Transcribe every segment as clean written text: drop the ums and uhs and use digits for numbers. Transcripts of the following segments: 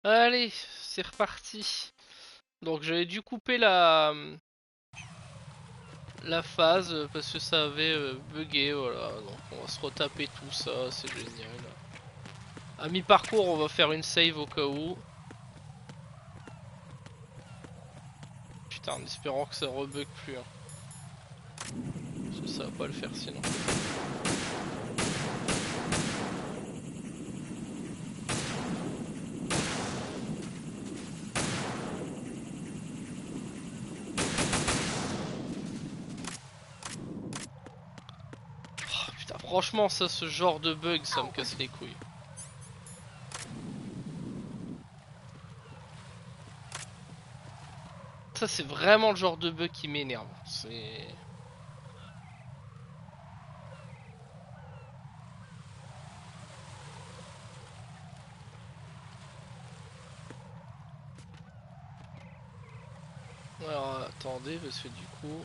Allez, c'est reparti. Donc j'avais dû couper la phase parce que ça avait bugué, voilà. Donc on va se retaper tout ça, c'est génial. À mi-parcours, on va faire une save au cas où. Putain, en espérant que ça rebug plus. Hein. Parce que ça va pas le faire sinon. Oh, putain, franchement, ça, ce genre de bug, ça me casse les couilles. Ça, c'est vraiment le genre de bug qui m'énerve. C'est... Alors, attendez, parce que du coup...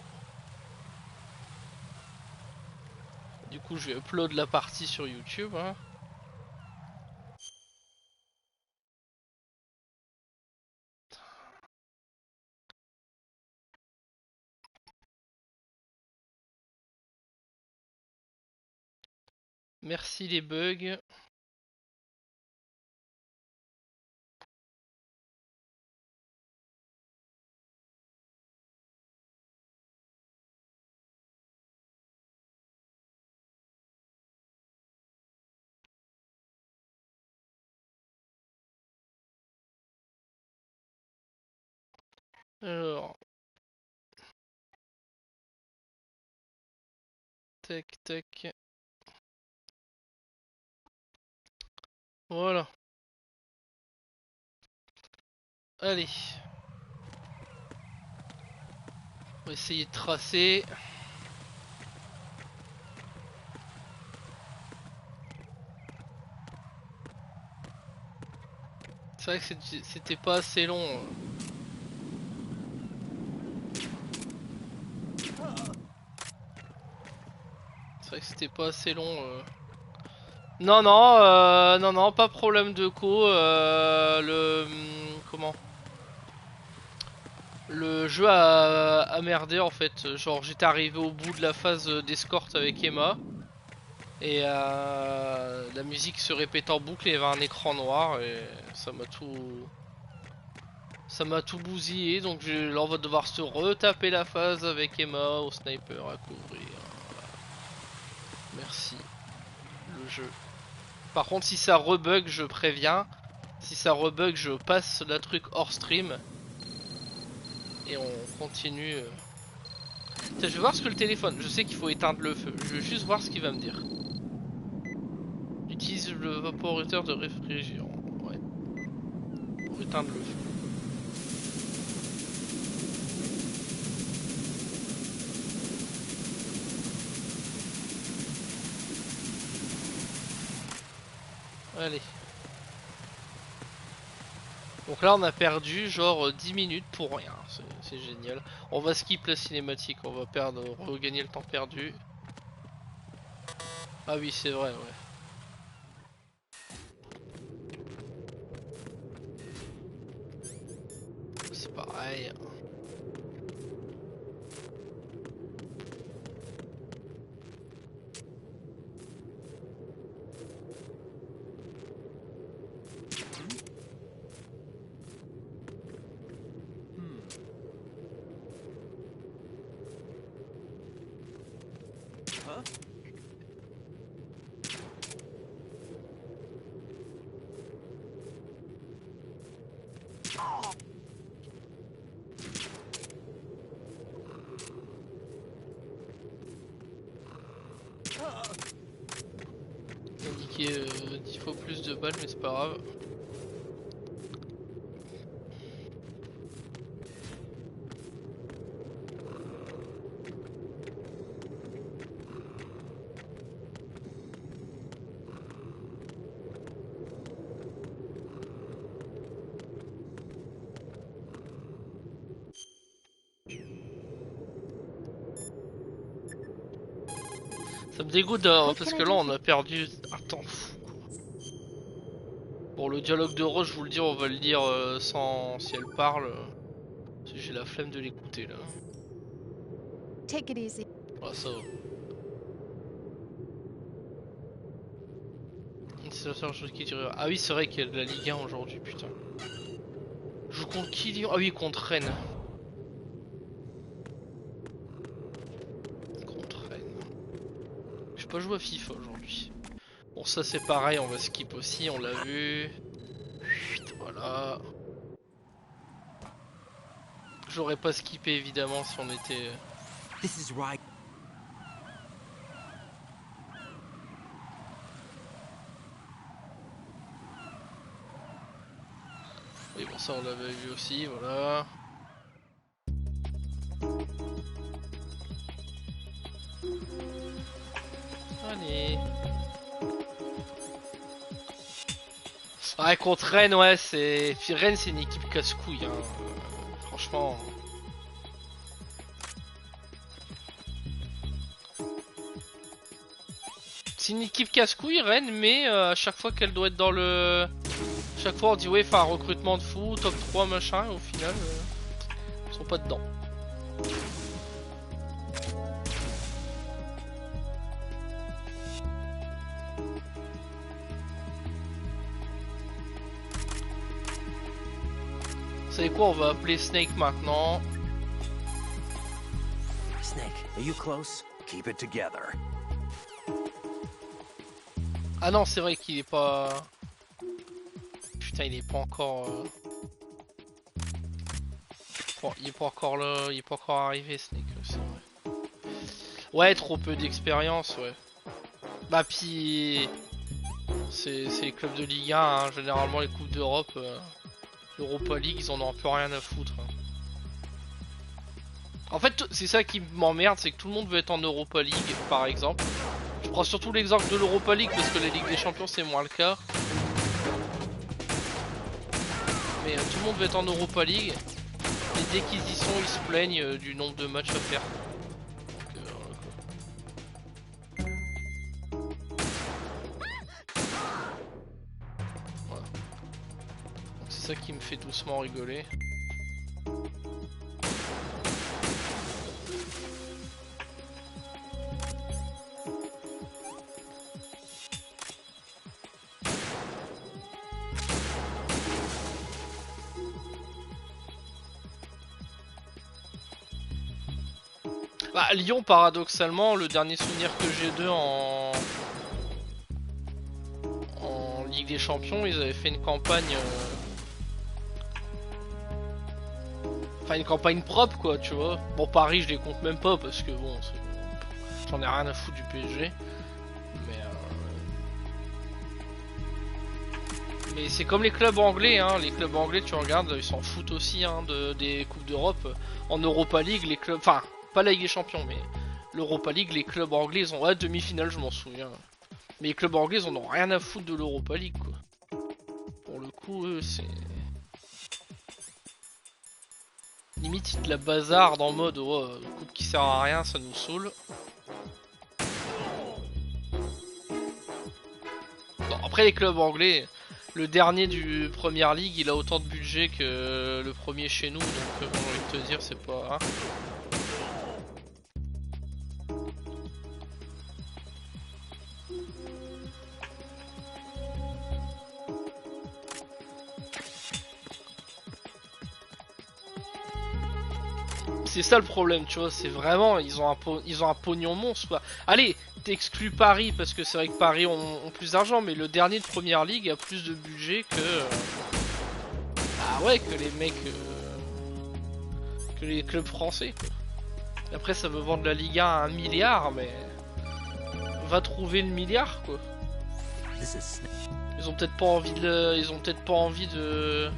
je vais upload la partie sur YouTube. Hein. Merci les bugs. Alors, tac tac. Voilà. Allez. On va essayer de tracer. C'est vrai que c'était pas assez long. C'est vrai que c'était pas assez long. Non, non, non, non, pas problème de co. Comment? Le jeu a merdé en fait. Genre, j'étais arrivé au bout de la phase d'escorte avec Emma. Et la musique se répète en boucle et il y avait un écran noir. Et ça m'a tout. Ça m'a tout bousillé. Donc, là, on va devoir se retaper la phase avec Emma au sniper à couvrir. Merci, le jeu. Par contre, si ça rebug, je préviens. Si ça rebug, je passe la truc hors stream. Et on continue. Tiens, je vais voir ce que le téléphone. Je sais qu'il faut éteindre le feu. Je vais juste voir ce qu'il va me dire. Utilise le vaporateur de réfrigérant. Ouais. Pour éteindre le feu. Allez. Donc là, on a perdu genre 10 minutes pour rien. C'est génial. On va skip la cinématique. On va perdre, regagner le temps perdu. Ah oui, c'est vrai, ouais. C'est pareil. Indiqué 10 fois plus de balles, mais c'est pas grave. Ça me dégoûte parce que là on a perdu un temps fou. Pour le dialogue de Rose, je vous le dis, on va le dire sans si elle parle. J'ai la flemme de l'écouter là. Take it easy. Ah, ça va. C'est la seule chose qui tire. Ah oui, c'est vrai qu'il y a de la Ligue 1 aujourd'hui, putain. Je joue contre qui, Lyon? Ah oui, contre Rennes. Contre Rennes. J'ai pas joué à FIFA aujourd'hui. Bon, ça c'est pareil, on va skip aussi, on l'a vu. Voilà. J'aurais pas skippé évidemment si on était... This is right. Oui, bon, ça on l'avait vu aussi, voilà. Allez. Ouais, contre Rennes, ouais, c'est... Rennes, c'est une équipe casse-couille, hein. Franchement... C'est une équipe casse-couille, Rennes, mais à chaque fois qu'elle doit être dans le... Chaque fois on dit ouais, enfin recrutement de fou, top 3 machin, et au final, ils sont pas dedans. Vous savez quoi, on va appeler Snake maintenant. Snake, are you close? Keep it together. Ah non, c'est vrai qu'il est pas... Putain, il est pas encore... Bon, il est pas encore là, il est pas encore arrivé, Snake, c'est vrai. Ouais, trop peu d'expérience, ouais. Bah puis... C'est les clubs de Ligue 1, hein. Généralement les coupes d'Europe, Europa League, ils en ont un peu rien à foutre. Hein. En fait, c'est ça qui m'emmerde, c'est que tout le monde veut être en Europa League, par exemple. Je prends surtout l'exemple de l'Europa League parce que la Ligue des Champions c'est moins le cas. Mais tout le monde veut être en Europa League. Et dès qu'ils y sont, ils se plaignent du nombre de matchs à faire. Voilà. C'est ça qui me fait doucement rigoler. Bah, Lyon, paradoxalement, le dernier souvenir que j'ai d'eux en Ligue des Champions, ils avaient fait une campagne, enfin une campagne propre quoi, tu vois. Bon, Paris, je les compte même pas parce que bon, j'en ai rien à foutre du PSG, mais c'est comme les clubs anglais, hein. Les clubs anglais, tu regardes, ils s'en foutent aussi hein, des coupes d'Europe. En Europa League, les clubs, enfin. Pas la Ligue des Champions, mais l'Europa League, les clubs anglais, ils ont... Ouais, demi-finale, je m'en souviens. Mais les clubs anglais, ils en ont rien à foutre de l'Europa League, quoi. Pour le coup, eux, c'est... Limite, ils te la bazardent en mode, oh, coupe qui sert à rien, ça nous saoule. Bon, après, les clubs anglais, le dernier du Première Ligue, il a autant de budget que le premier chez nous, donc bon, j'ai envie de te dire, c'est pas... Hein. C'est ça le problème, tu vois, c'est vraiment, ils ont un pognon monstre, quoi. Allez, t'exclus Paris, parce que c'est vrai que Paris ont plus d'argent, mais le dernier de Première Ligue a plus de budget que... Ah ouais, que les mecs... que les clubs français, quoi. Et après, ça veut vendre la Ligue 1 à 1 milliard, mais... Va trouver le milliard, quoi. Ils ont peut-être pas envie de... Ils ont peut-être pas envie de...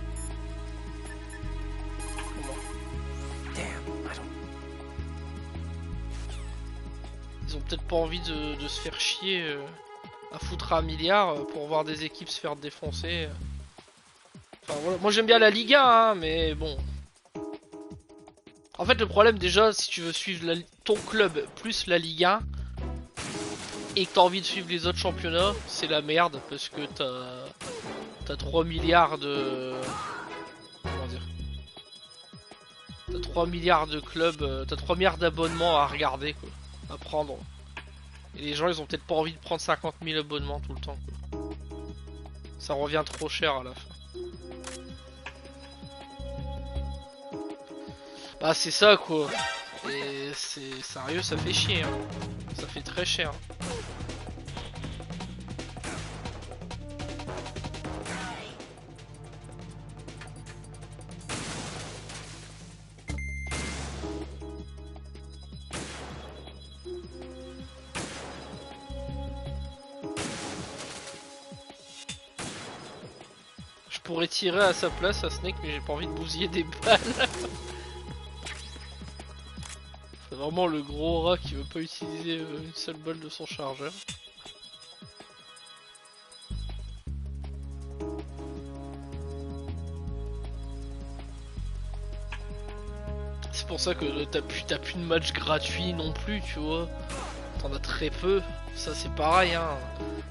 Ils ont peut-être pas envie de se faire chier à foutre à 1 milliard pour voir des équipes se faire défoncer. Enfin voilà, moi j'aime bien la Ligue 1, hein, mais bon. En fait le problème déjà, si tu veux suivre ton club plus la Ligue 1 et que t'as envie de suivre les autres championnats, c'est la merde parce que T'as 3 milliards de... Comment dire? T'as 3 milliards de clubs, t'as 3 milliards d'abonnements à regarder, quoi, à prendre. Et les gens, ils ont peut-être pas envie de prendre 50 000 abonnements tout le temps, quoi. Ça revient trop cher à la fin. Bah c'est ça, quoi. Et c'est sérieux, ça fait chier, hein. Ça fait très cher. Je pourrais tirer à sa place à Snake, mais j'ai pas envie de bousiller des balles. C'est vraiment le gros rat qui veut pas utiliser une seule balle de son chargeur. C'est pour ça que t'as plus de matchs gratuits non plus, tu vois. T'en as très peu. Ça c'est pareil, hein.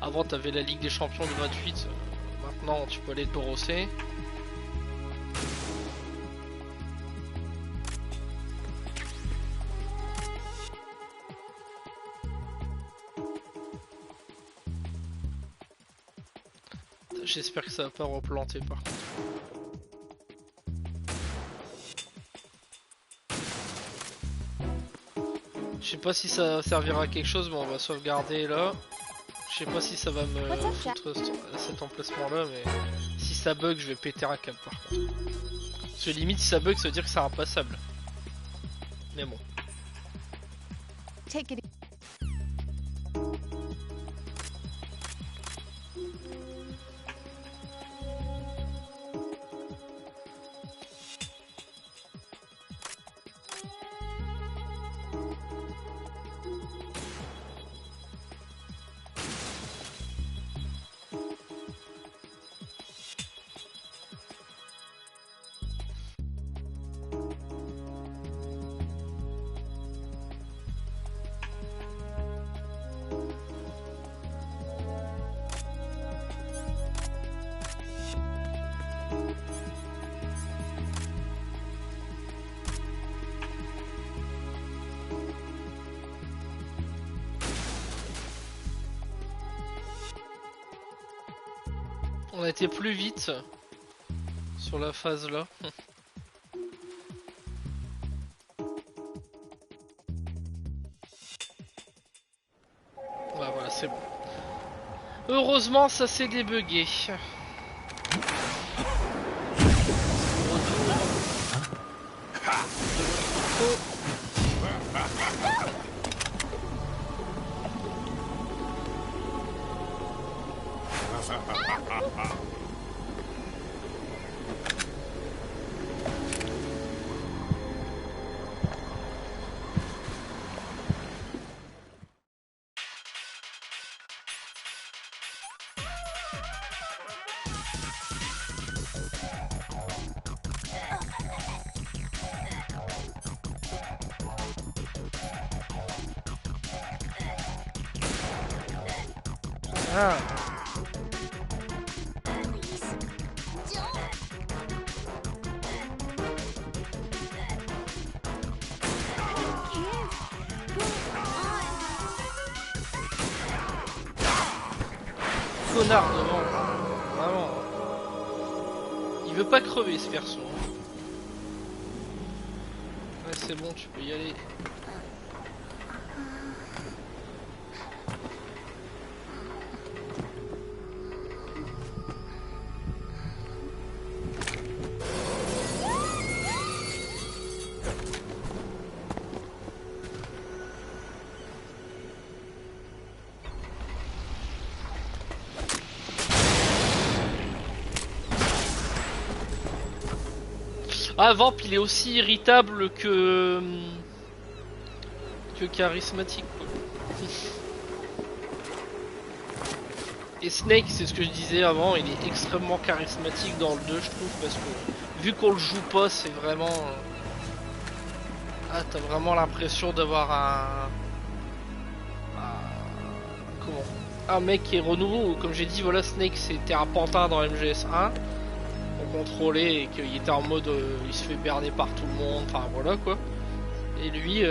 Avant t'avais la Ligue des Champions gratuite. Maintenant tu peux aller te brosser. J'espère que ça va pas replanter par contre. Je sais pas si ça servira à quelque chose, mais on va sauvegarder là. Je sais pas si ça va me foutre cet emplacement là, mais si ça bug, je vais péter un câble par contre. Parce que limite, si ça bug, ça veut dire que c'est impassable. Mais bon. Take it. On a été plus vite sur la phase là. Ouais, voilà, c'est bon. Heureusement, ça s'est débugué. Ah. Connard devant, vraiment. Il veut pas crever ce garçon. Ouais, c'est bon, tu peux y aller. Ah, Vamp, il est aussi irritable que charismatique, quoi. Et Snake, c'est ce que je disais avant, il est extrêmement charismatique dans le 2, je trouve, parce que vu qu'on le joue pas, c'est vraiment... Ah, t'as vraiment l'impression d'avoir un... Comment un mec qui est renouveau. Comme j'ai dit, voilà, Snake c'était un pantin dans MGS1. On contrôlait et qu'il était en mode il se fait berner par tout le monde. Enfin voilà quoi. Et lui.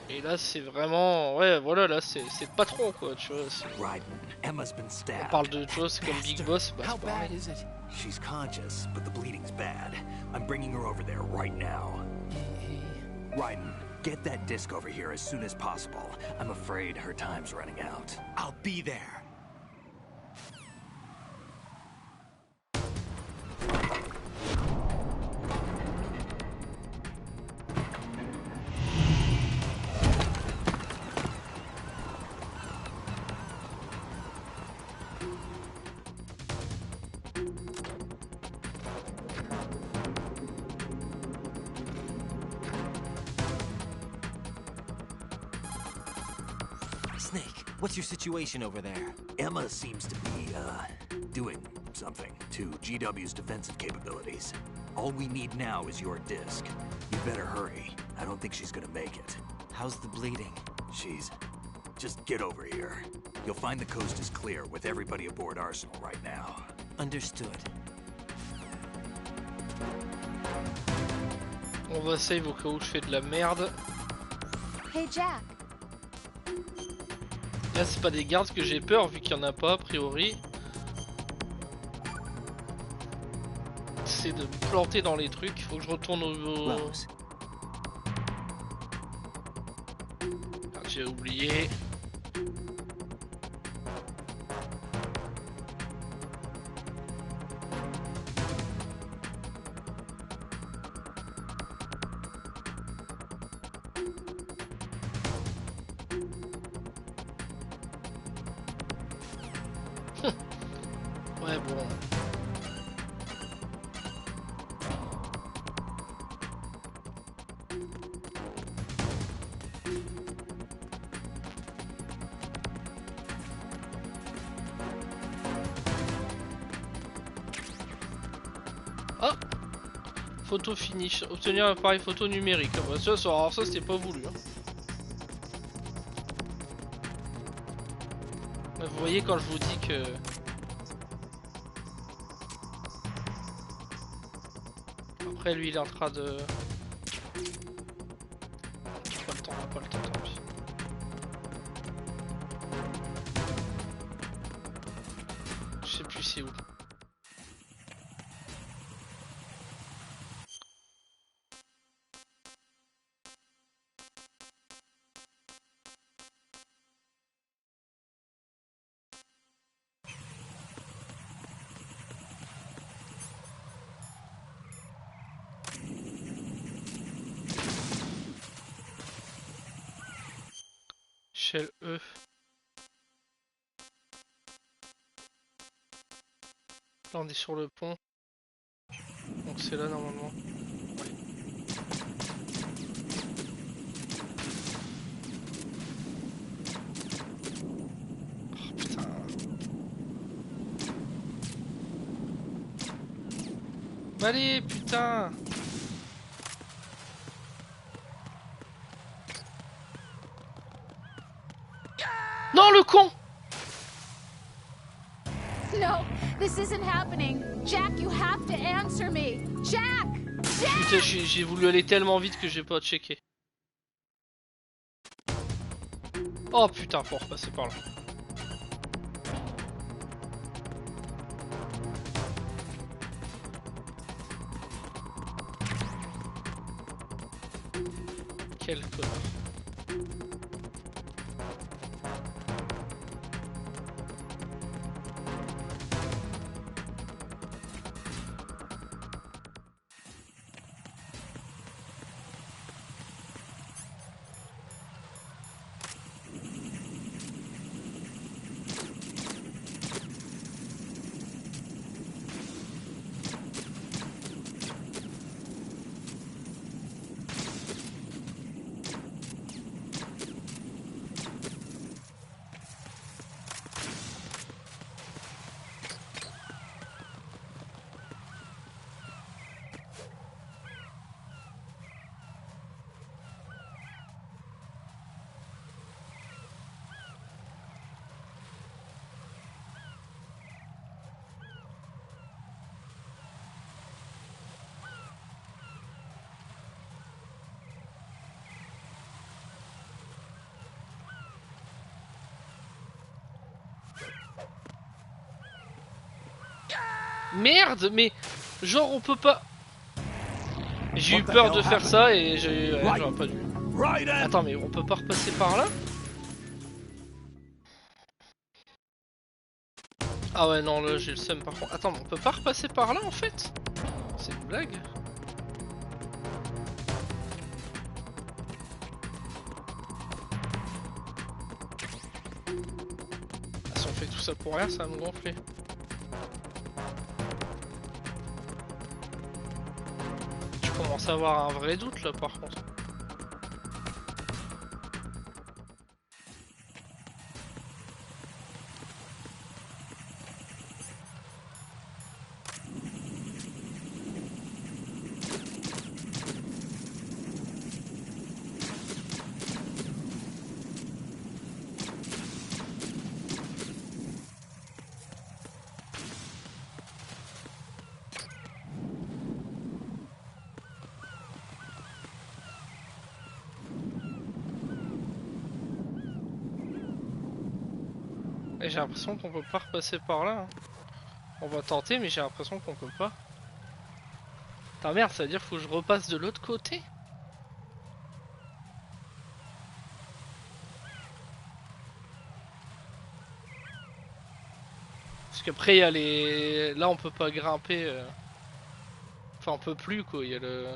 Et là c'est vraiment. Ouais voilà, là c'est le patron quoi, tu vois. Right. Emma's been On stabbed. parle de choses comme Big Boss, bah How c'est pareil. bad is it? She's conscious, but the bleeding's bad. I'm bringing her over there right now. Raiden, get that disc over here as soon as possible. I'm afraid her time's running out. I'll be there. Snake, what's your situation over there? Emma seems to be, doing something to GW's defensive capabilities. All we need now is your disc. You better hurry. I don't think she's gonna make it. How's the bleeding? She's... Just get over here. You'll find the coast is clear with everybody aboard Arsenal right now. Understood. On va save au cas où je fais de la merde. Hey, Jack. Là c'est pas des gardes que j'ai peur vu qu'il y en a pas a priori. C'est de me planter dans les trucs, faut que je retourne au... Rose. Ah, j'ai oublié. Ouais bon. Ah, photo finish. Obtenir un appareil photo numérique. Ah bah alors ça c'était pas voulu. Hein. Vous voyez quand je vous dis que... Après lui il est en train de... Pas le temps, pas le temps, tant pis. Je sais plus c'est où. Shell E. Là on est sur le pont. Donc c'est là normalement. Ouais. Oh putain. Allez putain. Non le con. No, this isn't happening. Jack, you have to answer me. Jack! Jack! Putain, j'ai voulu aller tellement vite que j'ai pas checké. Oh putain, faut repasser par là. Quel connard. Merde, mais genre on peut pas. J'ai eu peur de faire ça et j'aurais pas dû. Attends, mais on peut pas repasser par là? Ah ouais, non, là j'ai le seum par contre. Attends, mais on peut pas repasser par là en fait? C'est une blague? Ah, si on fait tout ça pour rien, ça va me gonfler. Je commence à avoir un vrai doute là par contre. Et j'ai l'impression qu'on peut pas repasser par là. Hein. On va tenter, mais j'ai l'impression qu'on peut pas. Putain merde, ça veut dire qu'il faut que je repasse de l'autre côté? Parce qu'après il y a les... Là on peut pas grimper. Enfin on peut plus quoi, il y a le...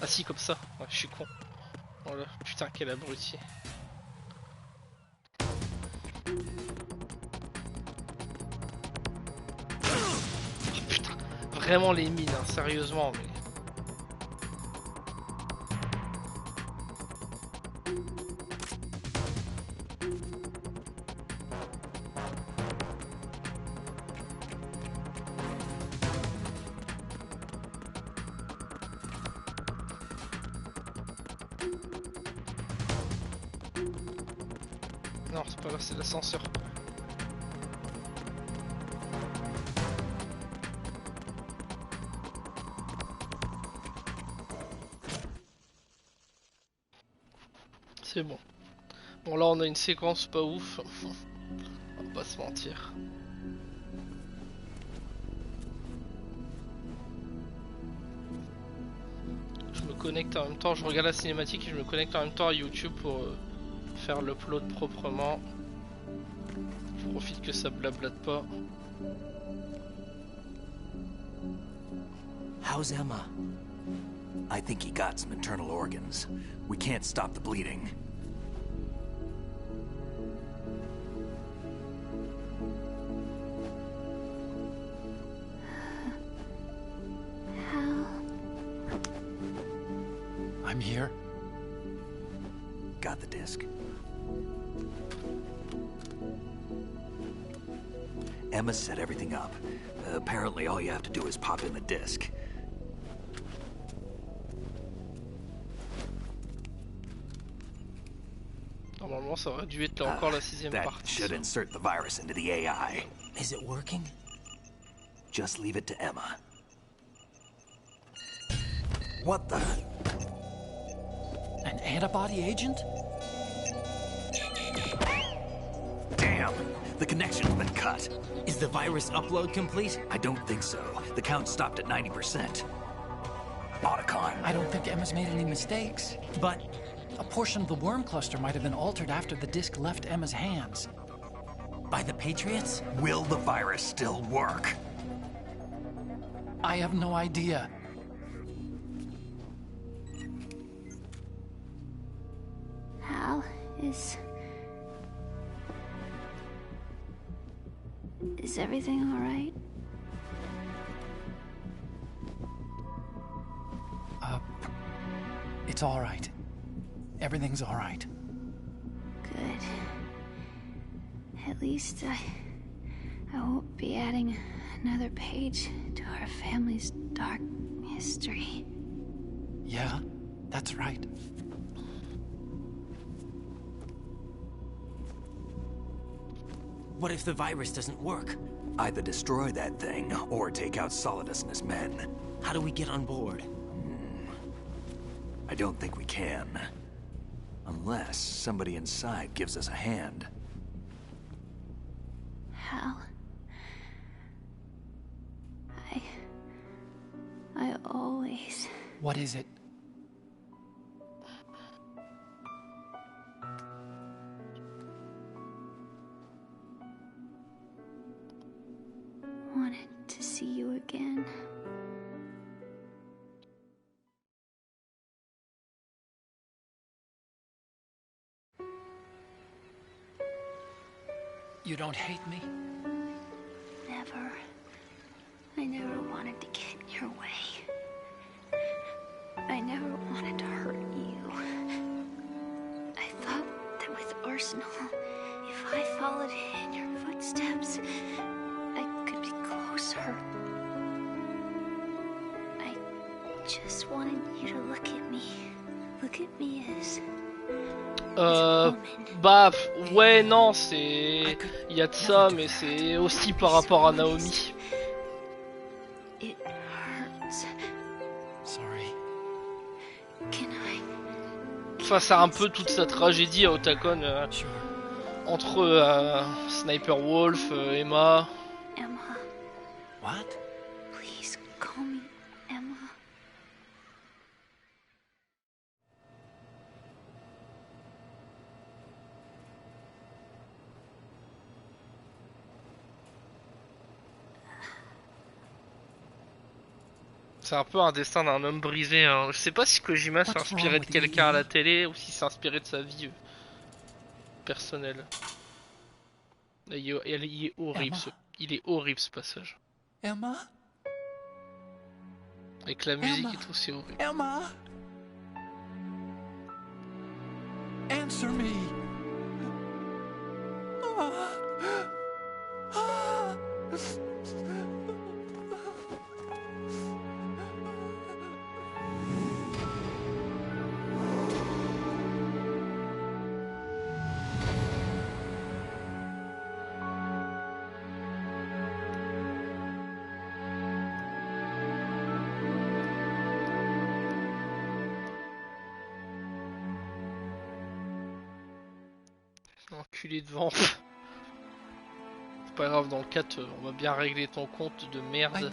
Ah si comme ça, ouais, je suis con. Voilà, putain quel abruti. Oh, putain, vraiment les mines, hein, sérieusement mais... Non, c'est pas là, c'est l'ascenseur. C'est bon. Bon là on a une séquence pas ouf. On va pas se mentir. Je me connecte en même temps, je regarde la cinématique et je me connecte en même temps à YouTube pour faire l'upload proprement. Je profite que ça blablate pas. How's Emma? I think he got some internal organs. We can't stop the bleeding. Hal. I'm here. Got the disc. Emma set everything up. Apparently all you have to do is pop in the disc. Normalement ça aurait dû être là encore la sixième That partie. should insert the virus into the AI. Is it working? Just leave it to Emma. What the? An antibody agent? Damn! The connection's been cut. Is the virus upload complete? I don't think so. The count stopped at 90%. Otacon. I don't think Emma's made any mistakes. But A portion of the worm cluster might have been altered after the disc left Emma's hands. by the Patriots? Will the virus still work? I have no idea. Hal, is everything all right? It's all right. Everything's all right. Good. At least I won't be adding another page to our family's dark history. Yeah, that's right. What if the virus doesn't work? Either destroy that thing, or take out Solidus and his men. How do we get on board? don't think we can. Unless somebody inside gives us a hand. Hal. I always... What is it? wanted to see you again. You don't hate me? Never. I never wanted to get in your way. I never wanted to hurt you. I thought that with Arsenal, if I followed in your footsteps, I could be closer. I just wanted you to look at me. Look at me as... Bah ouais non c'est il y a de ça mais c'est aussi par rapport à Naomi. It hurts. Sorry. Can I... Enfin c'est un peu toute sa tragédie à Otakon entre Sniper Wolf, Emma. Emma, What? please call me Emma. C'est un peu un destin d'un homme brisé. Hein. Je sais pas si Kojima s'est inspiré de quelqu'un à la télé ou si s'est inspiré de sa vie personnelle. Il est horrible, il est horrible ce passage. Emma? Avec la musique et tout, c'est horrible. Emma? Answer me. Enculé de vent. C'est pas grave, dans le 4, on va bien régler ton compte de merde.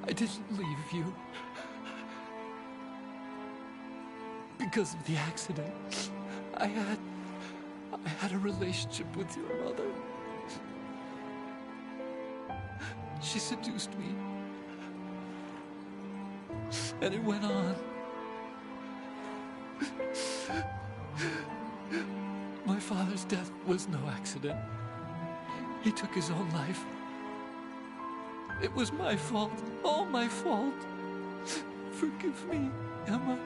I didn't leave you. Because of the accident. I had a relationship with your mother. She seduced me. And it went on. My father's death was no accident. He took his own life. It was my fault, all my fault. Forgive me, Emma.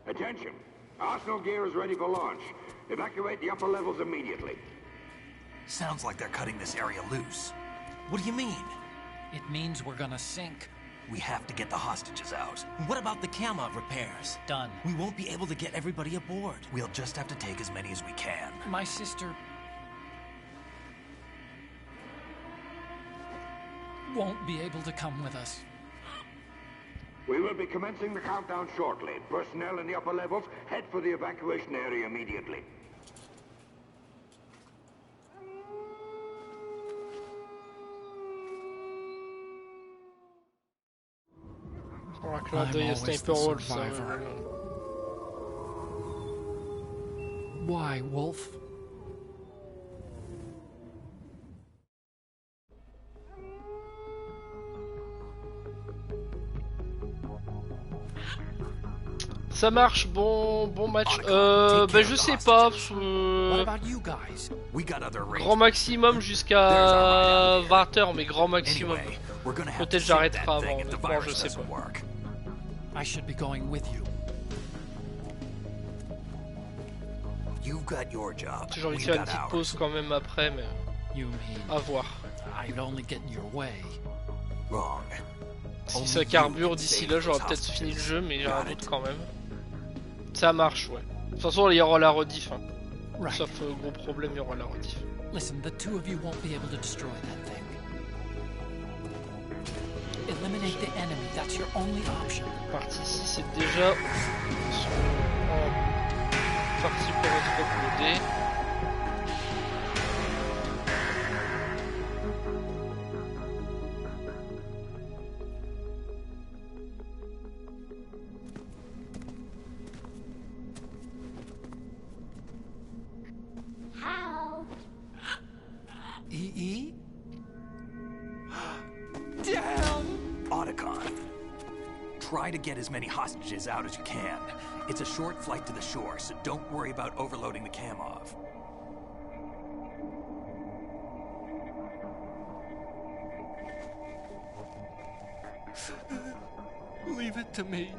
Attention! Arsenal gear is ready for launch. Evacuate the upper levels immediately. Sounds like they're cutting this area loose. What do you mean? It means we're gonna sink. We have to get the hostages out. What about the camo repairs? Done. We won't be able to get everybody aboard. We'll just have to take as many as we can. My sister won't be able to come with us. We will be commencing the countdown shortly. Personnel in the upper levels, head for the evacuation area immediately. Un clin d'œil à Sniper Wolf, ça. Why, Wolf? Ça marche, bon match. Bah je sais pas. What about you guys? We got other Grand maximum jusqu'à 20h, mais grand maximum. Anyway, we're gonna have to Peut-être save j'arrêterai that avant, thing if the honnêtement, je virus sais doesn't pas. work. I should be going with you. You've got your job. J'ai envie de We've faire une got petite ours. pause quand même après, mais You mean à voir. I'd only get in your way? Wrong. Si Only ça you carbure can d'ici save là, j'aurai those peut-être fini le hostages. jeu, mais j'ai un Got doute it. quand même. Ça marche, ouais. De toute façon, il y aura la rediff. Hein. Right. Sauf gros problème, il y aura la rediff. Listen, the two of you won't be able to destroy that thing. Eliminate the enemy. That's your only option. Partie ici, c'est déjà en partie pour être uploadé. How? EE? Damn! Otacon. Try to get as many hostages out as you can. It's a short flight to the shore, so don't worry about overloading the Kamov. Leave it to me.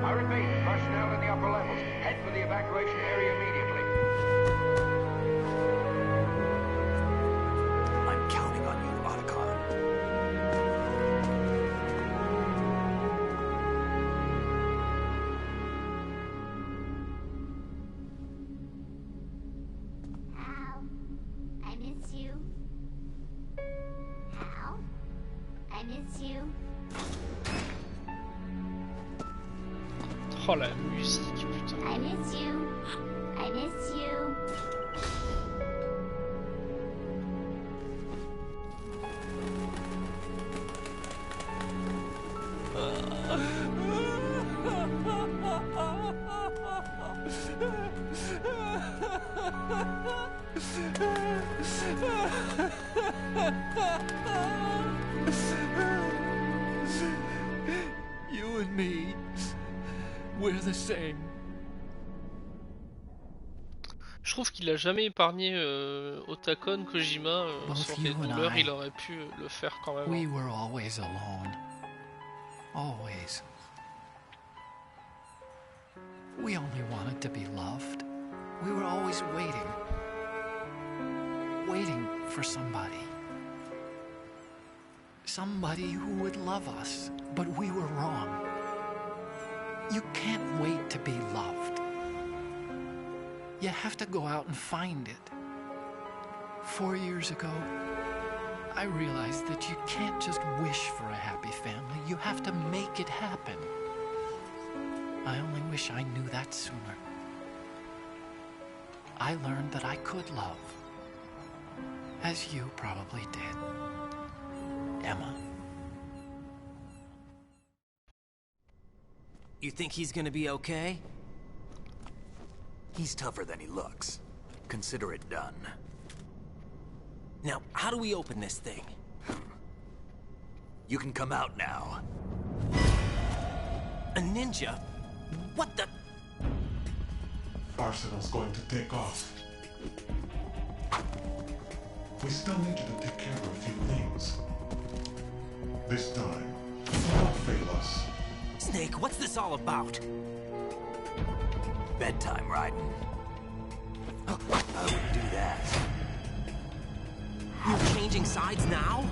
I repeat, personnel in the upper levels, head for the evacuation area immediately. I'm counting on you, Otacon. Hal, I miss you. Hal, I miss you. Oh la musique, putain. I miss you. I miss you. You and me, we're the same. Je trouve qu'il a jamais épargné Otacon, Kojima Both sur you les and douleurs, I, il aurait pu le faire quand même. We were always alone. Always. We only wanted to be loved. We were always waiting. Waiting for somebody. Somebody who would love us. But we were wrong. You can't wait to be loved. You have to go out and find it. 4 years ago, I realized that you can't just wish for a happy family. You have to make it happen. I only wish I knew that sooner. I learned that I could love. As you probably did. Emma. You think he's gonna be okay? He's tougher than he looks. Consider it done. Now, how do we open this thing? You can come out now. A ninja? What the? Arsenal's going to take off. We still need you to take care of a few things. This time, don't fail us. Snake, what's this all about? Bedtime, Raiden. I would do that. You're changing sides now?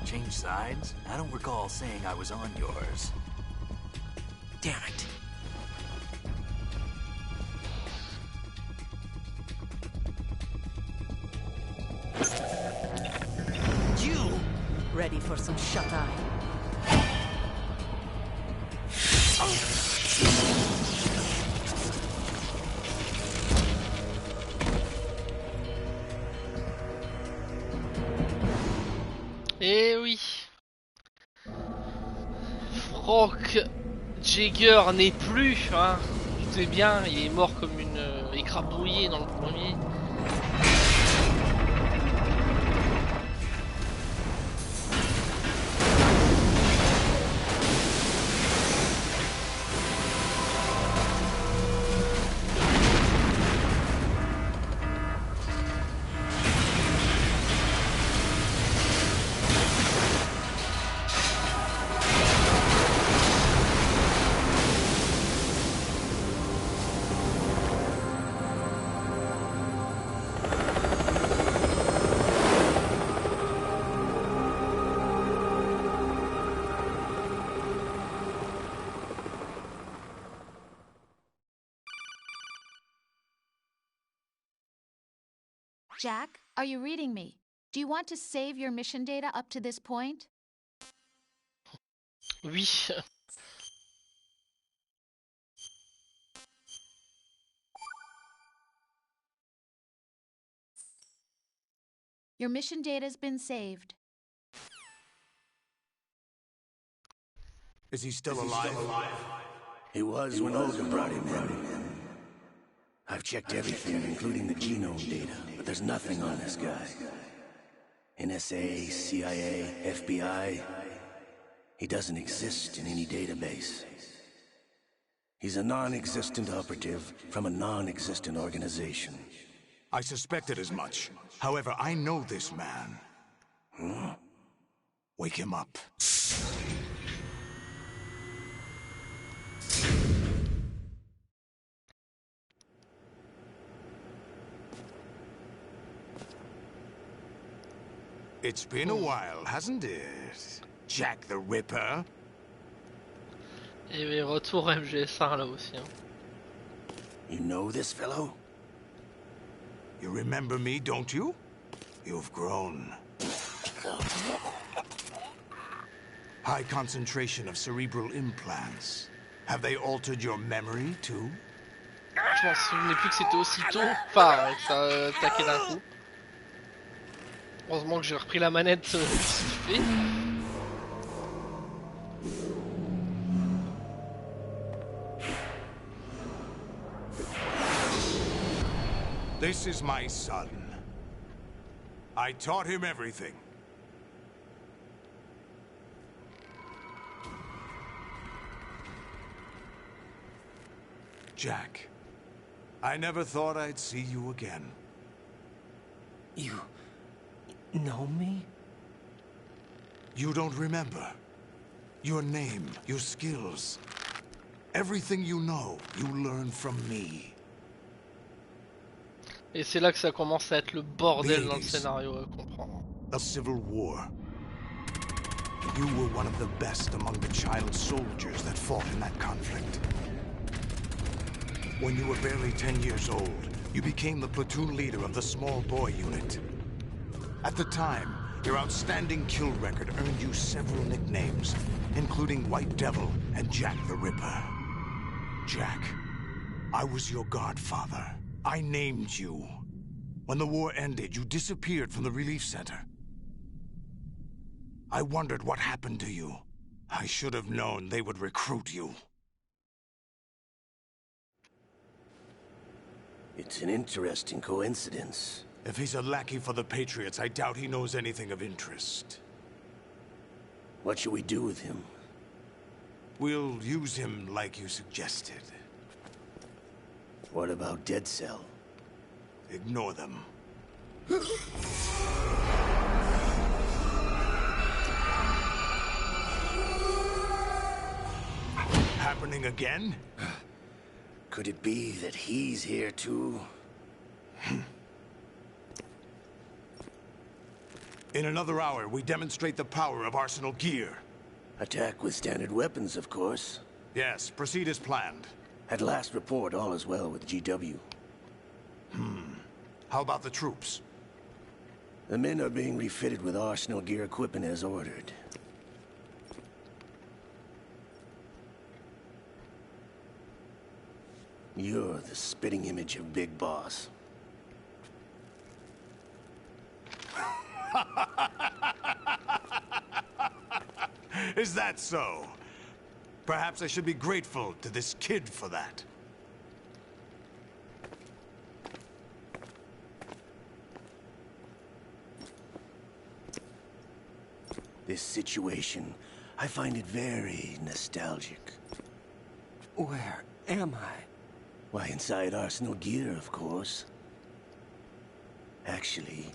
Change sides? I don't recall saying I was on yours. Damn it. You! Ready for some shut-eye? Eh oui. Frank Jagger n'est plus, hein. Tout est bien, il est mort comme une écrabouillée dans le premier. Jack, are you reading me? Do you want to save your mission data up to this point? Oui. Your mission data's been saved. Is he still alive? He was when Olga brought him in. I've checked everything, including the genome data, but there's nothing on this guy. NSA, CIA, FBI. He doesn't exist in any database. He's a non-existent operative from a non-existent organization. I suspected as much. However, I know this man. Huh? Wake him up. It's been a while, hasn't it? Jack the Ripper? Et oui, retour MGS1 là aussi. Hein. You know this fellow? You remember me, don't you? You've grown. High concentration of cerebral implants. Have they altered your memory, too? Je m'en souvenais plus que c'était aussi tôt. Enfin, que ça attaquait d'un coup. Heureusement que j'ai repris la manette vite fait. This is my son. I taught him everything. Jack, I never thought I'd see you again. You know me? You don't remember. Your name, your skills. Everything you know, you learn from me. Et c'est là que ça commence à être le bordel dans le scénario à comprendre. A civil war. You were one of the best among the child soldiers that fought in that conflict. When you were barely 10 years old, you became the platoon leader of the small boy unit. At the time, your outstanding kill record earned you several nicknames, including White Devil and Jack the Ripper. Jack, I was your godfather. I named you. When the war ended, you disappeared from the relief center. I wondered what happened to you. I should have known they would recruit you. It's an interesting coincidence. If he's a lackey for the Patriots, I doubt he knows anything of interest. What should we do with him? We'll use him like you suggested. What about Dead Cell? Ignore them. Happening again? Could it be that he's here too? In another hour, we demonstrate the power of Arsenal gear. Attack with standard weapons, of course. Yes, proceed as planned. At last report, all is well with GW. How about the troops? The men are being refitted with Arsenal gear equipment as ordered. You're the spitting image of Big Boss. Is that so? Perhaps I should be grateful to this kid for that. This situation, I find it very nostalgic. Where am I? Why, inside Arsenal gear, of course. Actually,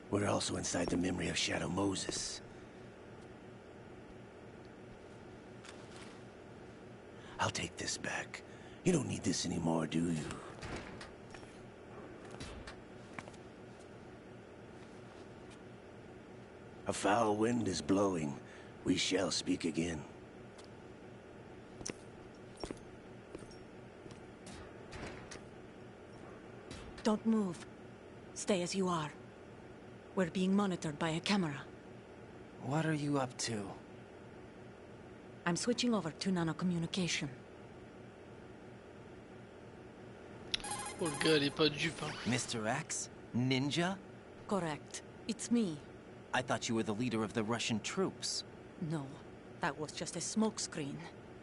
we're also inside the memory of Shadow Moses. I'll take this back. You don't need this anymore, do you? A foul wind is blowing. We shall speak again. Don't move. Stay as you are. We're being monitored by a camera. What are you up to? I'm switching over to nanocommunication. Oh, le gars, elle est pas dupe, hein. Mr. X? Ninja? Correct. It's me. I thought you were the leader of the Russian troops. No, that was just a smokescreen.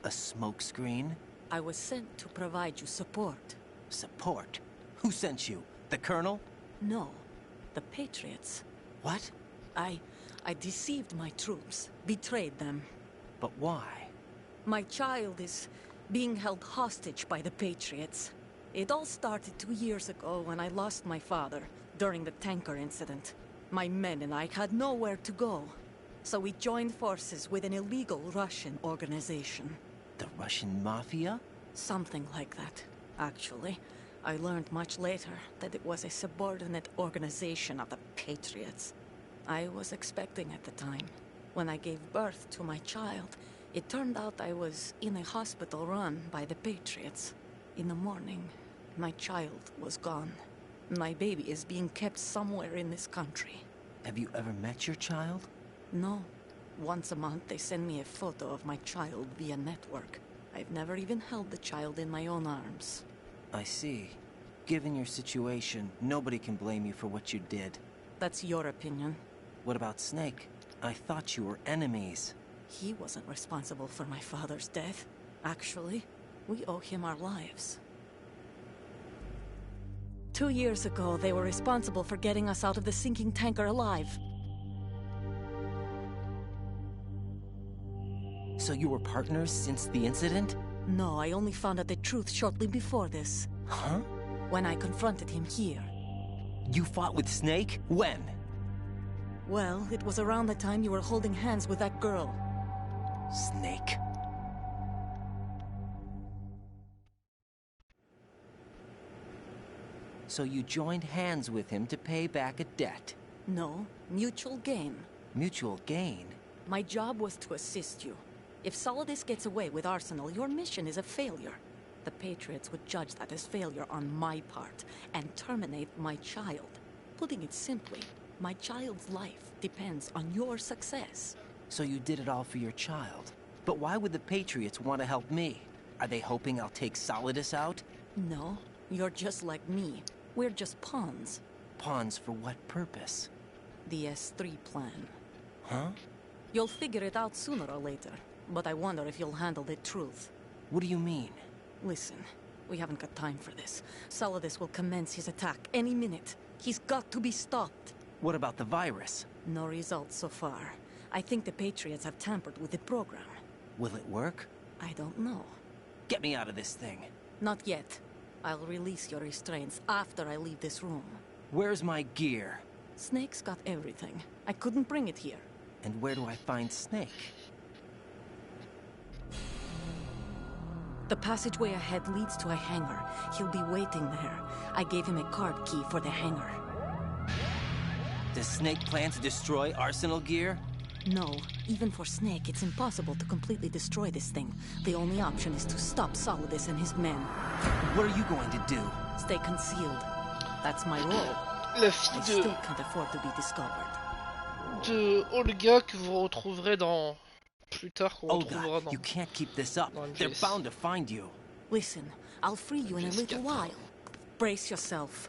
A smokescreen? I was sent to provide you support. Support? Who sent you? The Colonel? No, the Patriots. What? I deceived my troops, betrayed them. But why? My child is being held hostage by the Patriots. It all started 2 years ago when I lost my father during the tanker incident. My men and I had nowhere to go, so we joined forces with an illegal Russian organization. The Russian Mafia? Something like that, actually. I learned much later that it was a subordinate organization of the Patriots. I was expecting at the time. When I gave birth to my child, it turned out I was in a hospital run by the Patriots. In the morning, my child was gone. My baby is being kept somewhere in this country. Have you ever met your child? No. Once a month, they send me a photo of my child via network. I've never even held the child in my own arms. I see. Given your situation, nobody can blame you for what you did. That's your opinion. What about Snake? I thought you were enemies. He wasn't responsible for my father's death. Actually, we owe him our lives. 2 years ago, they were responsible for getting us out of the sinking tanker alive. So you were partners since the incident? No, I only found out the truth shortly before this. Huh? When I confronted him here. You fought with Snake? When? Well, it was around the time you were holding hands with that girl. Snake. So you joined hands with him to pay back a debt? No, mutual gain. Mutual gain? My job was to assist you. If Solidus gets away with Arsenal, your mission is a failure. The Patriots would judge that as failure on my part, and terminate my child. Putting it simply, my child's life depends on your success. So you did it all for your child. But why would the Patriots want to help me? Are they hoping I'll take Solidus out? No, you're just like me. We're just pawns. Pawns for what purpose? The S3 plan. Huh? You'll figure it out sooner or later, but I wonder if you'll handle the truth. What do you mean? Listen, we haven't got time for this. Solidus will commence his attack any minute. He's got to be stopped. What about the virus? No results so far. I think the Patriots have tampered with the program. Will it work? I don't know. Get me out of this thing. Not yet. I'll release your restraints after I leave this room. Where's my gear? Snake's got everything. I couldn't bring it here. And where do I find Snake? The passageway ahead leads to a hangar. He'll be waiting there. I gave him a card key for the hangar. Does Snake plan to destroy Arsenal gear? No. Even for Snake, it's impossible to completely destroy this thing. The only option is to stop Solidus and his men. What are you going to do? Stay concealed. That's my role. La I fille still can't afford to be discovered. de Olga que vous retrouverez dans... Plus tard, qu'on retrouvera Olga, dans... you can't keep this up. They're bound to find you. Listen, I'll free you in a little while. Brace yourself.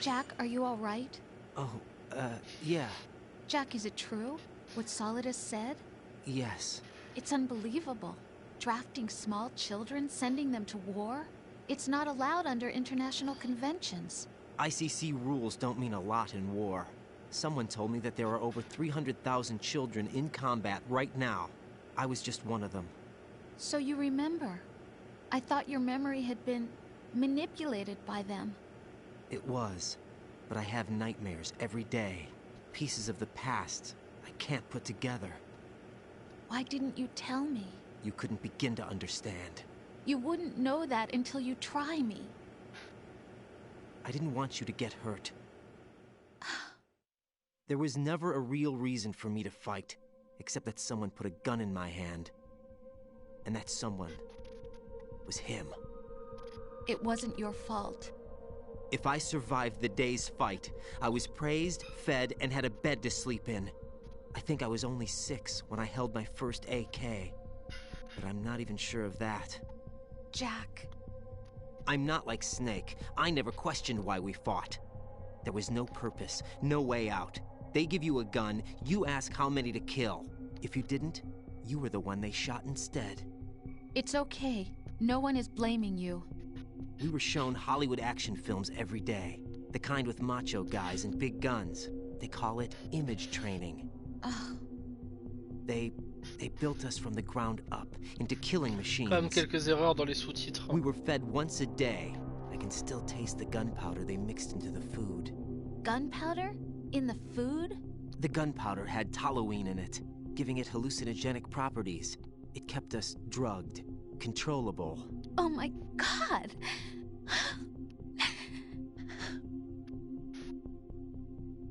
Jack, are you all right? Oh, yeah. Jack, is it true? What Solidus said? Yes. It's unbelievable. Drafting small children, sending them to war? It's not allowed under international conventions. ICC rules don't mean a lot in war. Someone told me that there are over 300,000 children in combat right now. I was just one of them. So you remember. I thought your memory had been manipulated by them. It was. But I have nightmares every day. Pieces of the past I can't put together. Why didn't you tell me? You couldn't begin to understand. You wouldn't know that until you try me. I didn't want you to get hurt. There was never a real reason for me to fight, except that someone put a gun in my hand. And that someone was him. It wasn't your fault. If I survived the day's fight, I was praised, fed, and had a bed to sleep in. I think I was only 6 when I held my first AK. But I'm not even sure of that. Jack. I'm not like Snake. I never questioned why we fought. There was no purpose, no way out. They give you a gun, you ask how many to kill. If you didn't, you were the one they shot instead. It's okay. No one is blaming you. We were shown Hollywood action films every day. The kind with macho guys and big guns. They call it image training. They built us from the ground up into killing machines. Quand même quelques erreurs dans les sous-titres. We were fed once a day. I can still taste the gunpowder they mixed into the food. Gunpowder? In the food? The gunpowder had toluene in it, giving it hallucinogenic properties. It kept us drugged, controllable. Oh my God!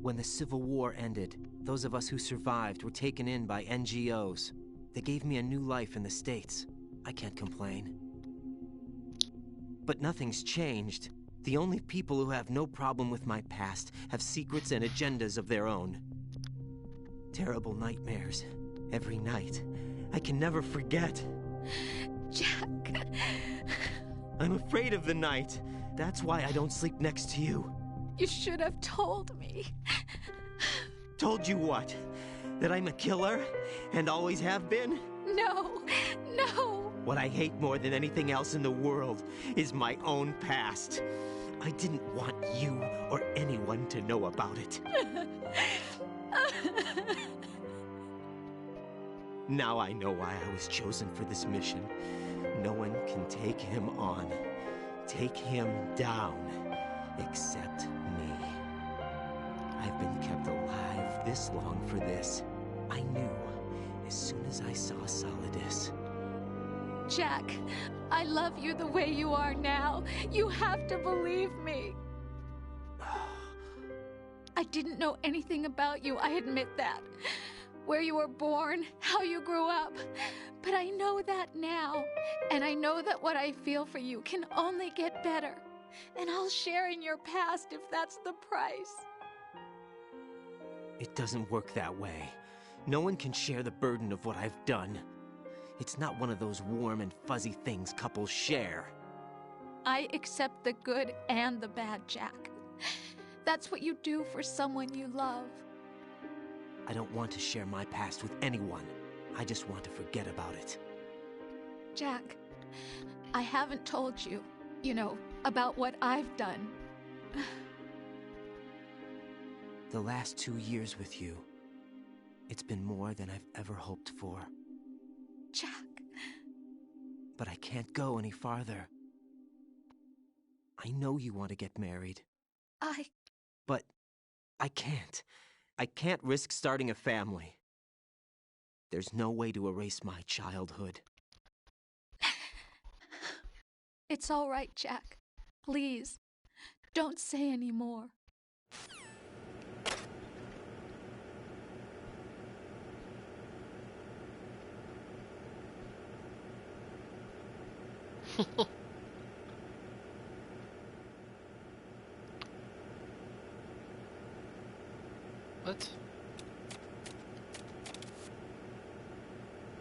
When the Civil War ended, those of us who survived were taken in by NGOs. They gave me a new life in the States. I can't complain. But nothing's changed. The only people who have no problem with my past have secrets and agendas of their own. Terrible nightmares. Every night. I can never forget. Jack. I'm afraid of the night. That's why I don't sleep next to you. You should have told me. Told you what? That I'm a killer? And always have been? No, no. What I hate more than anything else in the world is my own past. I didn't want you or anyone to know about it. Now I know why I was chosen for this mission. No one can take him on, take him down, except me. I've been kept alive this long for this. I knew as soon as I saw Solidus. Jack, I love you the way you are now. You have to believe me. I didn't know anything about you, I admit that. Where you were born, how you grew up. But I know that now. And I know that what I feel for you can only get better. And I'll share in your past if that's the price. It doesn't work that way. No one can share the burden of what I've done. It's not one of those warm and fuzzy things couples share. I accept the good and the bad, Jack. That's what you do for someone you love. I don't want to share my past with anyone. I just want to forget about it. Jack, I haven't told you, about what I've done. The last 2 years with you, it's been more than I've ever hoped for. Jack. But I can't go any farther. I know you want to get married. But I can't. I can't risk starting a family. There's no way to erase my childhood. It's all right, Jack. Please, don't say any more. What?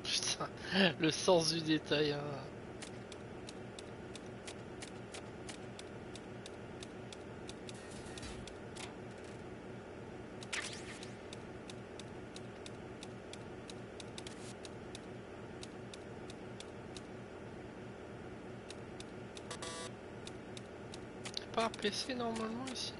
Putain, le sens du détail, hein. pas un PC normalement ici?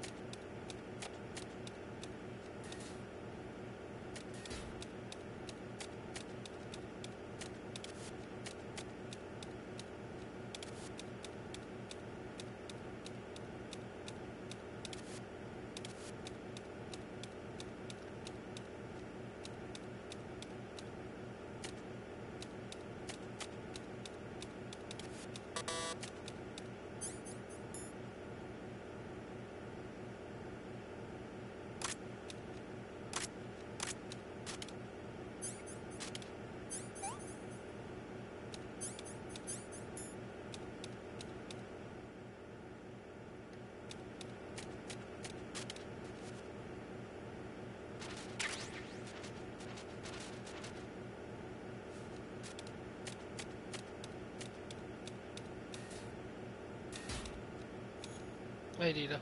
Ah, il est là.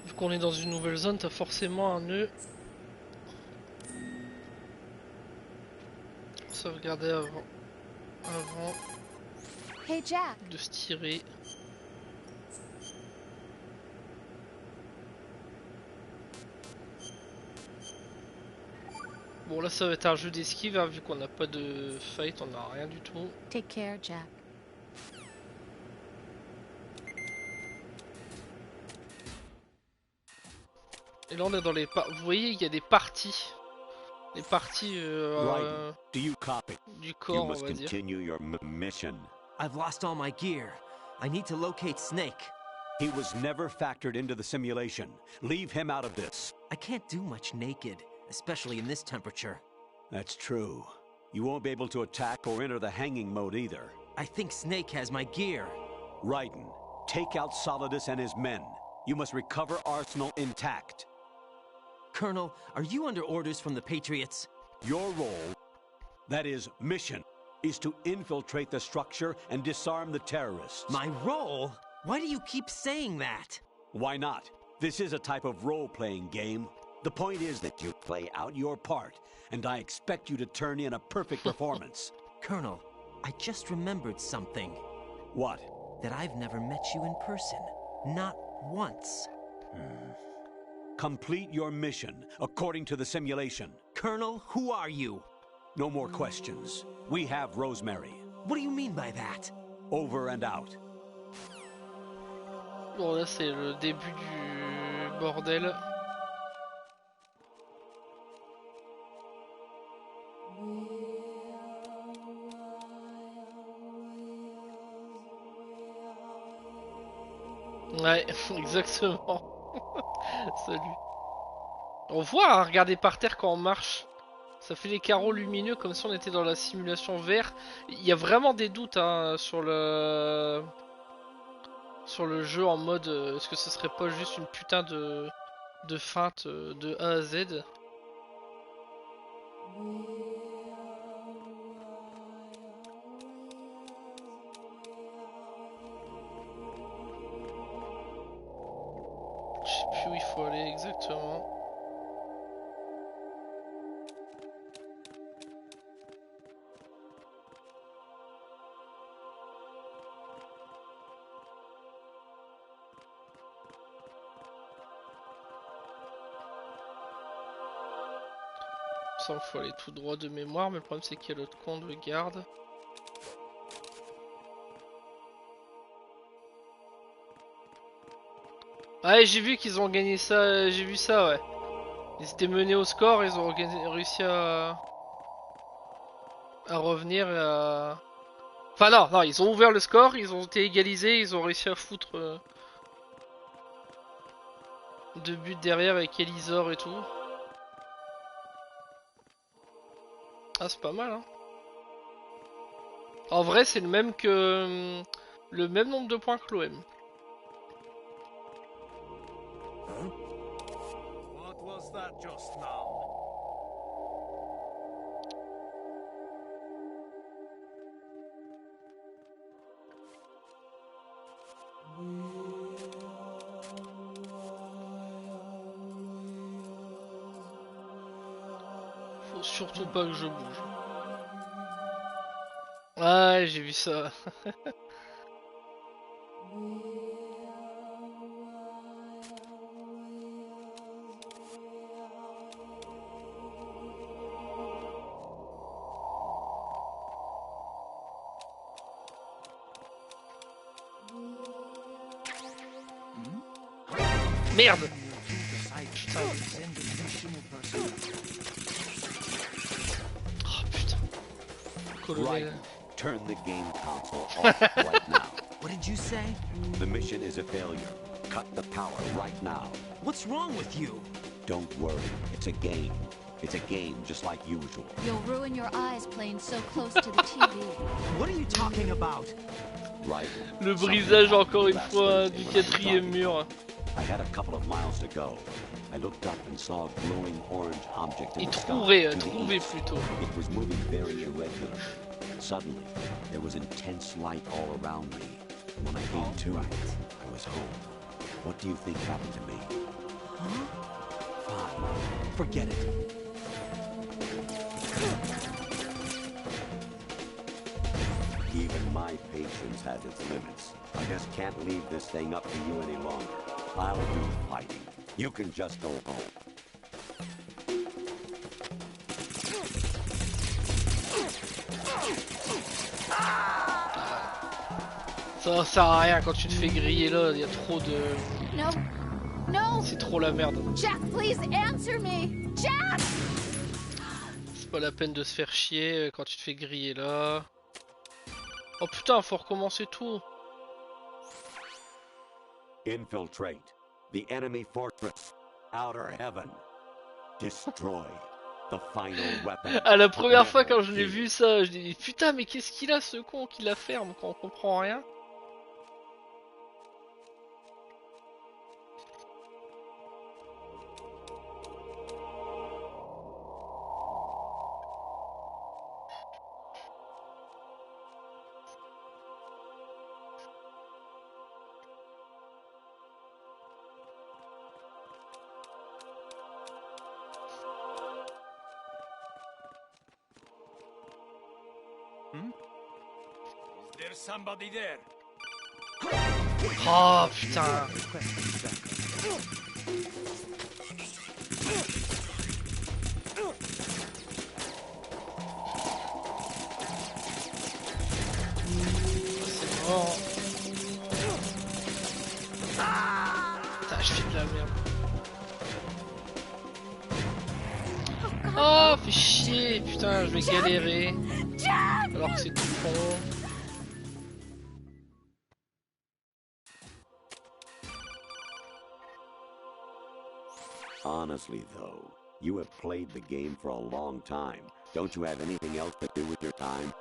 Vu qu'on est dans une nouvelle zone, t'as forcément un nœud. Sauvegarder avant Hey Jack. de se tirer. Bon là ça va être un jeu d'esquive hein, vu qu'on n'a pas de fight, on n'a rien du tout. Take care, Jack. Et là on est dans les vous voyez il y a des parties. Les parties Do you copy? du You corps on must va dire. continue your mission. I've lost all my gear. I need to locate Snake. He was never factored into the simulation. Leave him out of this. I can't do much naked, especially in this temperature. That's true. You won't be able to attack or enter the hanging mode either. I think Snake has my gear. Raiden, take out Solidus and his men. You must recover Arsenal intact. Colonel, are you under orders from the Patriots? Your role, that is, mission, is to infiltrate the structure and disarm the terrorists. My role? Why do you keep saying that? Why not? This is a type of role-playing game. The point is that you play out your part, and I expect you to turn in a perfect performance. Colonel, I just remembered something. What? That I've never met you in person. Not once. Complete your mission, according to the simulation. Colonel, who are you? No more questions. We have Rosemary. What do you mean by that? Over and out. Bon là c'est le début du bordel. Ouais, exactement. Salut. On voit, hein, regardez par terre quand on marche. Ça fait des carreaux lumineux comme si on était dans la simulation VR. Il y a vraiment des doutes hein, sur le jeu en mode est-ce que ce serait pas juste une putain de feinte de A à Z. Je sais plus où il faut aller exactement. Il me semble qu'il faut aller tout droit de mémoire, mais le problème c'est qu'il y a l'autre con de garde. Ouais, j'ai vu qu'ils ont gagné ça, j'ai vu ça, ouais. Ils étaient menés au score, ils ont réussi à revenir et à... Enfin non, non, ils ont ouvert le score, ils ont été égalisés, ils ont réussi à foutre 2 buts derrière avec Elisor et tout. Ah, c'est pas mal, hein. En vrai, c'est le même que... le même nombre de points que l'OM. What was that just now? Faut surtout pas que je bouge. Ouais, j'ai vu ça. Merde. Putain. Oh putain. Colonel. Turn the game console off right now. What did you say? The mission is a failure. Cut the power right now. What's wrong with you? Don't worry. It's a game. It's a game just like usual. You'll ruin your eyes playing so close to the TV. What are you talking about? Right. Le brisage encore une fois du quatrième mur. I had a couple of miles to go. I looked up and saw a glowing orange object in the sky. Trouvé to the east. plutôt. It was moving very irregularly. Suddenly, there was intense light all around me. When I came to it, I was home. What do you think happened to me? Huh? Fine. Forget it. Even my patience has its limits. I just can't leave this thing up to you any longer. I'll do the fighting. You can just go home. Ça sert à rien quand tu te fais griller là, il y a trop de... No. No. C'est trop la merde. Jack, please answer me. Jack. C'est pas la peine de se faire chier quand tu te fais griller là. Oh putain, faut recommencer tout. Infiltrate the enemy fortress. Outer heaven. Destroy the final weapon. À la première fois quand je l'ai vu ça, je dis putain mais qu'est-ce qu'il a ce con qui la ferme quand on comprend rien. Somebody there. Oh putain. C'est mort. Putain, je fais de la merde. Oh, fais chier. Putain, je vais galérer. Alors que c'est tout con. Honestly, though, you have played the game for a long time. Don't you have anything else to do with your time?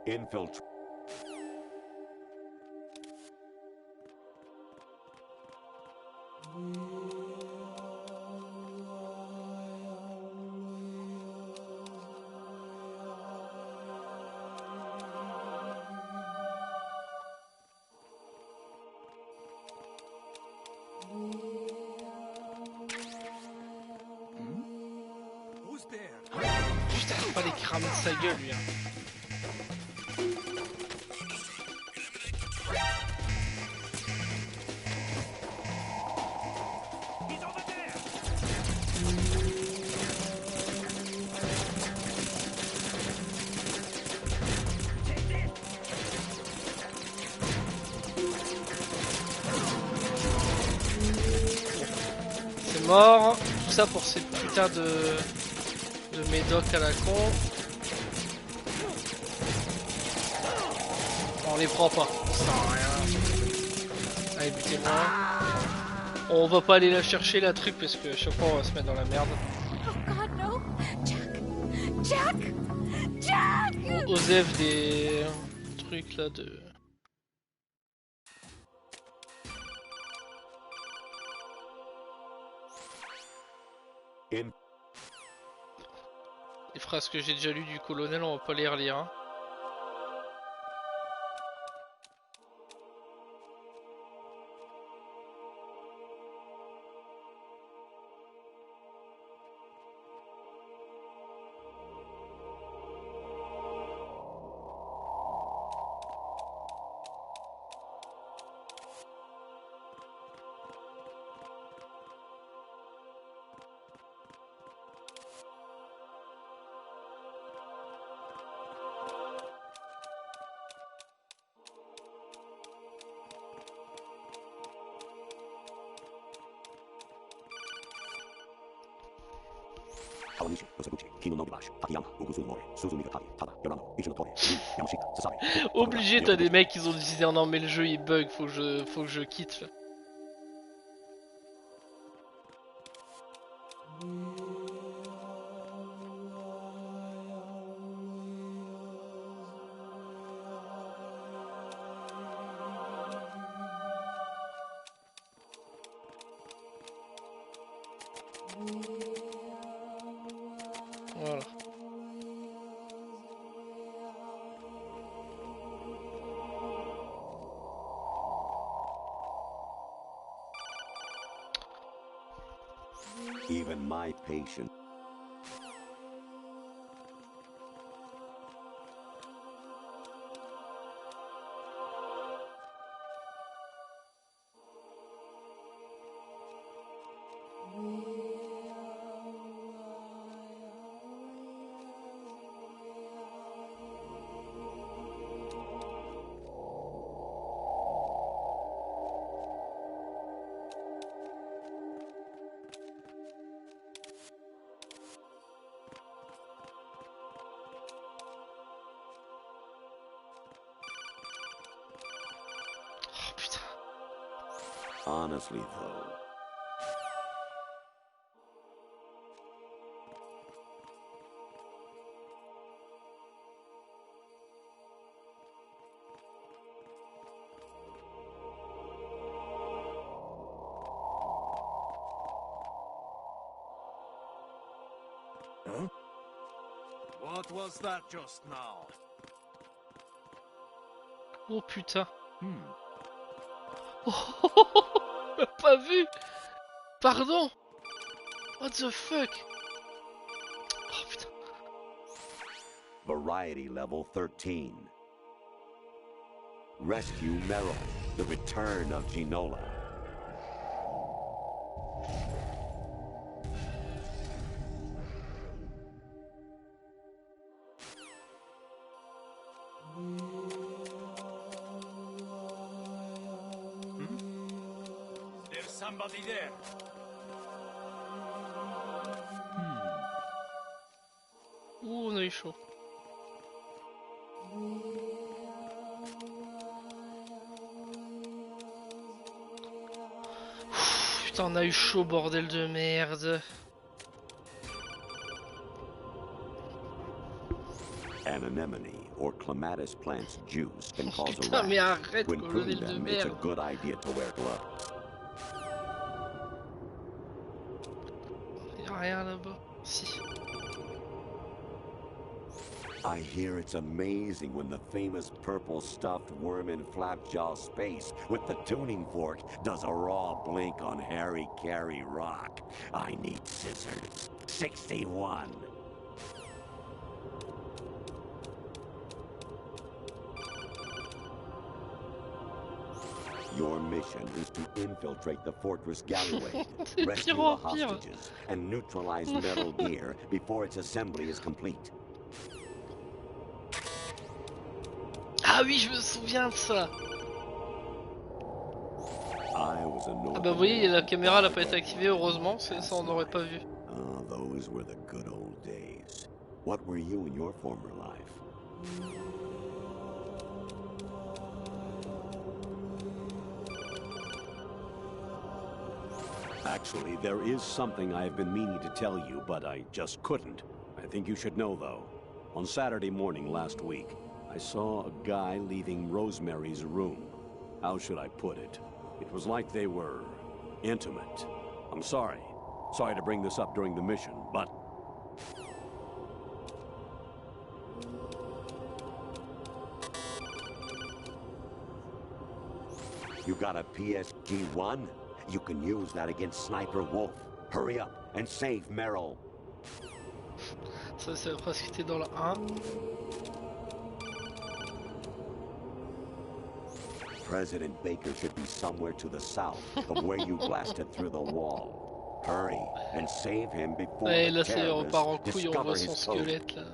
Infiltrate. Putain, faut pas les cramer de sa gueule lui. Hein. C'est mort. Tout ça pour ces putains de médocs à la con. On les prend pas. Ça sert à rien. Allez, butez-moi. On va pas aller la chercher la truc parce que chaque fois on va se mettre dans la merde. Oh God, no! Jack! Jack! Jack! Osef des trucs là de... In Les phrases que j'ai déjà lues du colonel, on va pas les relire. Hein. Obligé, t'as des mecs qui ont décidé non mais le jeu il bug, faut que je quitte là. Voilà. even my patience. Honestly, though. Huh? What was that just now? Oh putain. Oh, pas vu. Pardon. What the fuck. Oh putain. Variety level 13. Rescue Meryl, the return of Ginola. There's somebody there. Ouh, on a eu chaud. Putain, on a eu chaud, bordel de merde. Anemone or clematis plant's juice can cause a Putain, mais rash. arrête, When colonel pruning de them, it's a merde. good idea to wear gloves. Y'a rien là-bas. Si. I hear it's amazing when the famous purple stuffed worm in Flapjaw space with the tuning fork does a raw blink on Harry Carey rock. I need scissors. 61. Your mission is to infiltrate the fortress gallery, rescue the hostages, and neutralize Metal Gear before its assembly is complete. Ah oui, je me souviens de ça. Ah bah vous voyez, la caméra n'a pas été activée, heureusement, ça on n'aurait pas vu. Ah, those were the good old days. What were you in your former life? Actually, there is something I've been meaning to tell you, but I just couldn't. I think you should know, though. On Saturday morning last week, I saw a guy leaving Rosemary's room. How should I put it? It was like they were intimate. I'm sorry. Sorry to bring this up during the mission, but... You got a PSG-1? You can use that against Sniper Wolf. Hurry up and save Meryl. Ça c'est parce que t'es dans le 1. President Baker should be somewhere to the south of where you blasted through the wall. Hurry and save him before Et the là c'est on part en terrorists couille, on discover voit son his code. squelette là.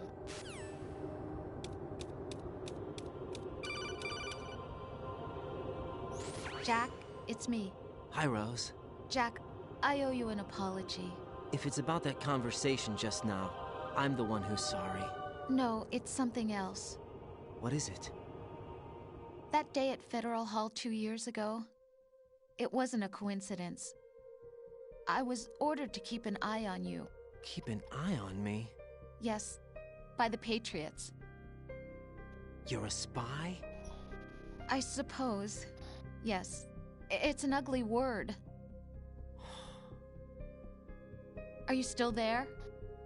Jack, it's me. Hi, Rose. Jack, I owe you an apology. If it's about that conversation just now, I'm the one who's sorry. No, it's something else. What is it? That day at Federal Hall 2 years ago, it wasn't a coincidence. I was ordered to keep an eye on you. Keep an eye on me? Yes, by the Patriots. You're a spy? I suppose. Yes. It's an ugly word. Are you still there?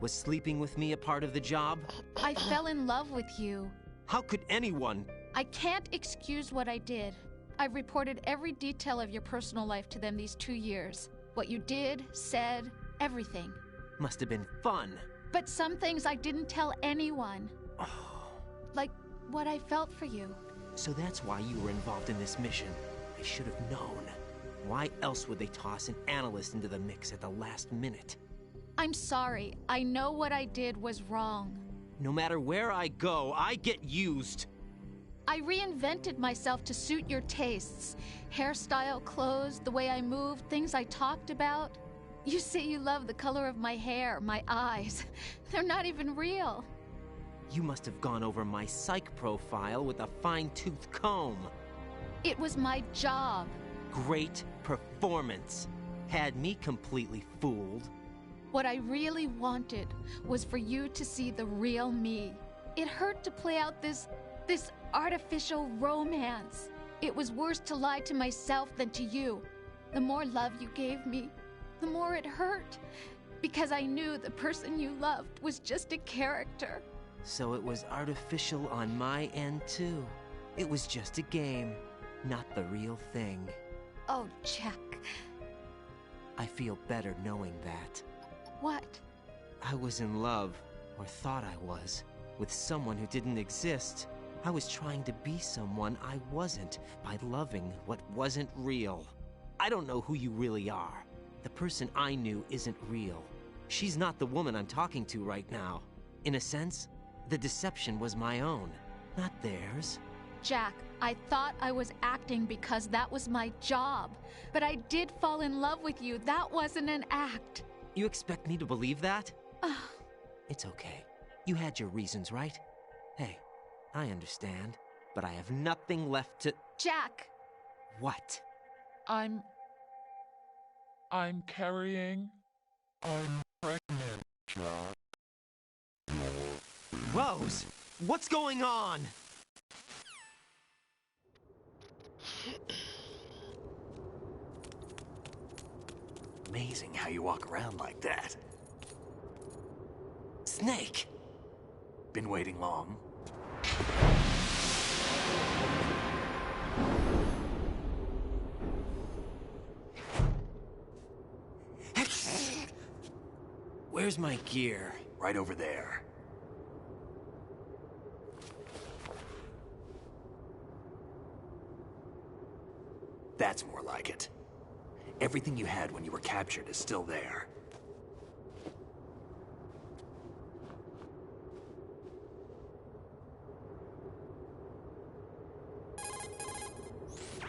Was sleeping with me a part of the job? I fell in love with you. How could anyone? I can't excuse what I did. I've reported every detail of your personal life to them these 2 years. What you did, said, everything. Must have been fun. But some things I didn't tell anyone. Like what I felt for you. So that's why you were involved in this mission. I should have known. Why else would they toss an analyst into the mix at the last minute? I'm sorry. I know what I did was wrong. No matter where I go, I get used. I reinvented myself to suit your tastes. Hairstyle, clothes, the way I moved, things I talked about. You say you love the color of my hair, my eyes. They're not even real. You must have gone over my psych profile with a fine-tooth comb. It was my job. Great performance. Had me completely fooled. What I really wanted was for you to see the real me. It hurt to play out this artificial romance. It was worse to lie to myself than to you. The more love you gave me, the more it hurt. Because I knew the person you loved was just a character. So it was artificial on my end too. It was just a game, not the real thing. Oh, Jack. I feel better knowing that. What? I was in love, or thought I was, with someone who didn't exist. I was trying to be someone I wasn't by loving what wasn't real. I don't know who you really are. The person I knew isn't real. She's not the woman I'm talking to right now. In a sense, the deception was my own, not theirs. Jack, I thought I was acting because that was my job. But I did fall in love with you. That wasn't an act. You expect me to believe that? It's okay. You had your reasons, right? Hey, I understand. But I have nothing left to... Jack! What? I'm carrying... I'm pregnant, Jack. Rose! What's going on? Amazing how you walk around like that. Snake! Been waiting long? Where's my gear? Right over there. That's more like it. Everything you had when you were captured is still there.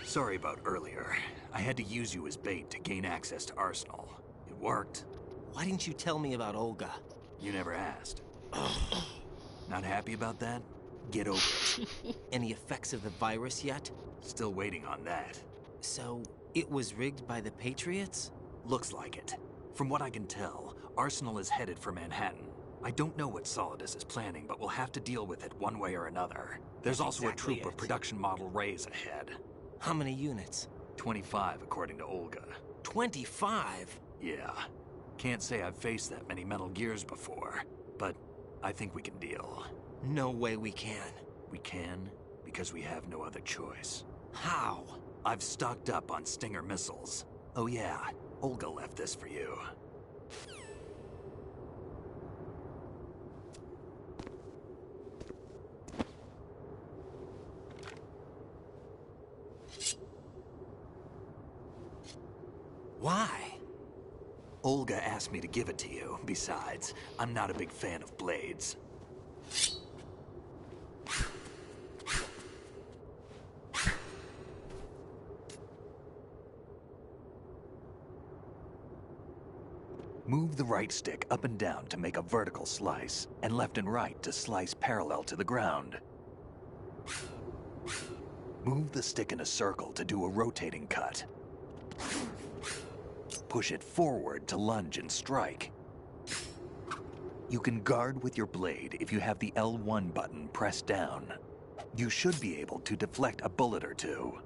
Sorry about earlier. I had to use you as bait to gain access to Arsenal. It worked. Why didn't you tell me about Olga? You never asked. Not happy about that? Get over it. Any effects of the virus yet? Still waiting on that. So, it was rigged by the Patriots? Looks like it. From what I can tell, Arsenal is headed for Manhattan. I don't know what Solidus is planning, but we'll have to deal with it one way or another. There's also a troop of production model Rays ahead. How many units? 25, according to Olga. 25? Yeah. Can't say I've faced that many Metal Gears before, but I think we can deal. No way we can. We can, because we have no other choice. How? I've stocked up on Stinger missiles. Oh yeah, Olga left this for you. Why? Olga asked me to give it to you. Besides, I'm not a big fan of blades. Move the right stick up and down to make a vertical slice, and left and right to slice parallel to the ground. Move the stick in a circle to do a rotating cut. Push it forward to lunge and strike. You can guard with your blade if you have the L1 button pressed down. You should be able to deflect a bullet or two.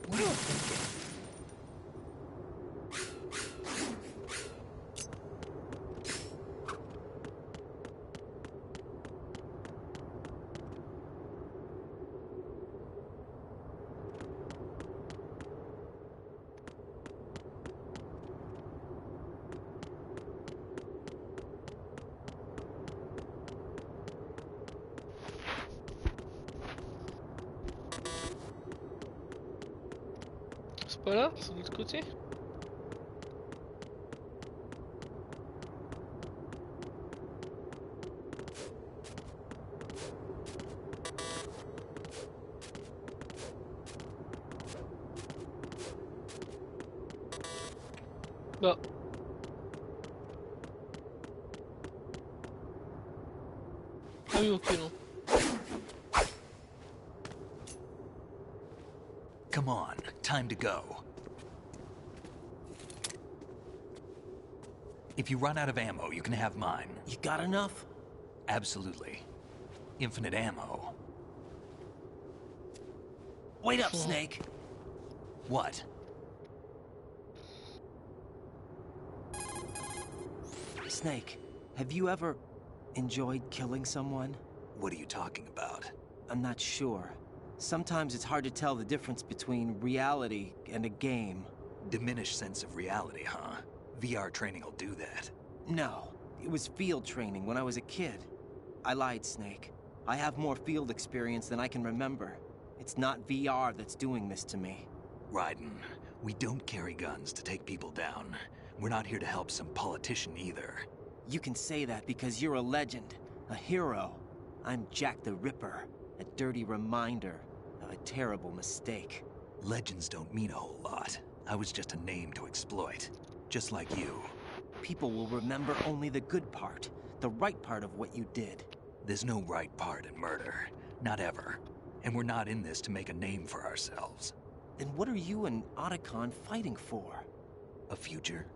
What are you thinking? C'est pas là? C'est de l'autre côté? Bah. Ah oui, ok, non. Come on, time to go. If you run out of ammo, you can have mine. You got enough? Absolutely. Infinite ammo. Wait up, Snake. What? Snake, have you ever enjoyed killing someone? What are you talking about? I'm not sure. Sometimes it's hard to tell the difference between reality and a game. Diminished sense of reality, huh? VR training will do that. No, it was field training when I was a kid. I lied, Snake. I have more field experience than I can remember. It's not VR that's doing this to me. Raiden, we don't carry guns to take people down. We're not here to help some politician either. You can say that because you're a legend, a hero. I'm Jack the Ripper, a dirty reminder of a terrible mistake. Legends don't mean a whole lot. I was just a name to exploit. Just like you. People will remember only the good part, the right part of what you did. There's no right part in murder. Not ever. And we're not in this to make a name for ourselves. Then what are you and Otacon fighting for? A future?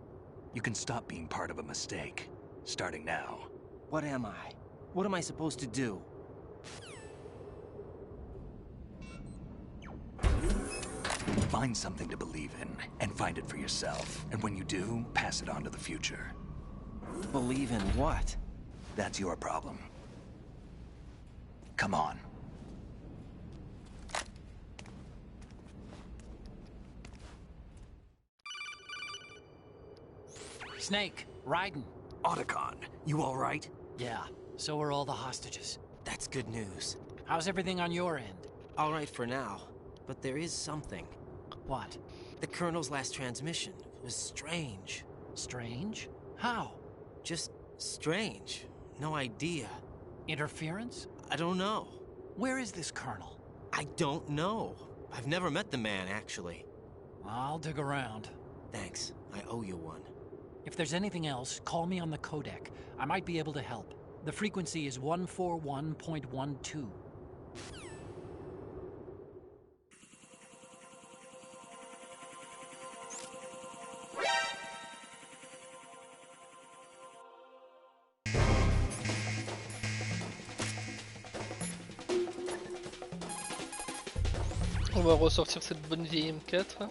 You can stop being part of a mistake. Starting now. What am I? What am I supposed to do? Find something to believe in, and find it for yourself. And when you do, pass it on to the future. Believe in what? That's your problem. Come on. Snake, Raiden. Otacon, you all right? Yeah, so are all the hostages. That's good news. How's everything on your end? All right for now, but there is something. What? The Colonel's last transmission was strange. Strange? How? Just strange. No idea. Interference? I don't know. Where is this Colonel? I don't know. I've never met the man, actually. I'll dig around. Thanks. I owe you one. If there's anything else, call me on the codec. I might be able to help. The frequency is 141.12. On va ressortir cette bonne vieille M4.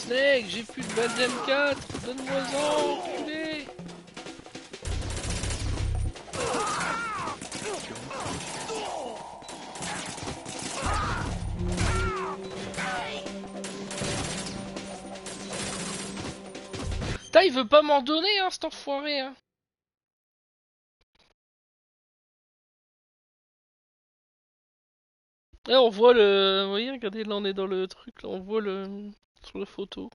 Snake, j'ai plus de balles M4, donne-moi-en, enculé. Putain, il veut pas m'en donner, hein, cet enfoiré, hein. Là, on voit le... Vous voyez, regardez, là, on est dans le truc, là, on voit le... sur la photo.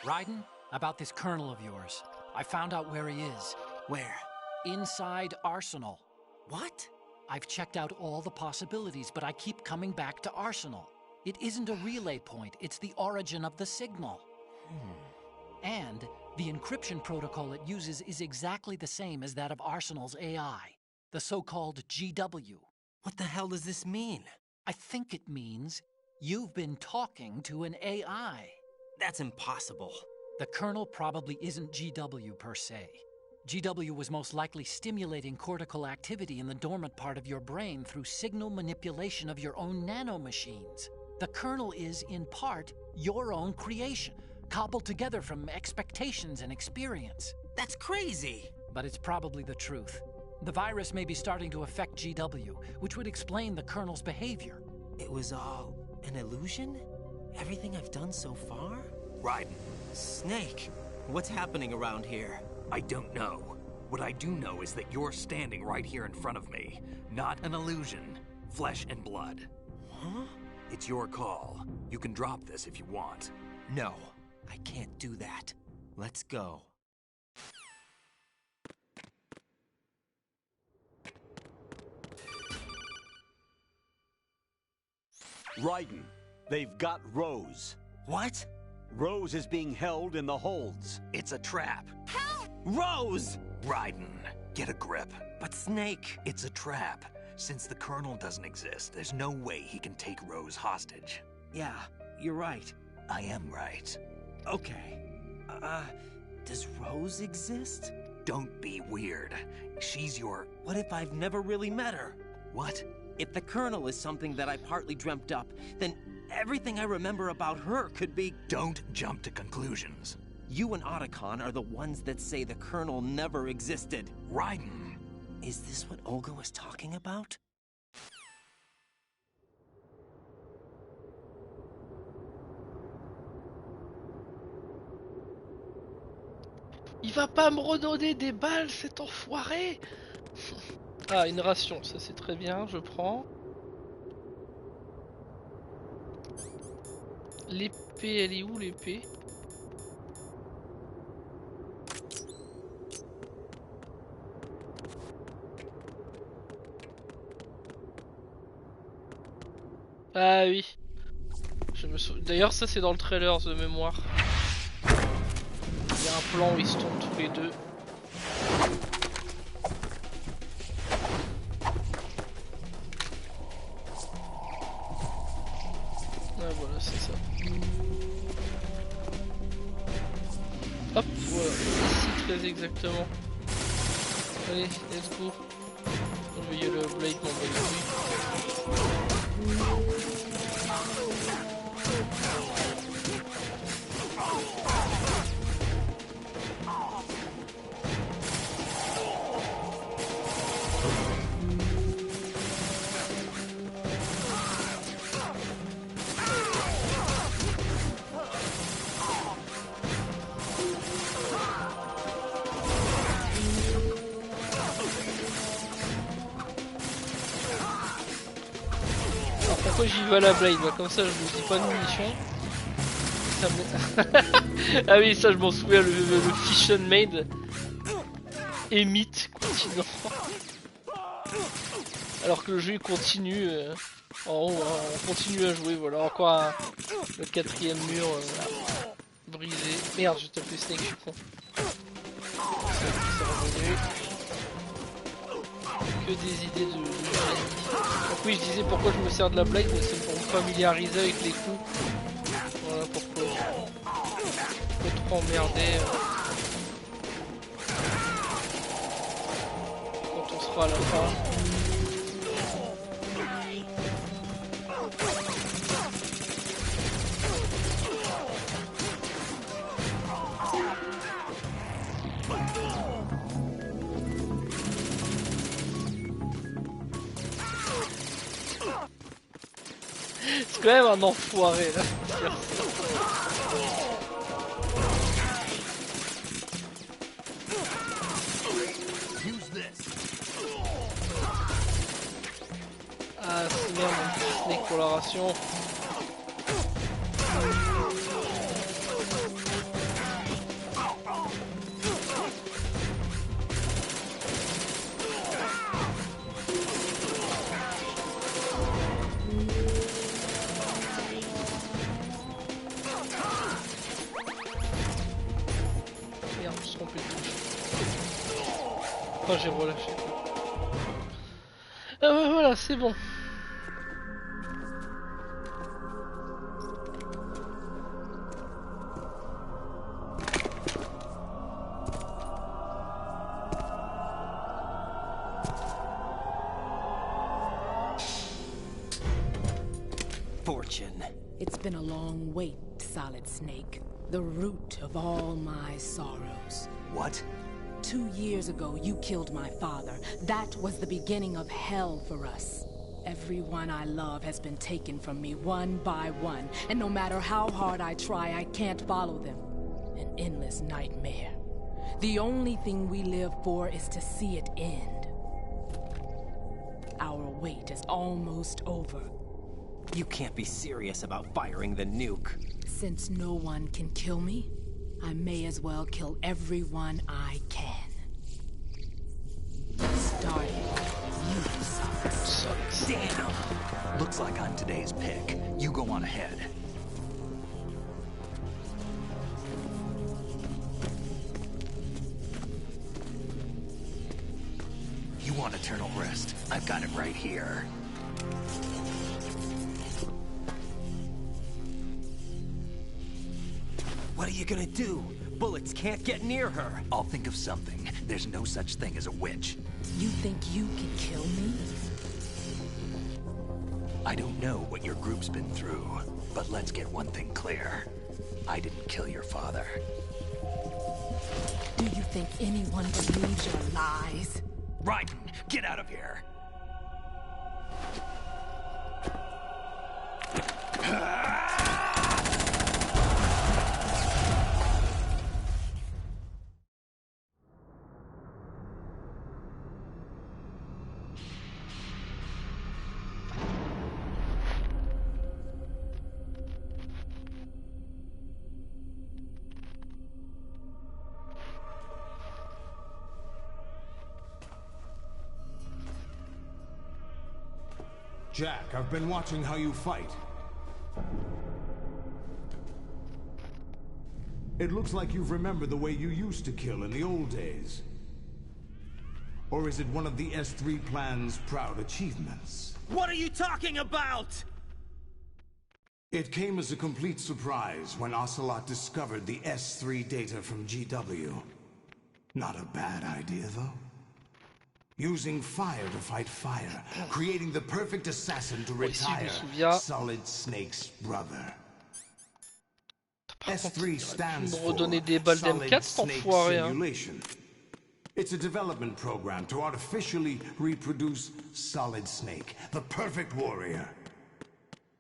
Raiden, about this colonel of yours. I found out where he is. Where? Inside Arsenal. What? I've checked out all the possibilities, but I keep coming back to Arsenal. It isn't a relay point, it's the origin of the signal. And the encryption protocol it uses is exactly the same as that of Arsenal's AI, the so-called GW. What the hell does this mean? I think it means you've been talking to an AI. That's impossible. The kernel probably isn't GW per se. GW was most likely stimulating cortical activity in the dormant part of your brain through signal manipulation of your own nanomachines. The kernel is, in part, your own creation, cobbled together from expectations and experience. That's crazy! But it's probably the truth. The virus may be starting to affect GW, which would explain the kernel's behavior. It was all an illusion? Everything I've done so far? Raiden. Snake, what's happening around here? I don't know. What I do know is that you're standing right here in front of me. Not an illusion. Flesh and blood. Huh? It's your call. You can drop this if you want. No, I can't do that. Let's go. Raiden, they've got Rose. What? Rose is being held in the holds. It's a trap. Help! Rose! Raiden, get a grip. But Snake... It's a trap. Since the Colonel doesn't exist, there's no way he can take Rose hostage. Yeah, you're right. I am right. Okay. Does Rose exist? Don't be weird. She's your... What if I've never really met her? What? If the Colonel is something that I partly dreamt up, then everything I remember about her could be... Don't jump to conclusions. You and Otacon are the ones that say the Colonel never existed. Raiden. Is this what Olga was talking about? Il va pas me redonner des balles, cet enfoiré. Ah, une ration, ça c'est très bien, je prends. L'épée, elle est où l'épée? Ah oui. D'ailleurs, ça c'est dans le trailer de mémoire. Il y a un plan où ils se tournent tous les deux. Ah voilà, c'est ça. Hop, voilà, ici très exactement. Allez, let's go. Il y a le blade m'en bat les pourquoi j'y vais à la blade? Bah, comme ça je vous dis pas de munitions. Ah oui, ça je m'en souviens, le Fission Maid émite continent. Alors que le jeu continue en haut, hein, on continue à jouer, voilà, encore le 4ème mur brisé. Merde, j'ai tapé Snake, je suis con. C'est revenu. Que des idées de génie. Donc oui, je disais pourquoi je me sers de la blade, mais c'est pour me familiariser avec les coups. Voilà pourquoi. Faut trop emmerder quand on sera à la fin. C'est quand même un enfoiré là. Ah c'est merde, mon petit snake pour la ration. J'ai relâché. Ah bah voilà, c'est bon. Fortune. It's been a long wait, Solid Snake. The root of all my sorrows. What? 2 years ago, you killed my father. That was the beginning of hell for us. Everyone I love has been taken from me one by one, and no matter how hard I try, I can't follow them. An endless nightmare. The only thing we live for is to see it end. Our wait is almost over. You can't be serious about firing the nuke. Since no one can kill me, I may as well kill everyone I can. Starting you, Solid. Damn! Looks like I'm today's pick. You go on ahead. You want eternal rest? I've got it right here. What are you gonna do? Bullets can't get near her. I'll think of something. There's no such thing as a witch. You think you can kill me? I don't know what your group's been through, but let's get one thing clear. I didn't kill your father. Do you think anyone believes your lies? Raiden, get out of here! Jack, I've been watching how you fight. It looks like you've remembered the way you used to kill in the old days. Or is it one of the S3 plan's proud achievements? What are you talking about? It came as a complete surprise when Ocelot discovered the S3 data from GW. Not a bad idea, though. Using fire to fight fire, creating the perfect assassin to retire Solid Snake's brother. S3 stands for Solid Snake Simulation. It's a development program to artificially reproduce Solid Snake, the perfect warrior.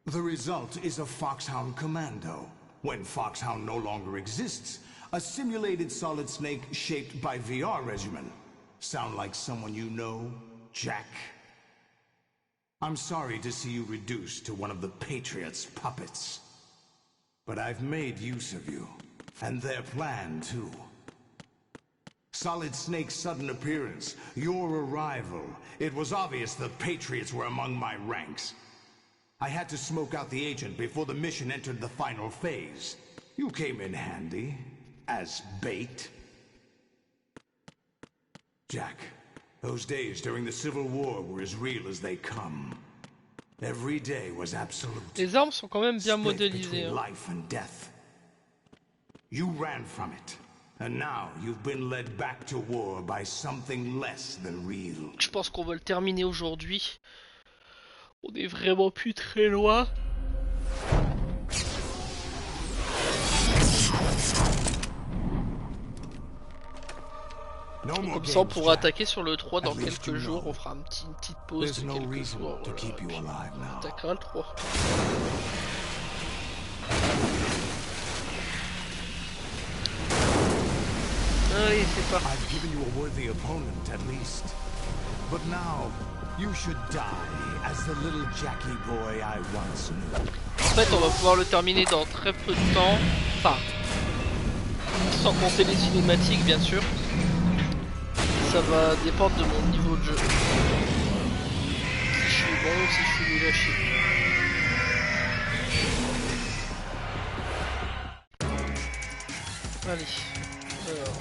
The result is a Foxhound Commando. When Foxhound no longer exists, a simulated Solid Snake shaped by VR regimen. Sound like someone you know, Jack? I'm sorry to see you reduced to one of the Patriots' puppets. But I've made use of you, and their plan too. Solid Snake's sudden appearance, your arrival, it was obvious the Patriots were among my ranks. I had to smoke out the agent before the mission entered the final phase. You came in handy, as bait. Jack, those days during the Civil War were as real as they come. Every day was absolute. Les armes sont quand même bien modélisées. Life and death. You ran from it, and now you've been led back to war by something less than real. Je pense qu'on va le terminer aujourd'hui. On est vraiment plus très loin. Comme ça on pourra attaquer sur le 3 dans quelques jours, on fera une petite pause de quelques jours, voilà. On attaquera le 3. Allez, c'est parti. En fait on va pouvoir le terminer dans très peu de temps, enfin, sans compter les cinématiques bien sûr. Ça va dépendre de mon niveau de jeu. Si je suis bon ou si je suis nul à chier. Allez. Alors.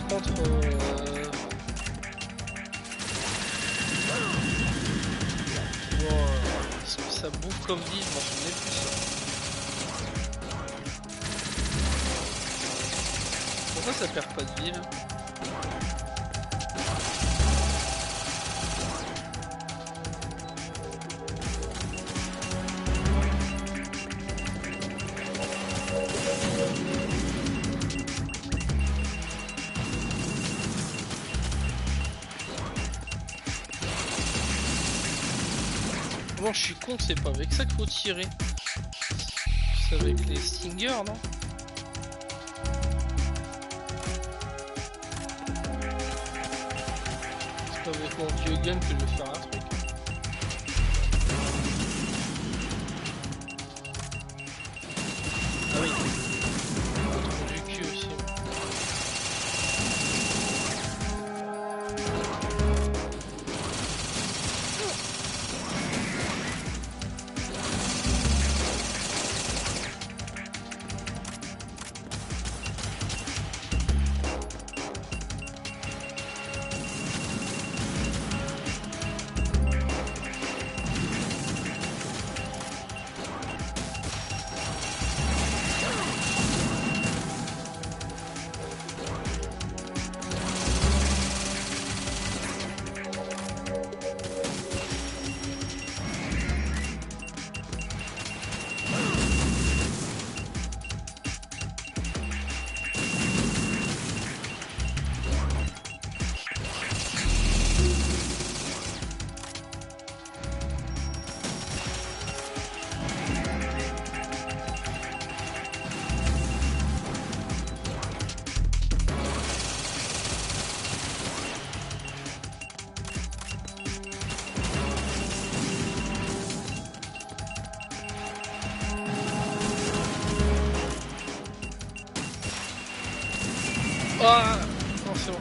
Par contre... ça bouffe comme vie, je m'en souvenais plus. Pourquoi ça perd pas de vie là ? Comment je suis con, c'est pas avec ça qu'il faut tirer. C'est avec les stingers, non? C'est pas avec mon vieux gun que je vais faire un truc. Ah oui. Un trou du cul aussi. Ah non, c'est bon.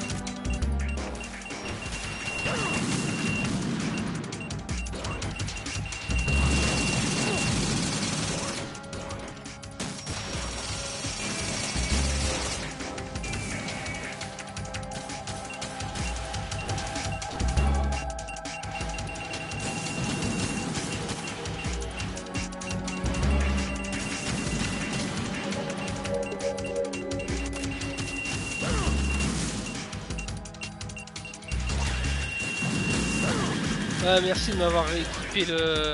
Ah, merci de m'avoir rééquipé le...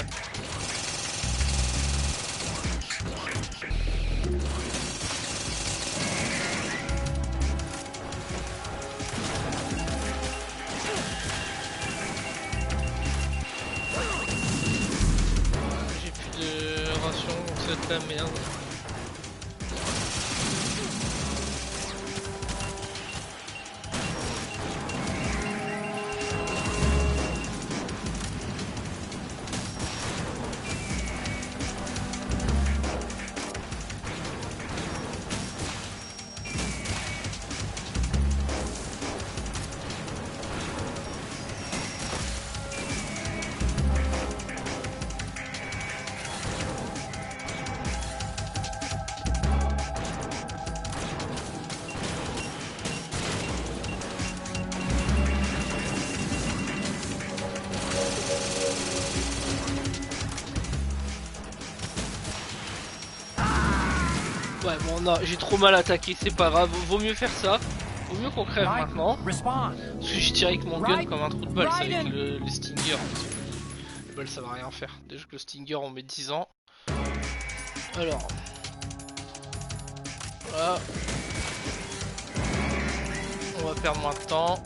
J'ai plus de ration, donc ça va être la merde. Ouais bon non, j'ai trop mal attaqué, c'est pas grave, vaut mieux faire ça. Vaut mieux qu'on crève maintenant. Parce que j'ai tiré avec mon gun comme un trou de balle, c'est avec le Stinger. Le balle ça va rien faire. Déjà que le Stinger on met 10 ans. Alors. Voilà. On va perdre moins de temps.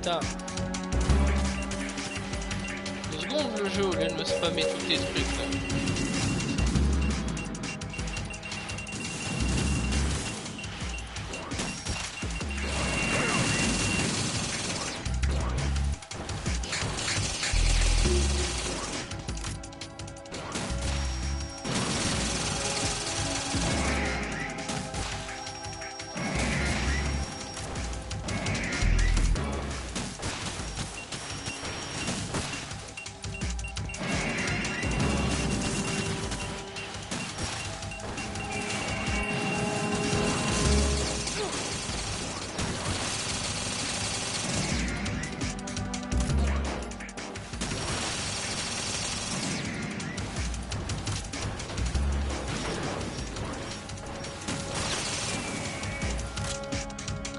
Putain. 2 secondes le jeu au lieu de me spammer tous les trucs là.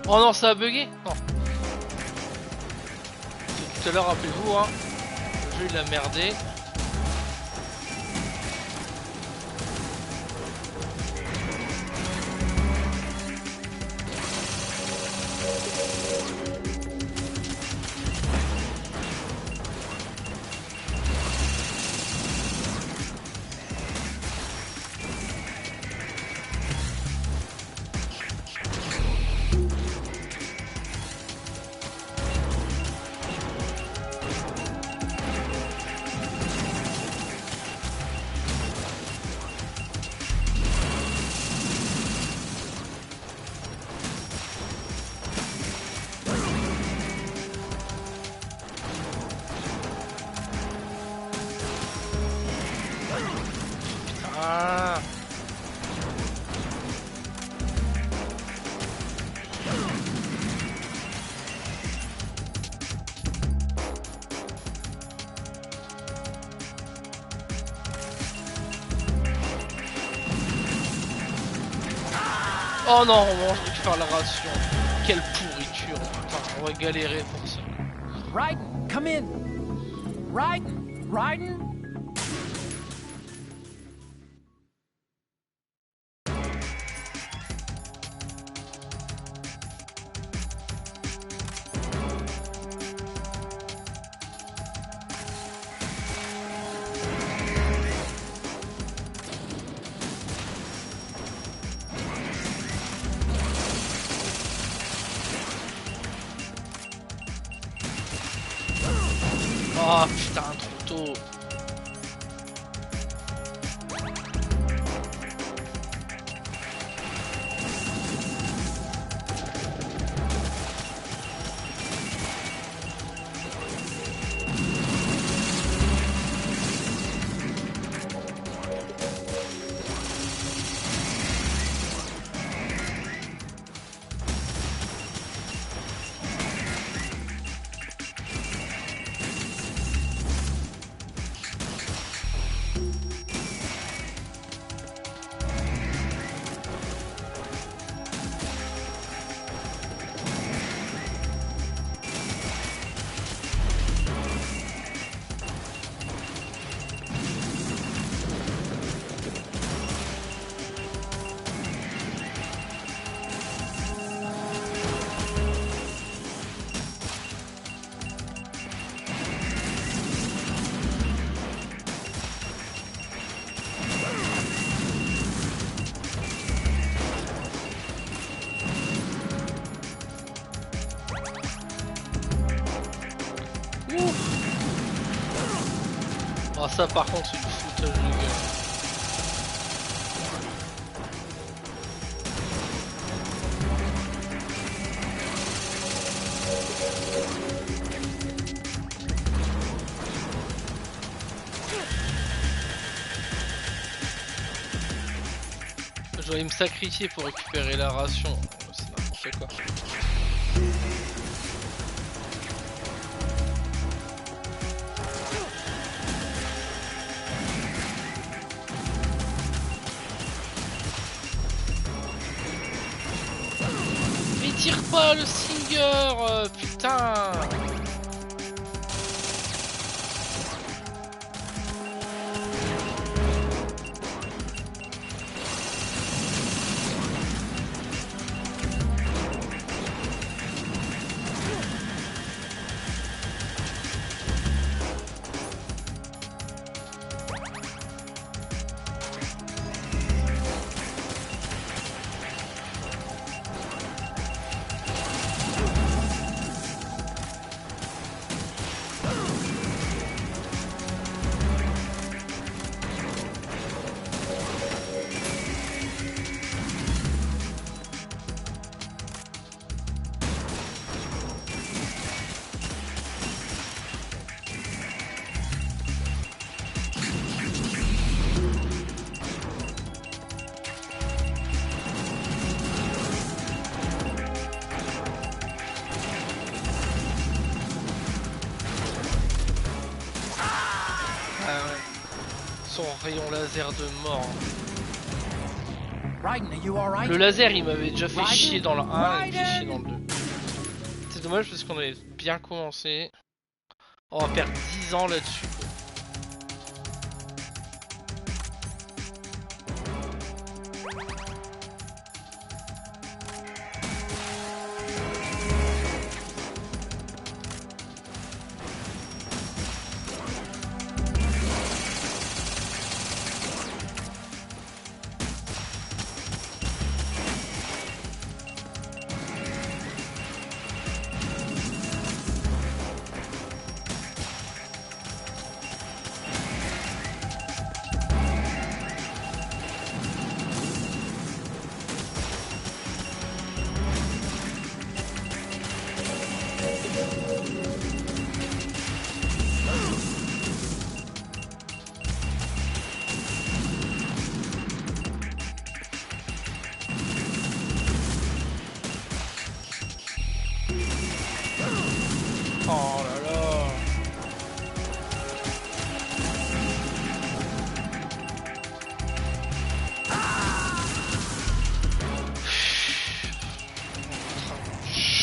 Oh non, ça a bugué. Non. Tout à l'heure, rappelez-vous, hein, le jeu il a merdé. Oh non, on va faire la ration. Quelle pourriture, putain, on va galérer pour ça. Raiden, come in. Raiden, Raiden. Oh putain, trop tôt. Oh, ça par contre c'est du foutage de gueule. Je dois me sacrifier pour récupérer la ration, c'est n'importe quoi. Mais tire pas le Singer, putain. Son rayon laser de mort. Le laser il m'avait déjà fait chier dans le 1 et il me fait chier dans le 2. C'est dommage parce qu'on avait bien commencé. On va perdre 10 ans là-dessus. Oh là là.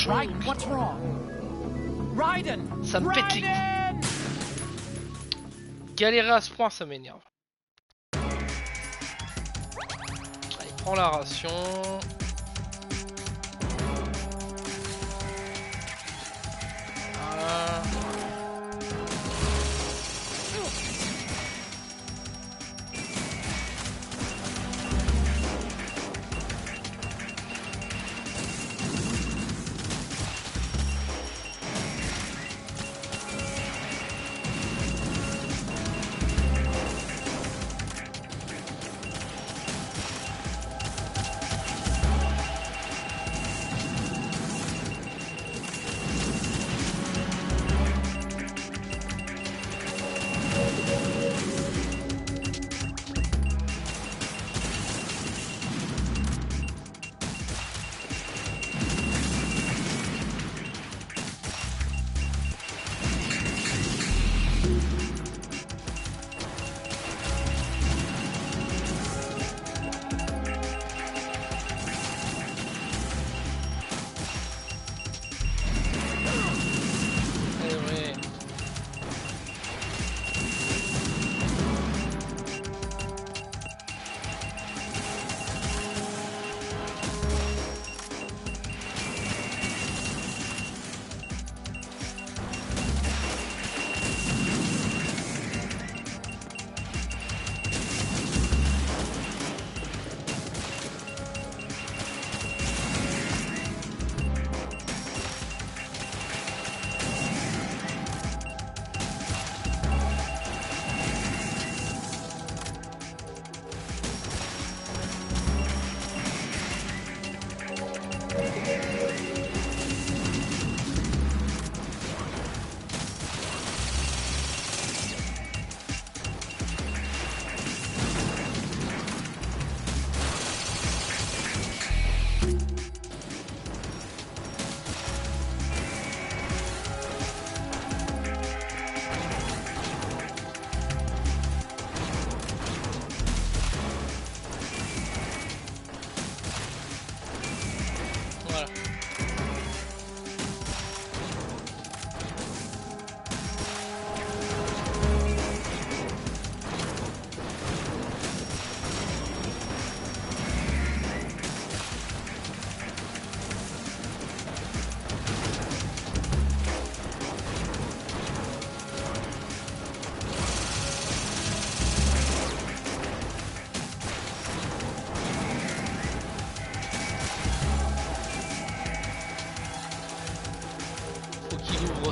Raiden, what's wrong? Raiden! Ça me pète les couilles. Galérer à ce point, ça m'énerve. Allez, prends la ration. Voilà.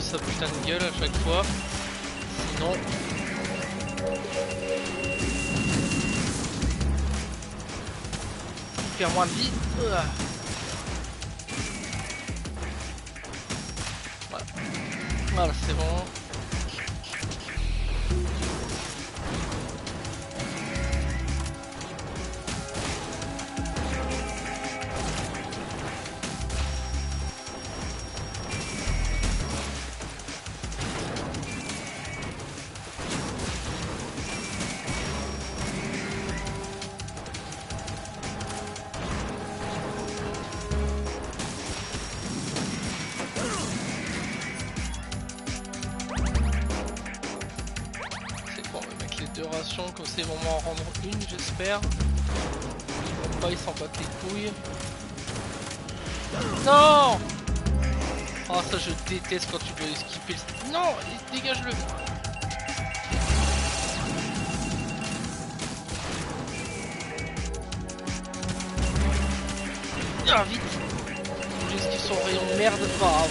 Sa putain de gueule à chaque fois, sinon il perd moins de vie. Voilà, voilà c'est bon. Comme c'est moment en rendre une, j'espère. Pas, il s'en bat les couilles. Non. Oh, ça je déteste quand tu dois skipper le... Non, dégage-le. Ah, vite. J'esquive son rayon de merde. Ah,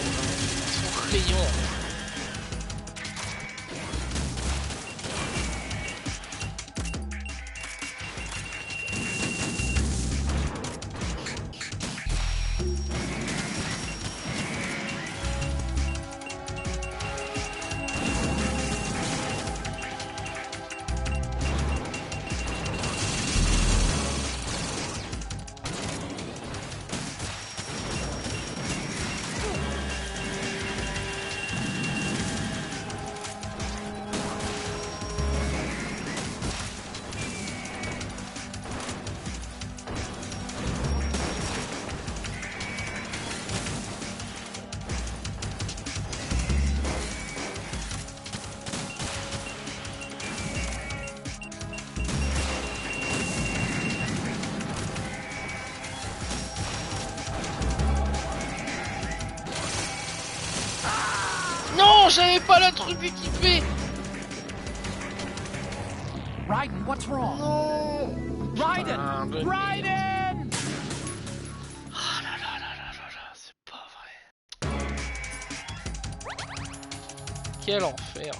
son rayon. J'avais pas la truc équipée. Raiden, what's wrong? Non. Raiden! Raiden! Ah là là là là là là, c'est pas vrai. Quel enfer.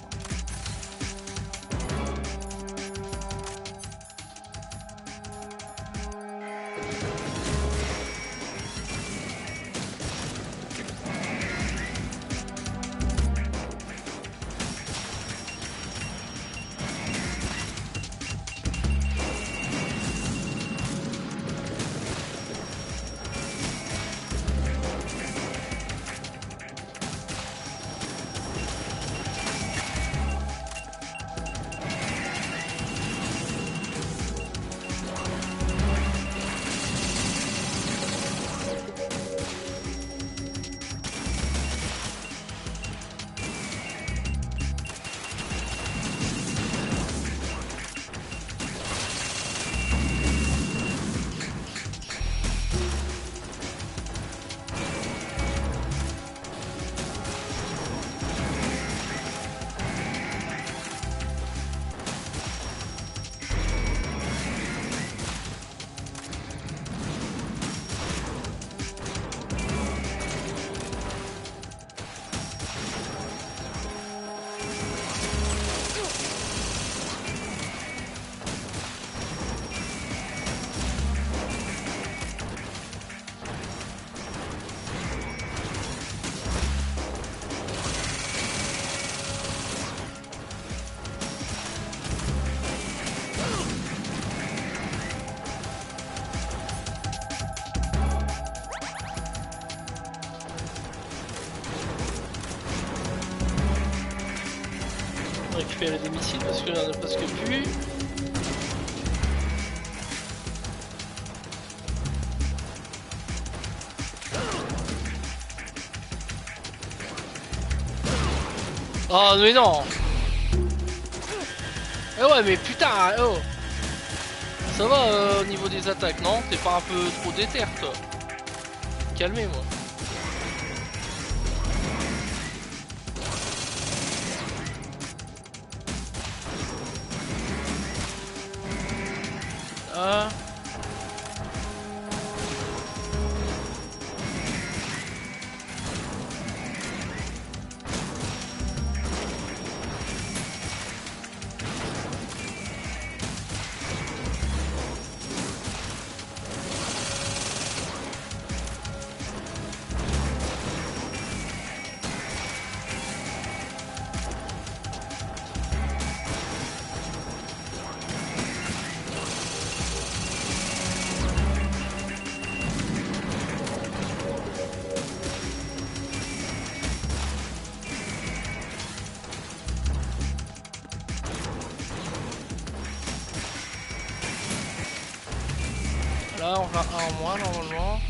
récupérer des missiles parce qu'il n'y en a presque plus. Oh mais non. Eh ouais mais putain oh. Ça va au niveau des attaques non? T'es pas un peu trop déter toi? Calmez-moi. Ah. Là on a un en moins normalement.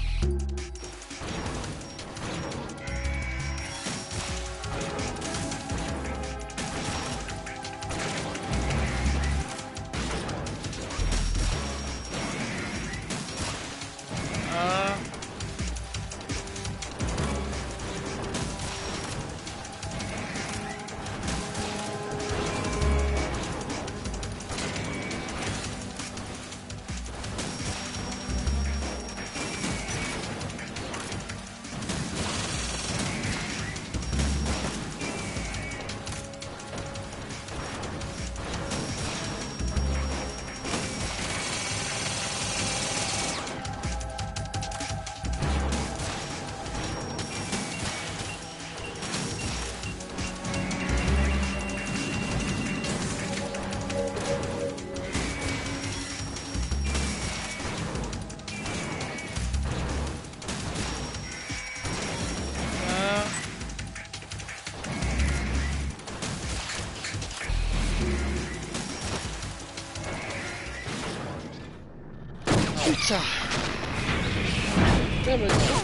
Putain. Putain, maintenant.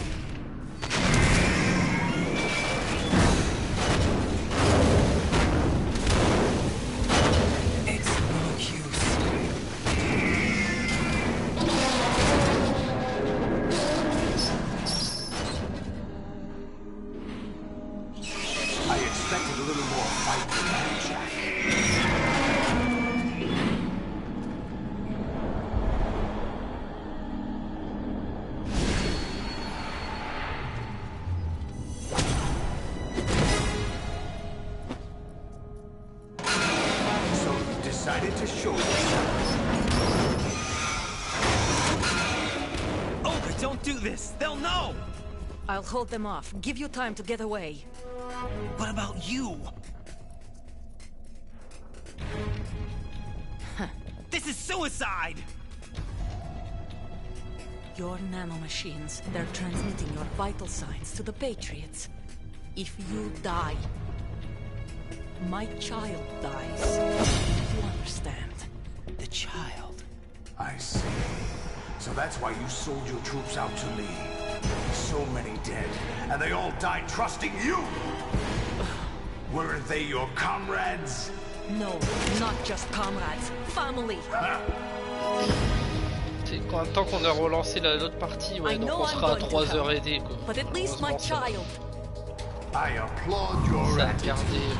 I'll hold them off. Give you time to get away. What about you? This is suicide! Your nanomachines, they're transmitting your vital signs to the Patriots. If you die, my child dies. You understand? The child. I see. So that's why you sold your troops out to me. So many dead, and they all died trusting you! Weren't they your comrades? No, not just comrades. Family! C'est tant qu'on a relancé l'autre partie, ouais, donc on sera à 3h aidé quoi. But at least my child. I applaud your attitude.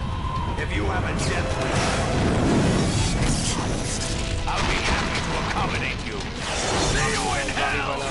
If you have a death wish, I'll be happy to accommodate you. See you in hell!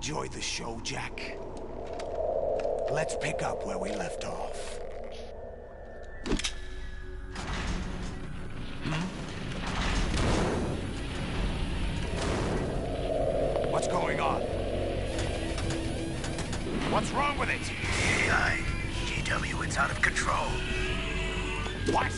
enjoyed the show, Jack? Let's pick up where we left off. What's going on? What's wrong with it? AI. GW, it's out of control. What?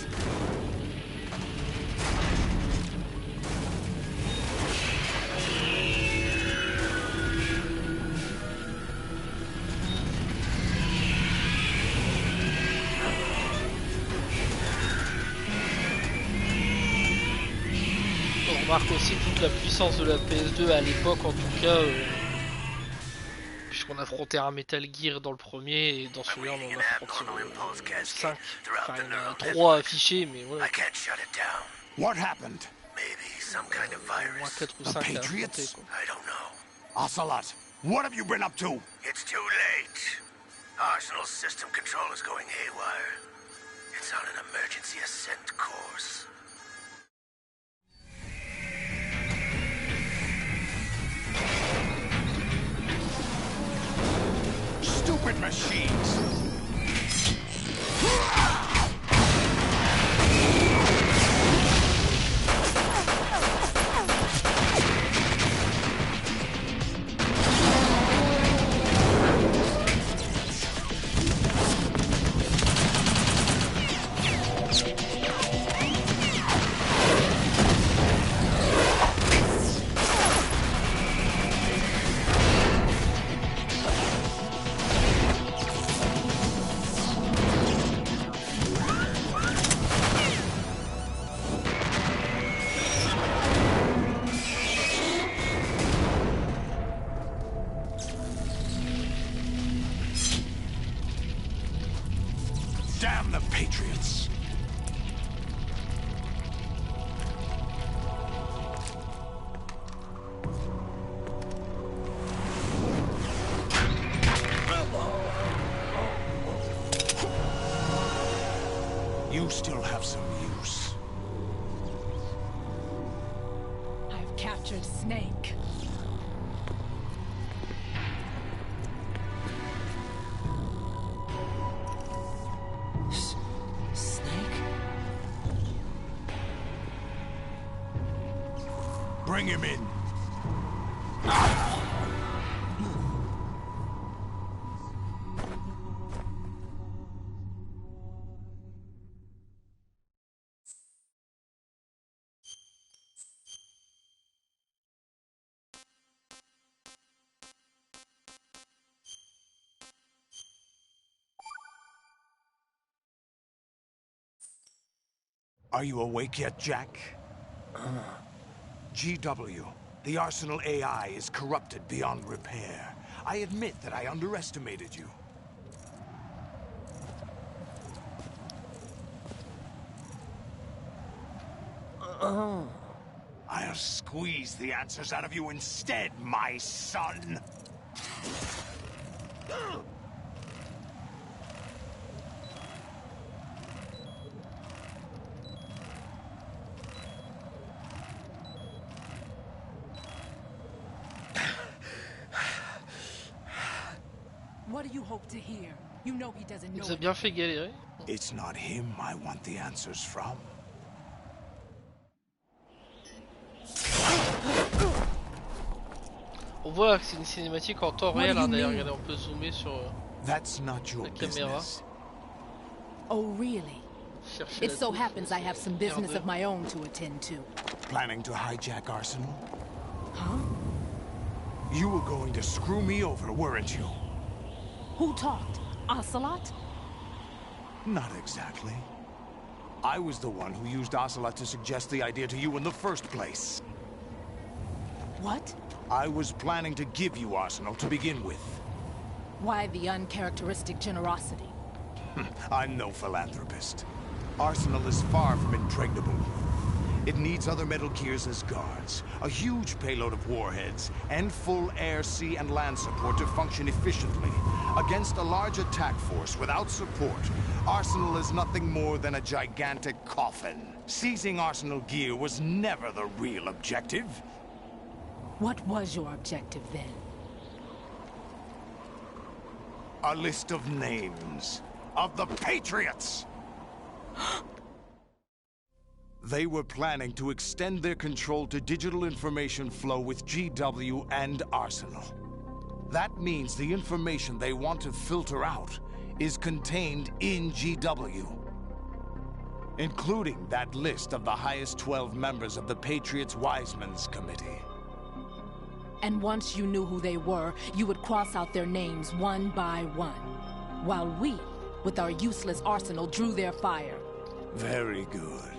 On remarque aussi toute la puissance de la PS2 à l'époque, en tout cas, puisqu'on affrontait un Metal Gear dans le premier, et dans celui-là on en affronte 5, enfin il y en a 3 affichés, mais voilà. What happened? Maybe some kind of Au moins virus. 4 ou The 5 à affronter, Patriots? quoi. I don't know. Ocelot, what have you been up to? It's too late. Arsenal's system control is going haywire. It's on an emergency ascent course. Stupid machines! Damn the Patriots! You still have some use. I've captured Snake. Snake? Bring him in. Are you awake yet, Jack? GW, the Arsenal AI is corrupted beyond repair. I admit that I underestimated you. I'll squeeze the answers out of you instead, my son. What do you hope to hear? You know he doesn't Il know. nous a bien fait galérer. It's not him I want the answers from. On voit que c'est une cinématique en temps réel, hein, d'ailleurs, regardez, on peut zoomer sur That's not your la caméra. business. Oh, really? Chercher It la so touche, happens I have some business R2. of my own to attend to. Planning to hijack Arsenal? Huh? You were going to screw me over, weren't you? Who talked? Ocelot? Not exactly. I was the one who used Ocelot to suggest the idea to you in the first place. What? I was planning to give you Arsenal to begin with. Why the uncharacteristic generosity? I'm no philanthropist. Arsenal is far from impregnable. It needs other Metal Gears as guards, a huge payload of warheads, and full air, sea, and land support to function efficiently. Against a large attack force without support, Arsenal is nothing more than a gigantic coffin. Seizing Arsenal gear was never the real objective. What was your objective then? A list of names of the Patriots! They were planning to extend their control to digital information flow with GW and Arsenal. That means the information they want to filter out is contained in GW, including that list of the highest 12 members of the Patriots' Wiseman's Committee. And once you knew who they were, you would cross out their names one by one, while we, with our useless arsenal, drew their fire. Very good.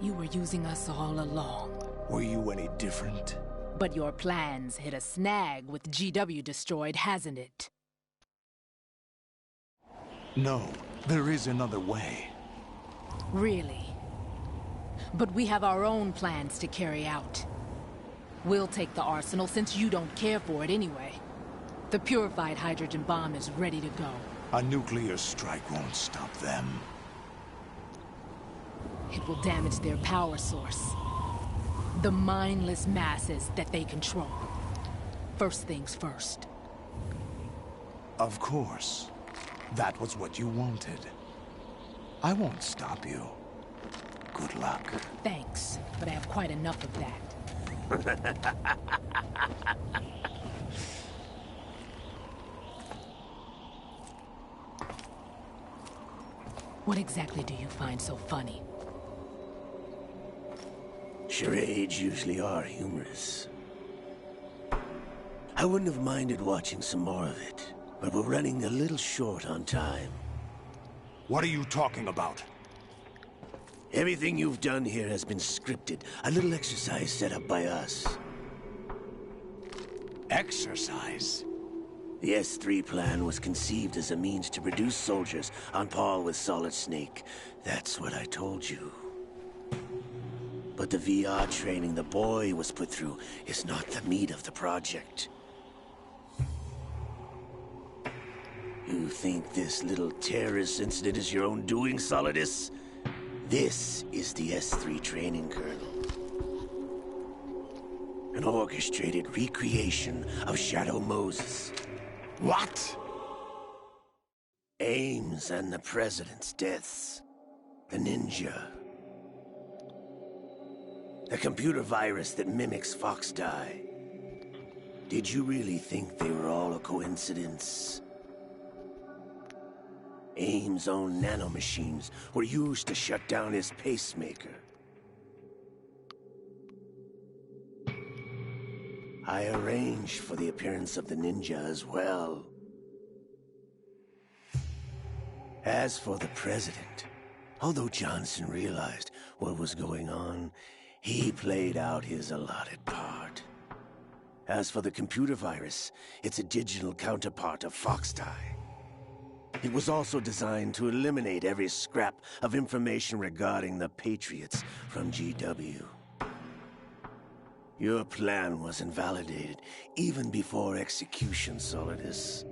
You were using us all along. Were you any different? But your plans hit a snag with GW destroyed, hasn't it? No, there is another way. Really? But we have our own plans to carry out. We'll take the arsenal since you don't care for it anyway. The purified hydrogen bomb is ready to go. A nuclear strike won't stop them. It will damage their power source. The mindless masses that they control. First things first. Of course. That was what you wanted. I won't stop you. Good luck. Thanks, but I have quite enough of that. What exactly do you find so funny? Charades usually are humorous. I wouldn't have minded watching some more of it, but we're running a little short on time. What are you talking about? Everything you've done here has been scripted. A little exercise set up by us. Exercise? The S3 plan was conceived as a means to produce soldiers on par with Solid Snake. That's what I told you. But the VR training the boy was put through is not the meat of the project. You think this little terrorist incident is your own doing, Solidus? This is the S3 training kernel. An orchestrated recreation of Shadow Moses. What? Ames and the President's deaths. The ninja. The computer virus that mimics Foxdie. Did you really think they were all a coincidence? Ames' own nanomachines were used to shut down his pacemaker. I arranged for the appearance of the ninja as well. As for the President, although Johnson realized what was going on, he played out his allotted part. As for the computer virus, it's a digital counterpart of Foxdie. It was also designed to eliminate every scrap of information regarding the Patriots from GW. Your plan was invalidated even before execution, Solidus.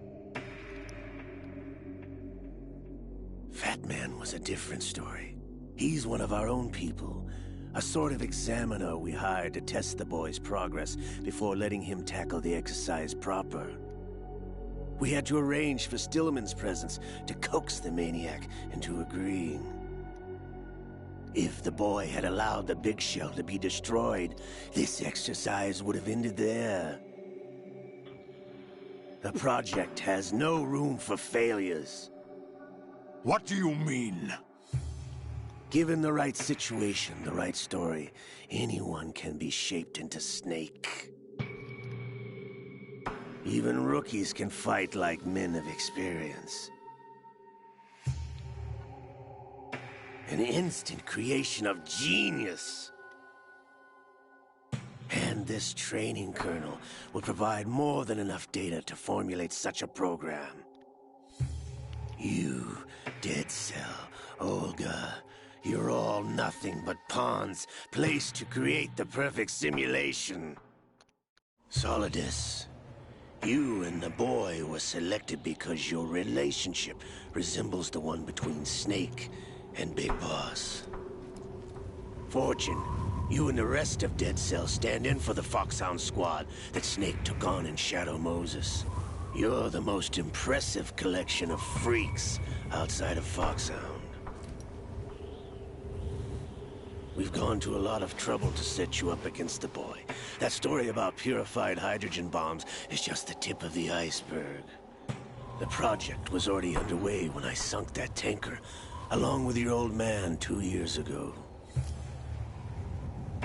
Fat Man was a different story. He's one of our own people, a sort of examiner we hired to test the boy's progress before letting him tackle the exercise proper. We had to arrange for Stillman's presence to coax the maniac into agreeing. If the boy had allowed the big shell to be destroyed, this exercise would have ended there. The project has no room for failures. What do you mean? Given the right situation, the right story, anyone can be shaped into Snake. Even rookies can fight like men of experience. An instant creation of genius. And this training kernel will provide more than enough data to formulate such a program. You, Dead Cell, Olga, you're all nothing but pawns placed to create the perfect simulation. Solidus, you and the boy were selected because your relationship resembles the one between Snake and Big Boss. Fortune, you and the rest of Dead Cell stand in for the Foxhound squad that Snake took on in Shadow Moses. You're the most impressive collection of freaks outside of Foxhound. We've gone to a lot of trouble to set you up against the boy. That story about purified hydrogen bombs is just the tip of the iceberg. The project was already underway when I sunk that tanker, along with your old man 2 years ago.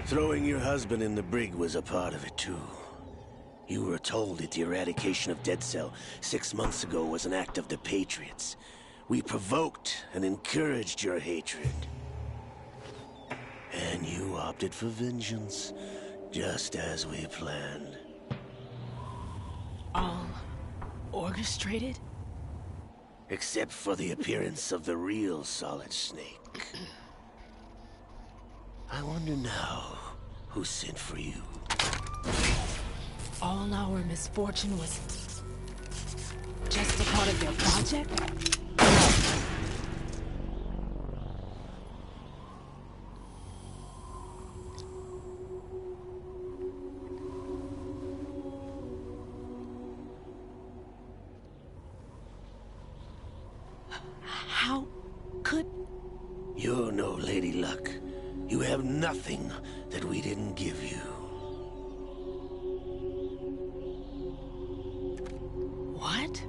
Throwing your husband in the brig was a part of it too. You were told that the eradication of Dead Cell 6 months ago was an act of the Patriots. We provoked and encouraged your hatred. And you opted for vengeance, just as we planned. All orchestrated? Except for the appearance of the real Solid Snake. I wonder now who sent for you. All our misfortune was just a part of their project? How could... You're no Lady Luck. You have nothing that we didn't give you. What?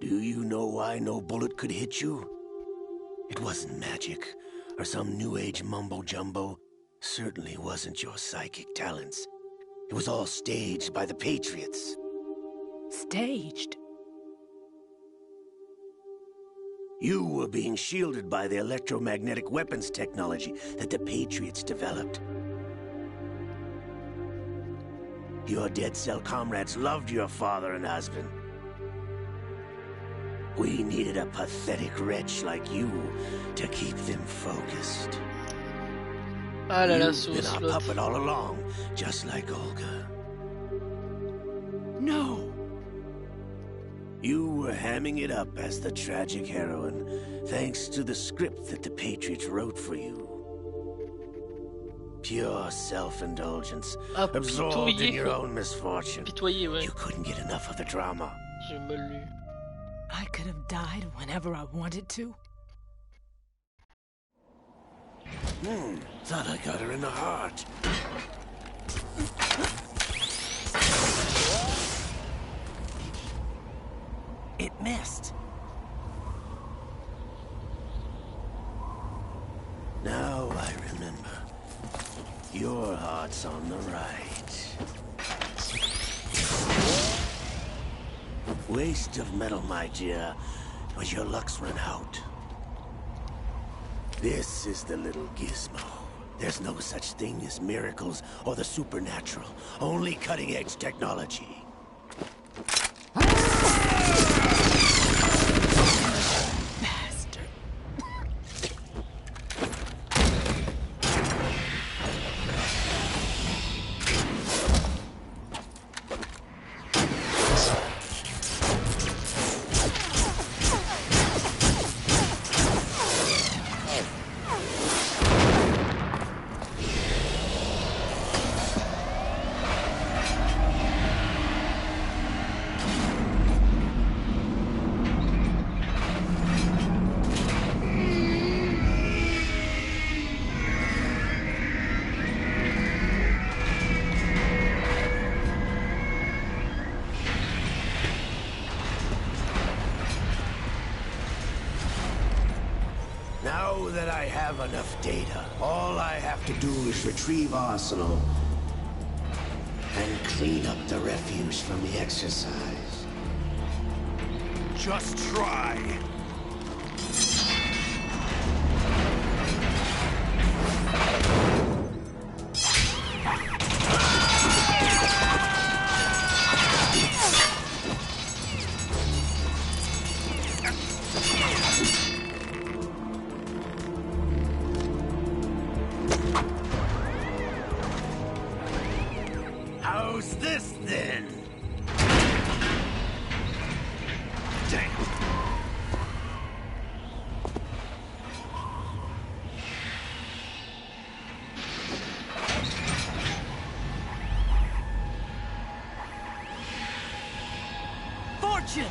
Do you know why no bullet could hit you? It wasn't magic, or some new age mumbo-jumbo. Certainly wasn't your psychic talents. It was all staged by the Patriots. Staged? You were being shielded by the electromagnetic weapons technology that the Patriots developed. Your Dead Cell comrades loved your father and husband. We needed a pathetic wretch like you to keep them focused. Ah là là, You've been our puppet all along, just like Olga. No. You were hamming it up as the tragic heroine, thanks to the script that the Patriots wrote for you. Pure self-indulgence, absorbed in your own misfortune. Pitoyé, ouais. You couldn't get enough of the drama. J'ai mal lu. I could have died whenever I wanted to. Thought I got her in the heart. It missed. Now I remember. Your heart's on the right. Waste of metal, my dear, but your luck's run out. This is the little gizmo. There's no such thing as miracles or the supernatural. Only cutting-edge technology. Bastard. Now that I have enough data, all I have to do is retrieve Arsenal and clean up the refuse from the exercise. Just try. How's this then? Damn. attention!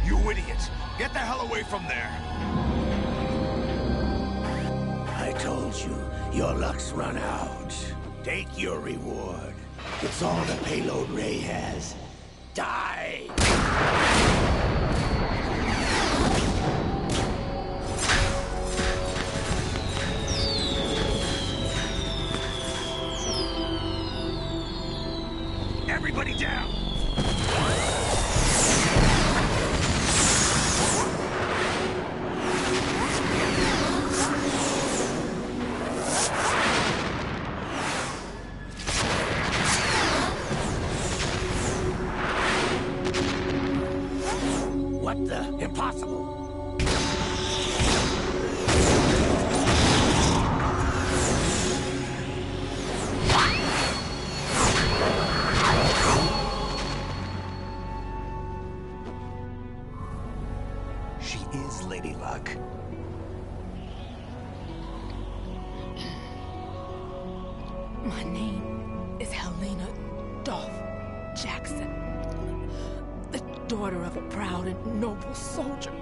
You idiot! Get the hell away from there! I told you, your luck's run out. Take your reward. It's all the payload Ray has. Die! Everybody down! What the? Impossible! She is Lady Luck. My name is Helena Dolph Jackson, the daughter of a proud and noble soldier.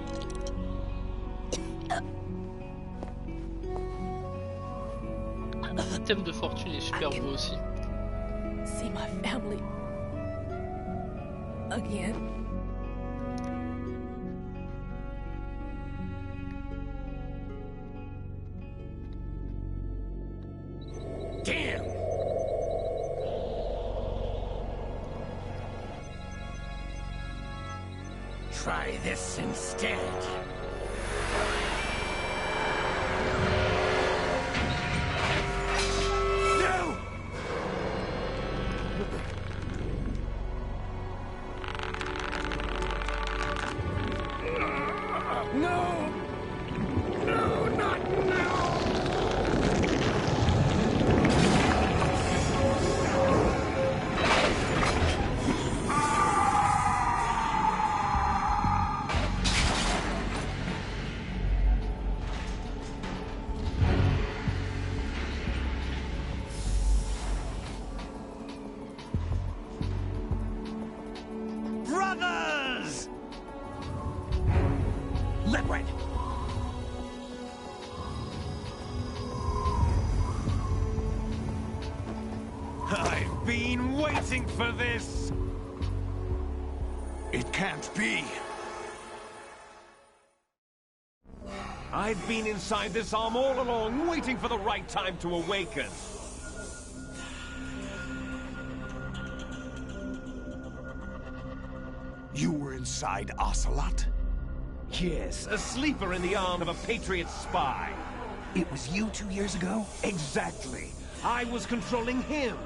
Le thème de fortune est super beau aussi. See my family again. Damn! Try this instead. No! No! No, not now! Brothers! Liquid! I've been waiting for this! It can't be. I've been inside this arm all along, waiting for the right time to awaken. You were inside Ocelot? Yes, a sleeper in the arm of a Patriot spy. It was you 2 years ago? Exactly. I was controlling him.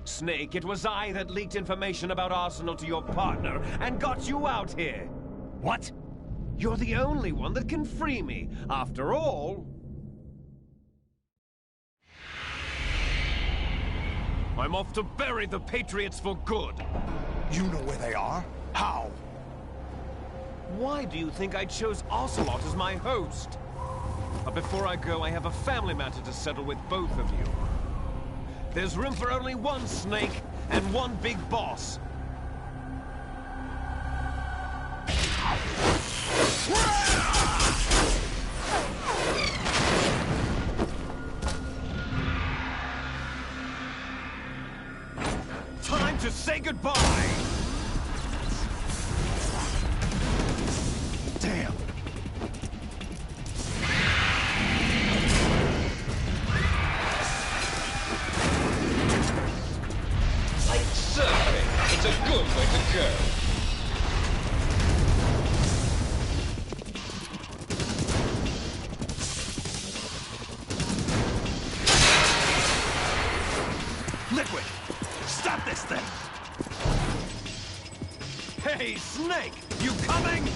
Snake, it was I that leaked information about Arsenal to your partner and got you out here. What? You're the only one that can free me. After all... I'm off to bury the Patriots for good. You know where they are? How? Why do you think I chose Ocelot as my host? But before I go, I have a family matter to settle with both of you. There's room for only one Snake and one big boss. Time to say goodbye! Damn! Like surfing, it's a good way to go. Liquid! Stop this thing! Hey, Snake! You coming?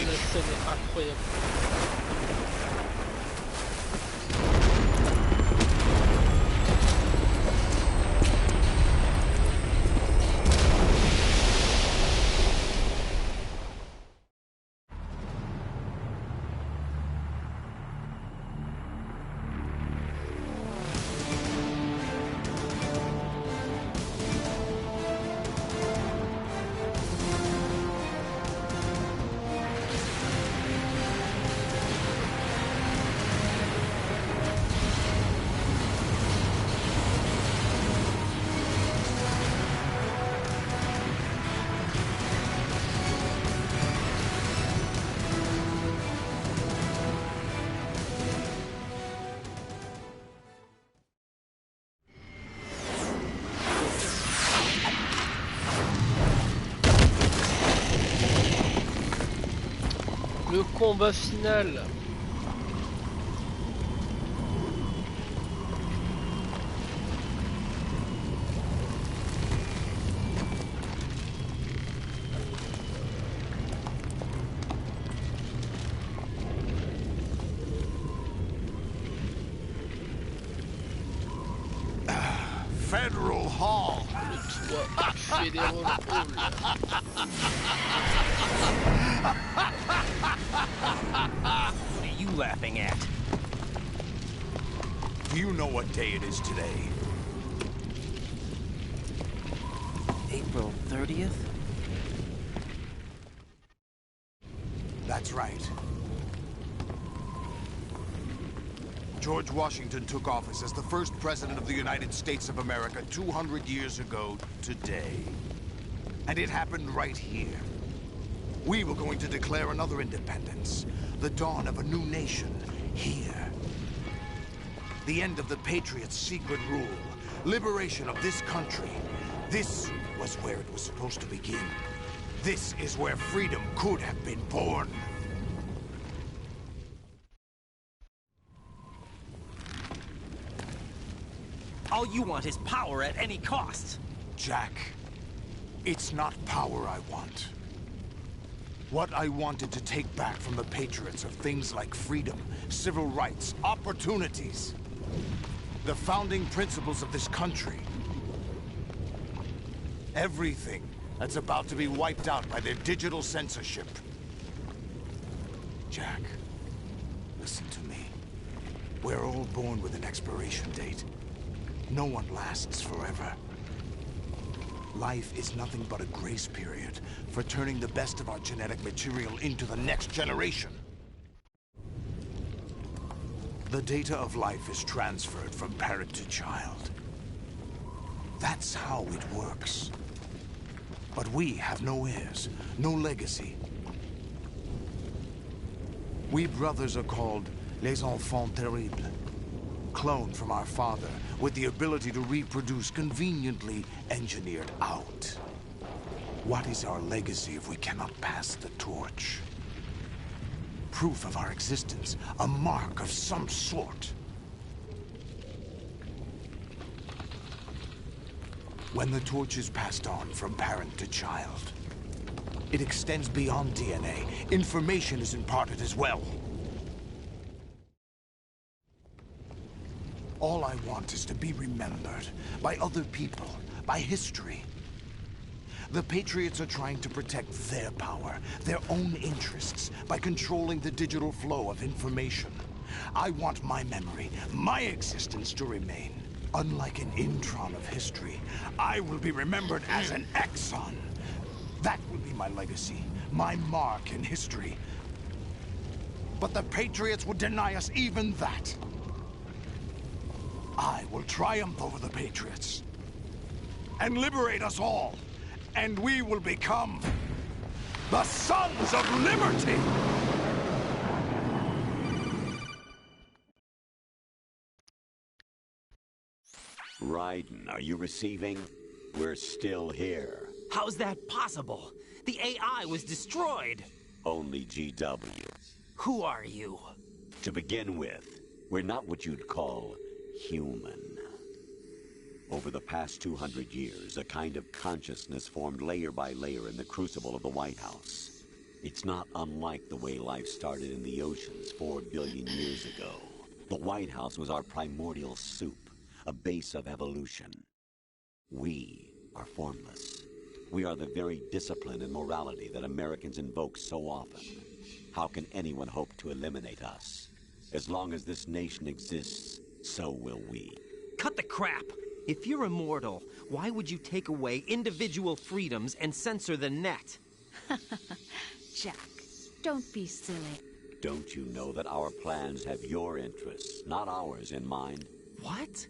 La scène est incroyable. Le combat final. Federal Hall. Le toit Federal Hall. What are you laughing at? Do you know what day it is today? April 30th? That's right. George Washington took office as the first president of the United States of America 200 years ago today. And it happened right here. We were going to declare another independence, the dawn of a new nation, here. The end of the Patriots' secret rule, liberation of this country. This was where it was supposed to begin. This is where freedom could have been born. All you want is power at any cost. Jack, it's not power I want. What I wanted to take back from the Patriots are things like freedom, civil rights, opportunities. The founding principles of this country. Everything that's about to be wiped out by their digital censorship. Jack, listen to me. We're all born with an expiration date. No one lasts forever. Life is nothing but a grace period for turning the best of our genetic material into the next generation. The data of life is transferred from parent to child. That's how it works. But we have no heirs, no legacy. We brothers are called les enfants terribles. Cloned from our father, with the ability to reproduce conveniently engineered out. What is our legacy if we cannot pass the torch? Proof of our existence, a mark of some sort. When the torch is passed on from parent to child, it extends beyond DNA. Information is imparted as well. All I want is to be remembered by other people, by history. The Patriots are trying to protect their power, their own interests, by controlling the digital flow of information. I want my memory, my existence to remain. Unlike an intron of history, I will be remembered as an exon. That will be my legacy, my mark in history. But the Patriots would deny us even that. I will triumph over the Patriots and liberate us all, and we will become the Sons of Liberty! Raiden, are you receiving? We're still here. How's that possible? The AI was destroyed. Only GW. Who are you? To begin with, we're not what you'd call human. Over the past 200 years, a kind of consciousness formed layer by layer in the crucible of the White House. It's not unlike the way life started in the oceans 4 billion years ago. The White House was our primordial soup, a base of evolution. We are formless. We are the very discipline and morality that Americans invoke so often. How can anyone hope to eliminate us? As long as this nation exists, so will we. Cut the crap! If you're immortal, why would you take away individual freedoms and censor the net? Jack, don't be silly. Don't you know that our plans have your interests, not ours, in mind? What?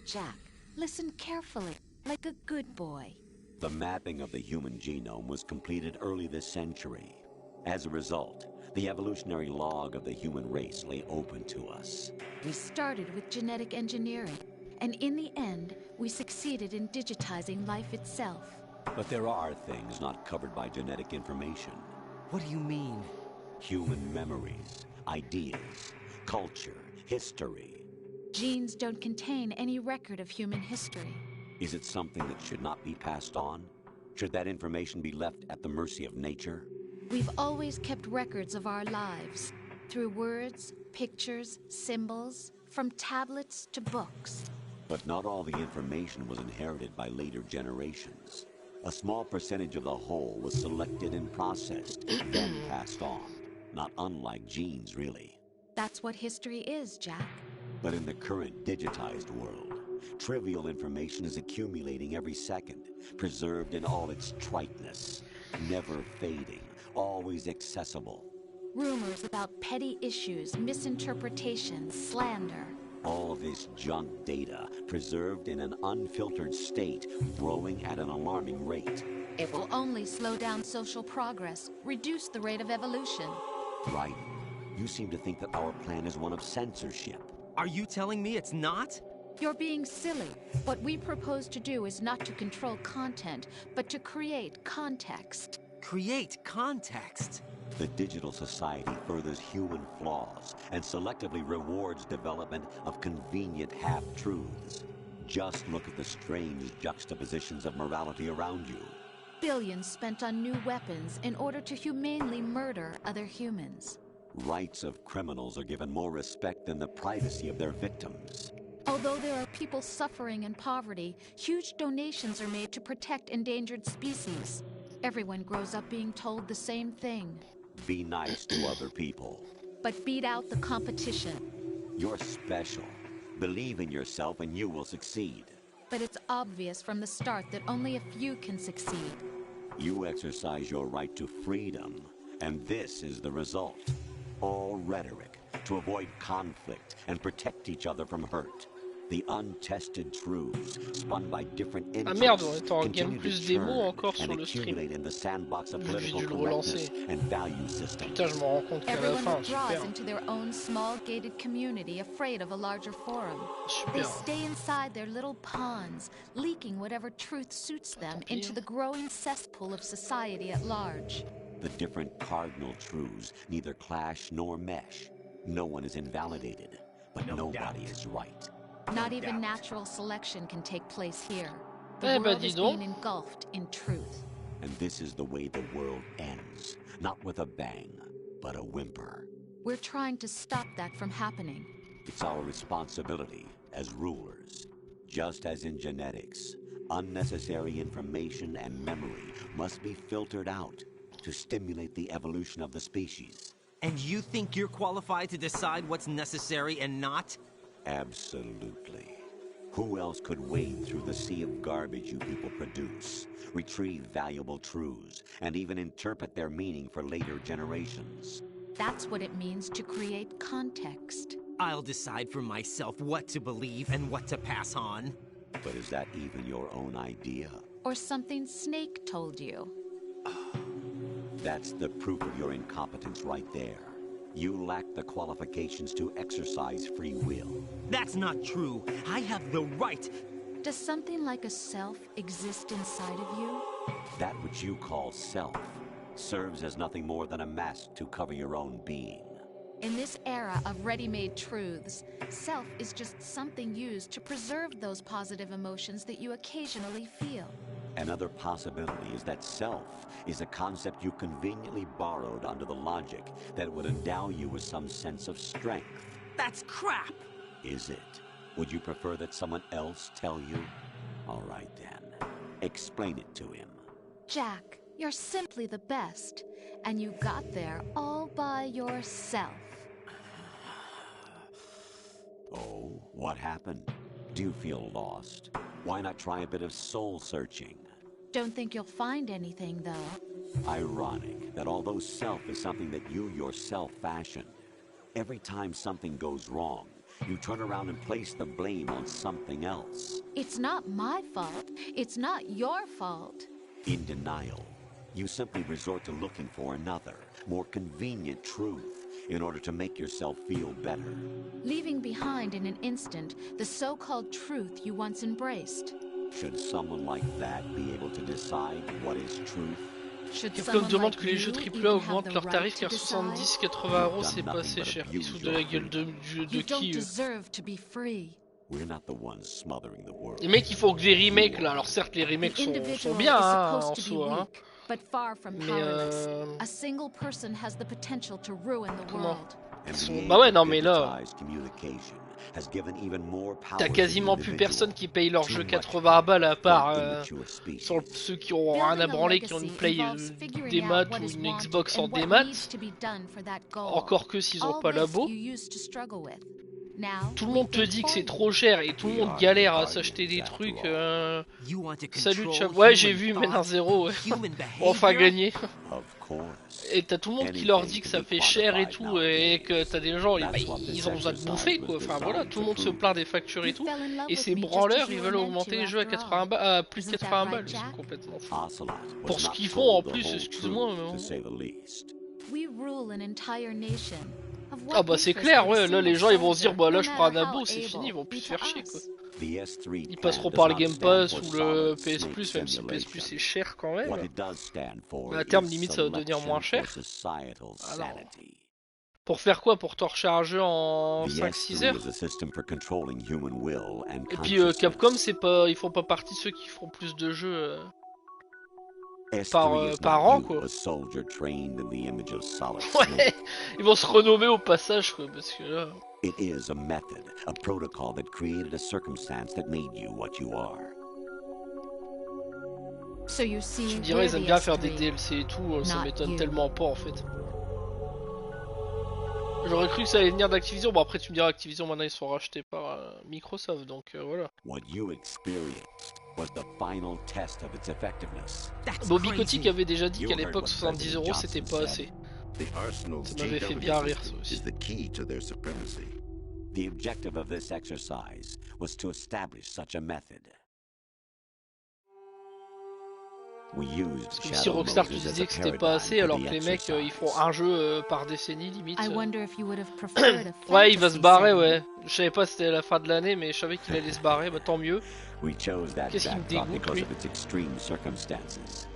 Jack, listen carefully, like a good boy. The mapping of the human genome was completed early this century. As a result, the evolutionary log of the human race lay open to us. We started with genetic engineering, and in the end, we succeeded in digitizing life itself. But there are things not covered by genetic information. What do you mean? Human memories, ideas, culture, history. Genes don't contain any record of human history. Is it something that should not be passed on? Should that information be left at the mercy of nature? We've always kept records of our lives, through words, pictures, symbols, from tablets to books. But not all the information was inherited by later generations. A small percentage of the whole was selected and processed, then passed on. Not unlike genes, really. That's what history is, Jack. But in the current digitized world, trivial information is accumulating every second, preserved in all its triteness, never fading, always accessible. Rumors about petty issues, misinterpretations, slander. All this junk data, preserved in an unfiltered state, growing at an alarming rate. It will only slow down social progress, reduce the rate of evolution. Right. You seem to think that our plan is one of censorship. Are you telling me it's not? You're being silly. What we propose to do is not to control content, but to create context. Create context? The digital society furthers human flaws and selectively rewards development of convenient half-truths. Just look at the strange juxtapositions of morality around you. Billions spent on new weapons in order to humanely murder other humans. Rights of criminals are given more respect than the privacy of their victims. Although there are people suffering in poverty, huge donations are made to protect endangered species. Everyone grows up being told the same thing. Be nice to other people. But beat out the competition. You're special. Believe in yourself and you will succeed. But it's obvious from the start that only a few can succeed. You exercise your right to freedom, and this is the result. All rhetoric to avoid conflict and protect each other from hurt. The untested truths, spun by different Ah merde, on interests, est en continue game plus to démo churn encore sur and le stream. accumulate in the sandbox of J'ai political dû le correctness relancer. and value systems. Putain, je me rends compte qu'à la Everyone fin, withdraws super. into their own small gated community, afraid of a larger forum. They Super. stay inside their little ponds, leaking whatever truth suits them into the growing cesspool of society at large. The different cardinal truths neither clash nor mesh. No one is invalidated, but nobody is right. Not even natural selection can take place here. The Eh ben, world dis is donc. being engulfed in truth. And this is the way the world ends. Not with a bang, but a whimper. We're trying to stop that from happening. It's our responsibility as rulers. Just as in genetics, unnecessary information and memory must be filtered out to stimulate the evolution of the species. And you think you're qualified to decide what's necessary and not? Absolutely. Who else could wade through the sea of garbage you people produce, retrieve valuable truths, and even interpret their meaning for later generations? That's what it means to create context. I'll decide for myself what to believe and what to pass on. But is that even your own idea? Or something Snake told you. That's the proof of your incompetence right there. You lack the qualifications to exercise free will. That's not true. I have the right. Does something like a self exist inside of you? That which you call self serves as nothing more than a mask to cover your own being. In this era of ready-made truths, self is just something used to preserve those positive emotions that you occasionally feel. Another possibility is that self is a concept you conveniently borrowed under the logic that would endow you with some sense of strength. That's crap! Is it? Would you prefer that someone else tell you? All right then. Explain it to him. Jack, you're simply the best, and you got there all by yourself. Oh, what happened? Do you feel lost? Why not try a bit of soul-searching? Don't think you'll find anything, though. Ironic that although self is something that you yourself fashioned, every time something goes wrong, you turn around and place the blame on something else. It's not my fault. It's not your fault. In denial, you simply resort to looking for another, more convenient truth in order to make yourself feel better. Leaving behind in an instant the so-called truth you once embraced. Should someone like that be able to decide what is truth? Capcom demande que les jeux AAA augmentent leurs tarifs car 70-80 € c'est pas assez cher. Ils se foutent de la gueule de qui Les mecs ils font que des remakes là, alors certes les remakes sont bien hein, en soi hein. Mais comment bah ouais non mais là t'as quasiment plus personne qui paye leur jeu 80 balles à part ceux qui ont rien à branler, qui ont une Play démat ou une Xbox en démat. Encore que s'ils ont pas labo. Tout le monde te dit que c'est trop cher et tout le monde galère à s'acheter des trucs. Salut Chap. Ouais j'ai vu Men 1-0 ouais. Enfin gagné. Et t'as tout le monde qui leur dit que ça fait cher et tout et que t'as des gens ils ont besoin de bouffer quoi. Enfin voilà, tout le monde se plaint des factures et tout. Et ces branleurs ils veulent augmenter les jeux à 80 à plus de 80 balles, ils sont complètement fous. Pour ce qu'ils font en plus, excuse-moi. Ah bah c'est clair ouais, là les gens ils vont se dire bah là je prends un abo, c'est fini, ils vont plus se faire chier quoi. Ils passeront par le Game Pass ou le PS Plus, même si le PS Plus est cher quand même. Mais à terme limite ça va devenir moins cher. Alors, pour faire quoi? Pour torcher un jeu en 5-6 heures? Et puis Capcom ils font pas partie de ceux qui feront plus de jeux par an quoi. Ouais, ils vont se renommer au passage quoi, parce que là... It is a method, a protocol that created a circumstance that made you what you are. Tu me dirais ils aiment bien faire des DLC et tout, ça m'étonne tellement pas en fait. J'aurais cru que ça allait venir d'Activision, bon après tu me diras Activision maintenant ils sont rachetés par Microsoft donc voilà. Bobby Kotick avait déjà dit qu'à l'époque 70 € c'était pas assez. Ça m'avait fait bien rire ça aussi. The objective of this exercise was to establish such a method. Comme si Rockstar te disait que c'était pas assez alors que les mecs ils font un jeu par décennie limite. Ouais il va se barrer ouais. Je savais pas si c'était la fin de l'année mais je savais qu'il allait se barrer, bah tant mieux. Qu'est-ce qui me dégoûte lui.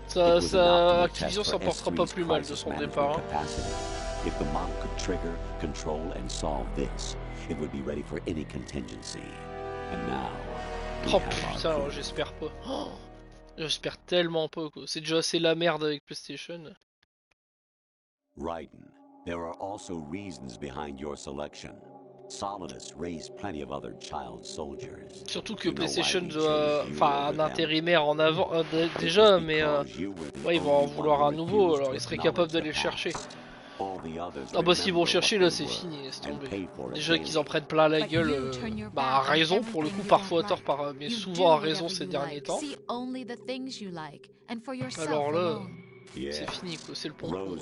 Ça Activision s'en portera pas plus mal de son départ hein. If the model could trigger, control, and solve this, it would be ready for any contingency. And now, oh putain, j'espère pas. Oh, j'espère tellement pas quoi. C'est déjà assez la merde avec PlayStation. Raiden, there are also reasons behind your selection. Solidus raised plenty of other child soldiers. Surtout que PlayStation doit, enfin un intérimaire en avant déjà, mais ouais ils vont en vouloir un nouveau, alors ils seraient capables d'aller le chercher. Ah bah s'ils vont chercher là c'est fini, laisse tomber. Déjà qu'ils en prennent plein la gueule, bah à raison pour le coup, parfois à tort, mais souvent à raison ces derniers temps. Alors là, c'est fini quoi, c'est le bon coup.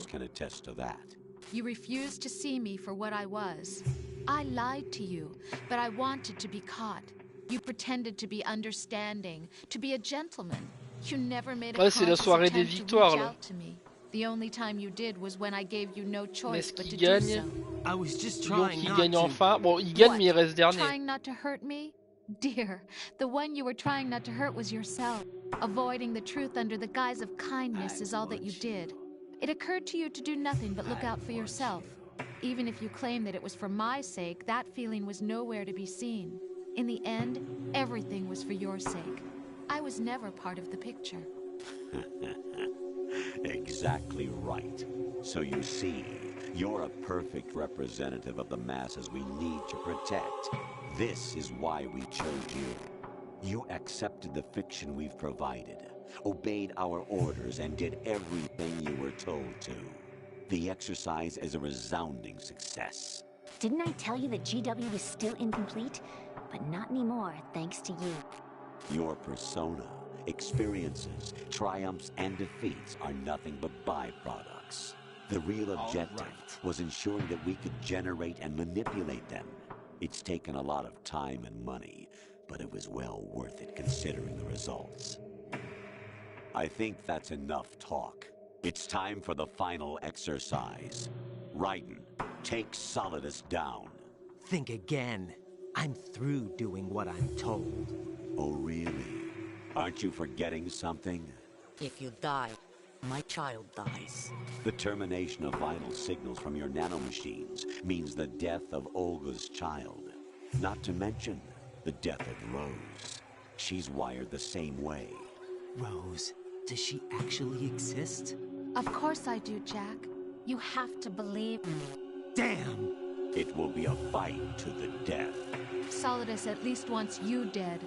You refused to see me for what I was. I lied to you, but I wanted to be caught. You pretended to be understanding, to be a gentleman. You never made a conscious attempt to reach out to me. The only time you did was when I gave you no choice but to do so. I was just trying not to. Il gagne enfin. Bon, il gagne mais il reste dernier. Trying not to hurt me? Dear, the one you were trying not to hurt was yourself. Avoiding the truth under the guise of kindness is all that you did. It occurred to you to do nothing but look out for yourself. Even if you claim that it was for my sake, that feeling was nowhere to be seen. In the end, everything was for your sake. I was never part of the picture. Exactly right. So you see, you're a perfect representative of the masses we need to protect. This is why we chose you. You accepted the fiction we've provided, obeyed our orders, and did everything you were told to. The exercise is a resounding success. Didn't I tell you that GW was still incomplete? But not anymore, thanks to you. Your persona, experiences, triumphs, and defeats are nothing but byproducts. The real objective was ensuring that we could generate and manipulate them. It's taken a lot of time and money, but it was well worth it considering the results. I think that's enough talk. It's time for the final exercise. Raiden, take Solidus down. Think again. I'm through doing what I'm told. Oh, really? Aren't you forgetting something? If you die, my child dies. The termination of vital signals from your nanomachines means the death of Olga's child. Not to mention the death of Rose. She's wired the same way. Rose, does she actually exist? Of course I do, Jack. You have to believe. Damn! It will be a fight to the death. Solidus at least wants you dead.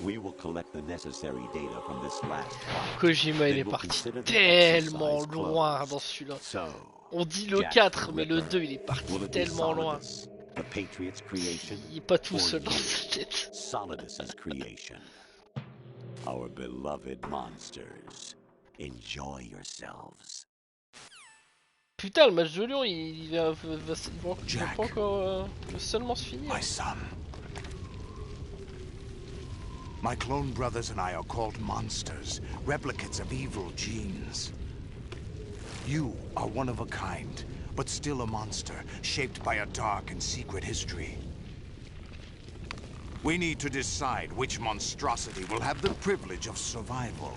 We will collect the necessary data from this last file. Kojima il est parti tellement loin dans celui-là. On dit le 4 mais le 2 il est parti tellement loin. The Patriots' creation, il est pas tout seul dans sa tête. Solidus's creation. Our beloved monsters. Enjoy yourselves. Putain, le match de Lyon, il va pas encore seulement se finir. My son. My clone brothers and I are called monsters, replicates of evil genes. You are one of a kind, but still a monster, shaped by a dark and secret history. We need to decide which monstrosity will have the privilege of survival.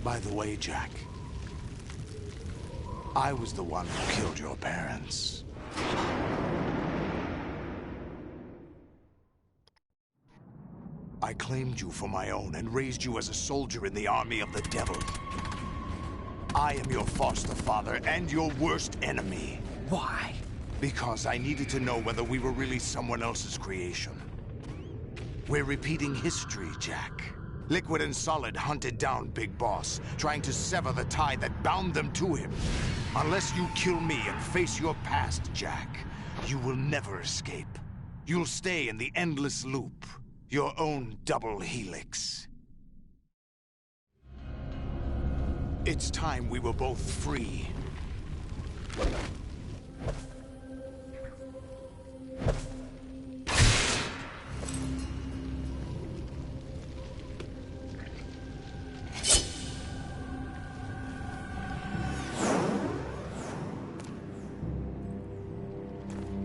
By the way, Jack, I was the one who killed your parents. I claimed you for my own and raised you as a soldier in the army of the devil. I am your foster father and your worst enemy. Why? Because I needed to know whether we were really someone else's creation. We're repeating history, Jack. Liquid and Solid hunted down Big Boss, trying to sever the tie that bound them to him. Unless you kill me and face your past, Jack, you will never escape. You'll stay in the endless loop. Your own double helix. It's time we were both free.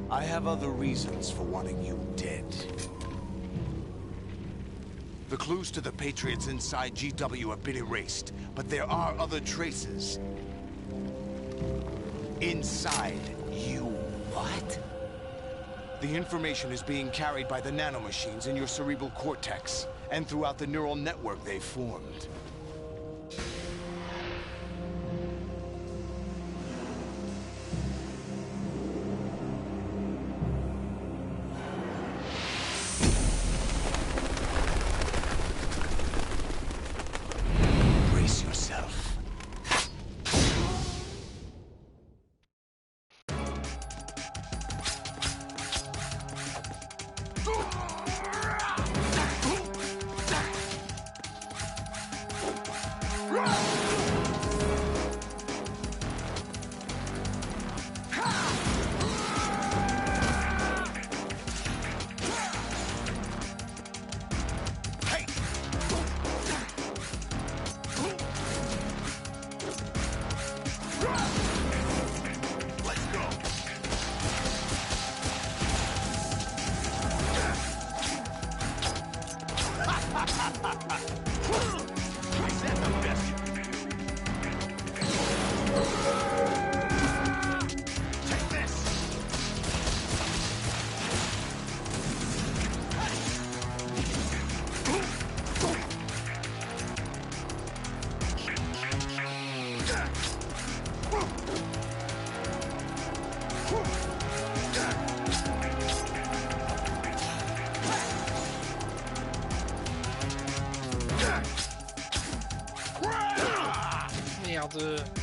I have other reasons for wanting you dead. The clues to the Patriots inside GW have been erased, but there are other traces. Inside you. What? The information is being carried by the nanomachines in your cerebral cortex, and throughout the neural network they've formed. Merde.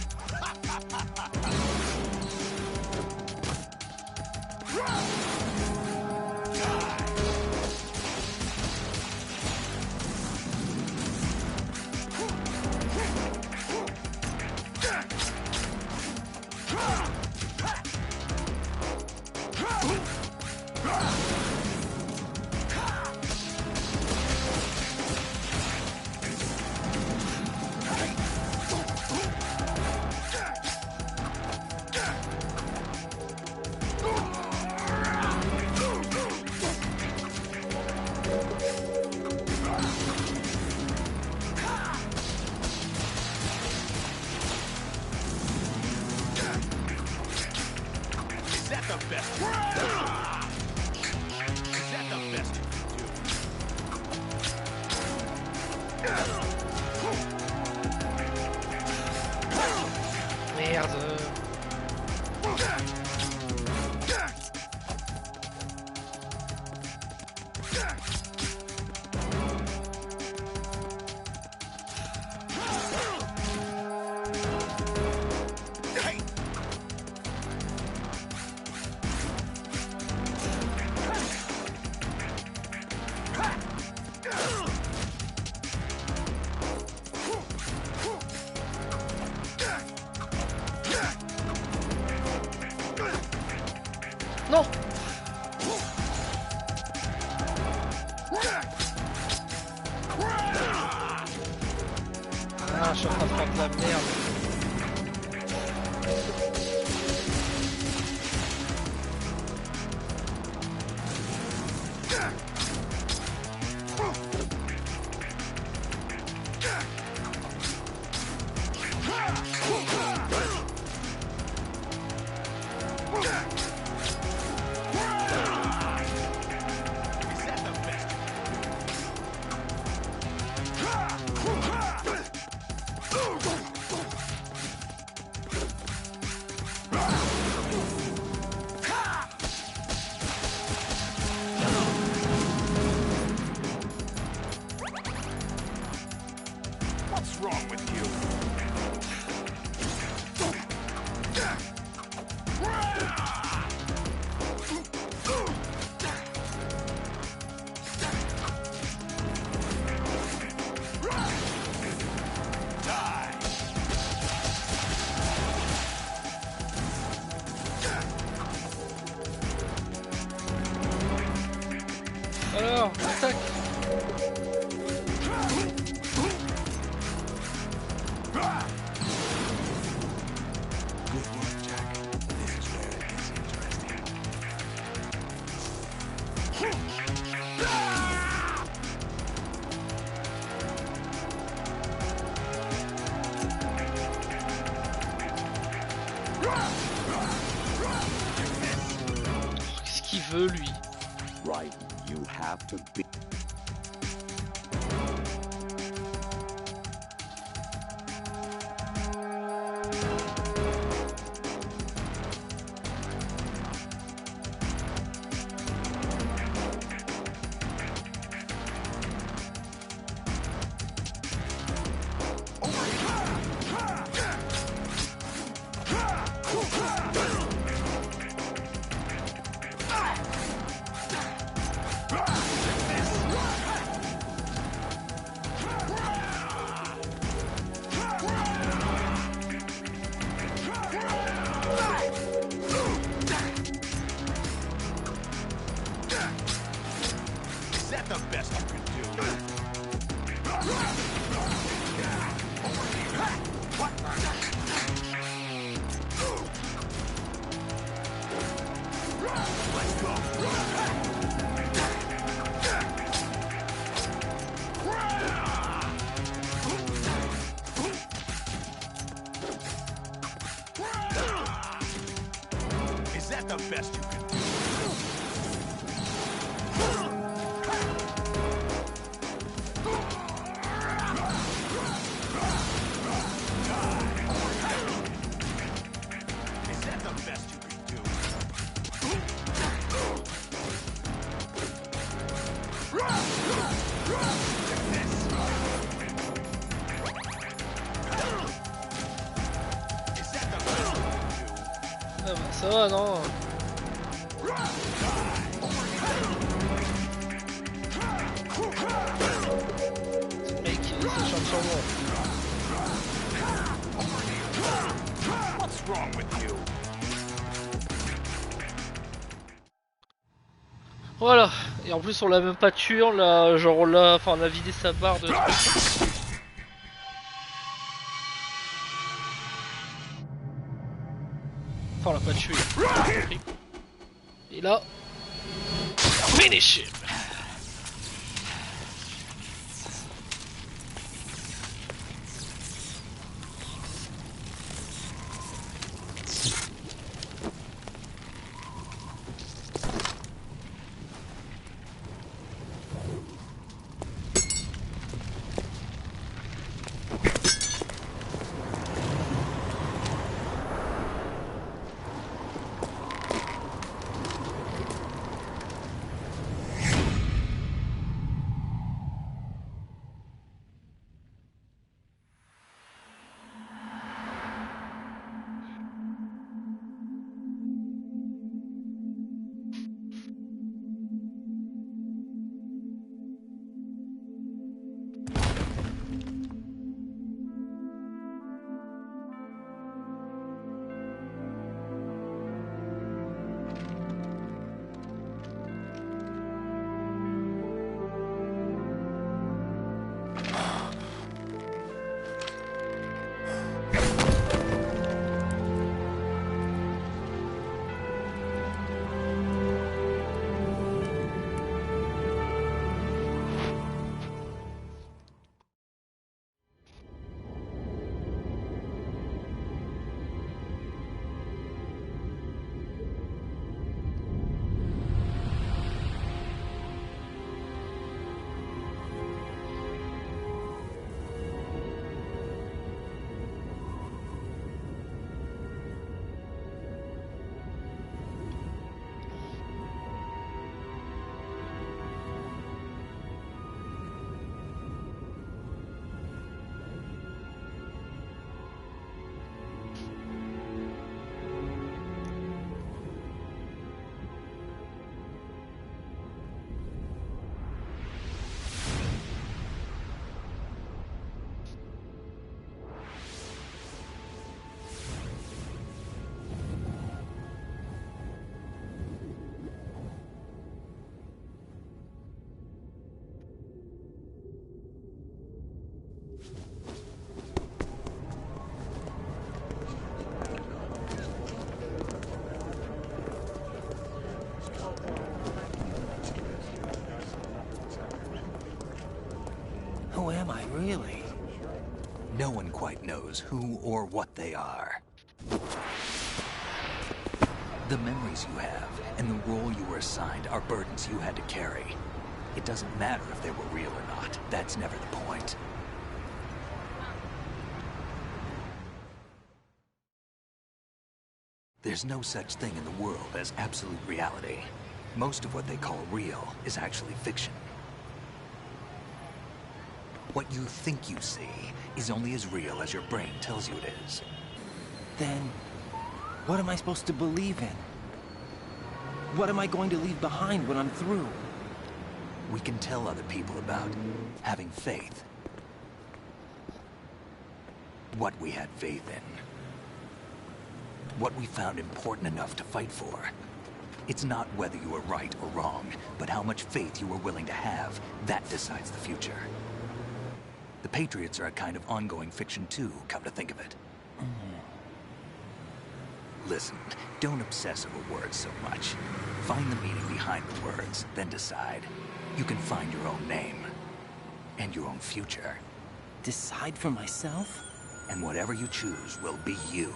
Merde. Non. Ah, je suis en train de faire de la merde. What's wrong with you? Alors, attaque. Qu'est-ce qu'il veut, lui? Right, you have to be. Is that the best you could do? Let's go. Is that the best you could do? Is that the best you could do? Is that the best you could do? Ah bah, ça va, non? Ce mec, il s'acharne sur moi. What's wrong with you? Voilà. Et en plus, on l'a même pas tué, on l'a, genre, on a vidé sa barre de trucs. Enfin, on l'a pas tué. Et là, finish him. Really? No one quite knows who or what they are. The memories you have and the role you were assigned are burdens you had to carry. It doesn't matter if they were real or not. That's never the point. There's no such thing in the world as absolute reality. Most of what they call real is actually fiction. What you think you see is only as real as your brain tells you it is. Then, what am I supposed to believe in? What am I going to leave behind when I'm through? We can tell other people about having faith. What we had faith in. What we found important enough to fight for. It's not whether you were right or wrong, but how much faith you were willing to have. That decides the future. The Patriots are a kind of ongoing fiction too, come to think of it. Listen, don't obsess over words so much. Find the meaning behind the words, then decide. You can find your own name. And your own future. Decide for myself? And whatever you choose will be you.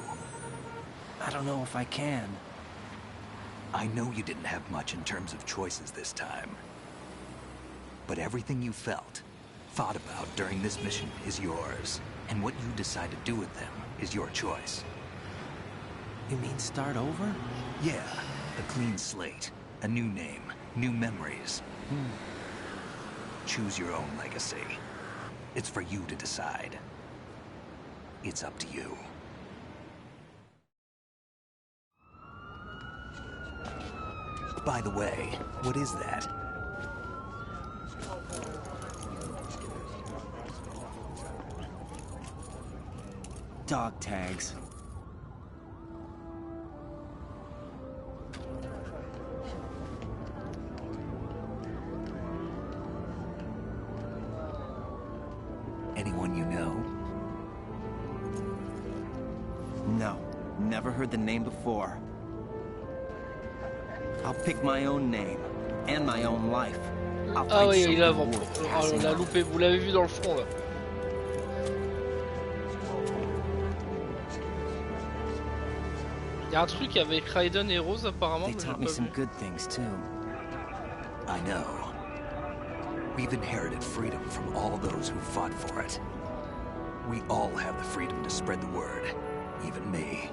I don't know if I can. I know you didn't have much in terms of choices this time. But everything you felt, thought about during this mission is yours. And what you decide to do with them is your choice. You mean start over? Yeah, a clean slate, a new name, new memories. Choose your own legacy. It's for you to decide. It's up to you. By the way, what is that? Dog tags. Anyone you know? No, never heard the name before. I'll pick my own name, and my own life. Ah oui, il a, on l'a loupé, vous l'avez vu dans le front là. Il y a un truc avec Raiden et Rose apparemment. They taught me some good things too. I know. We've inherited freedom from all those who fought for it. We all have the freedom to spread the word, even me.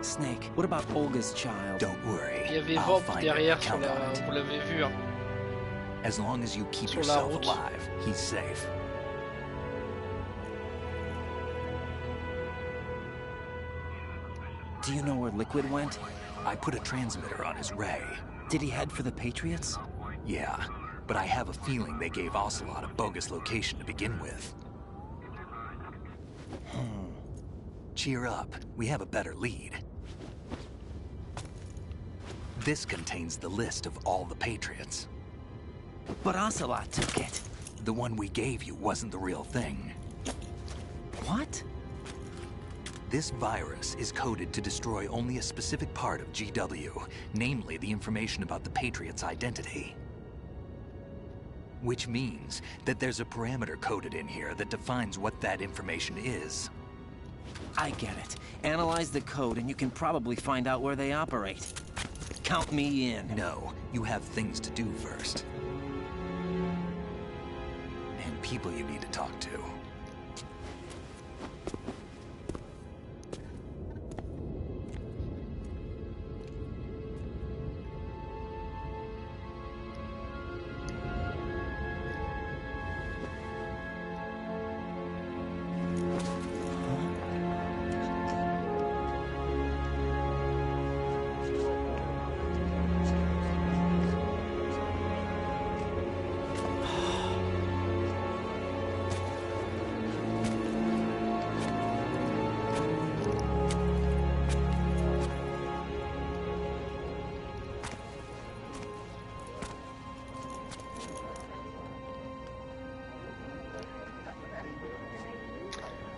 Snake, what about Olga's child? Don't worry. Il y avait Vamp derrière sur la... Vous l'avez vu hein. As long as you keep Sur yourself la route. alive, he's safe. Do you know where Liquid went? I put a transmitter on his ray. Did he head for the Patriots? Yeah, but I have a feeling they gave Ocelot a bogus location to begin with. Cheer up, we have a better lead. This contains the list of all the Patriots. But Ocelot took it. The one we gave you wasn't the real thing. What? This virus is coded to destroy only a specific part of GW, namely the information about the Patriots' identity. Which means that there's a parameter coded in here that defines what that information is. I get it. Analyze the code and you can probably find out where they operate. Count me in. No, you have things to do first. And people you need to talk to.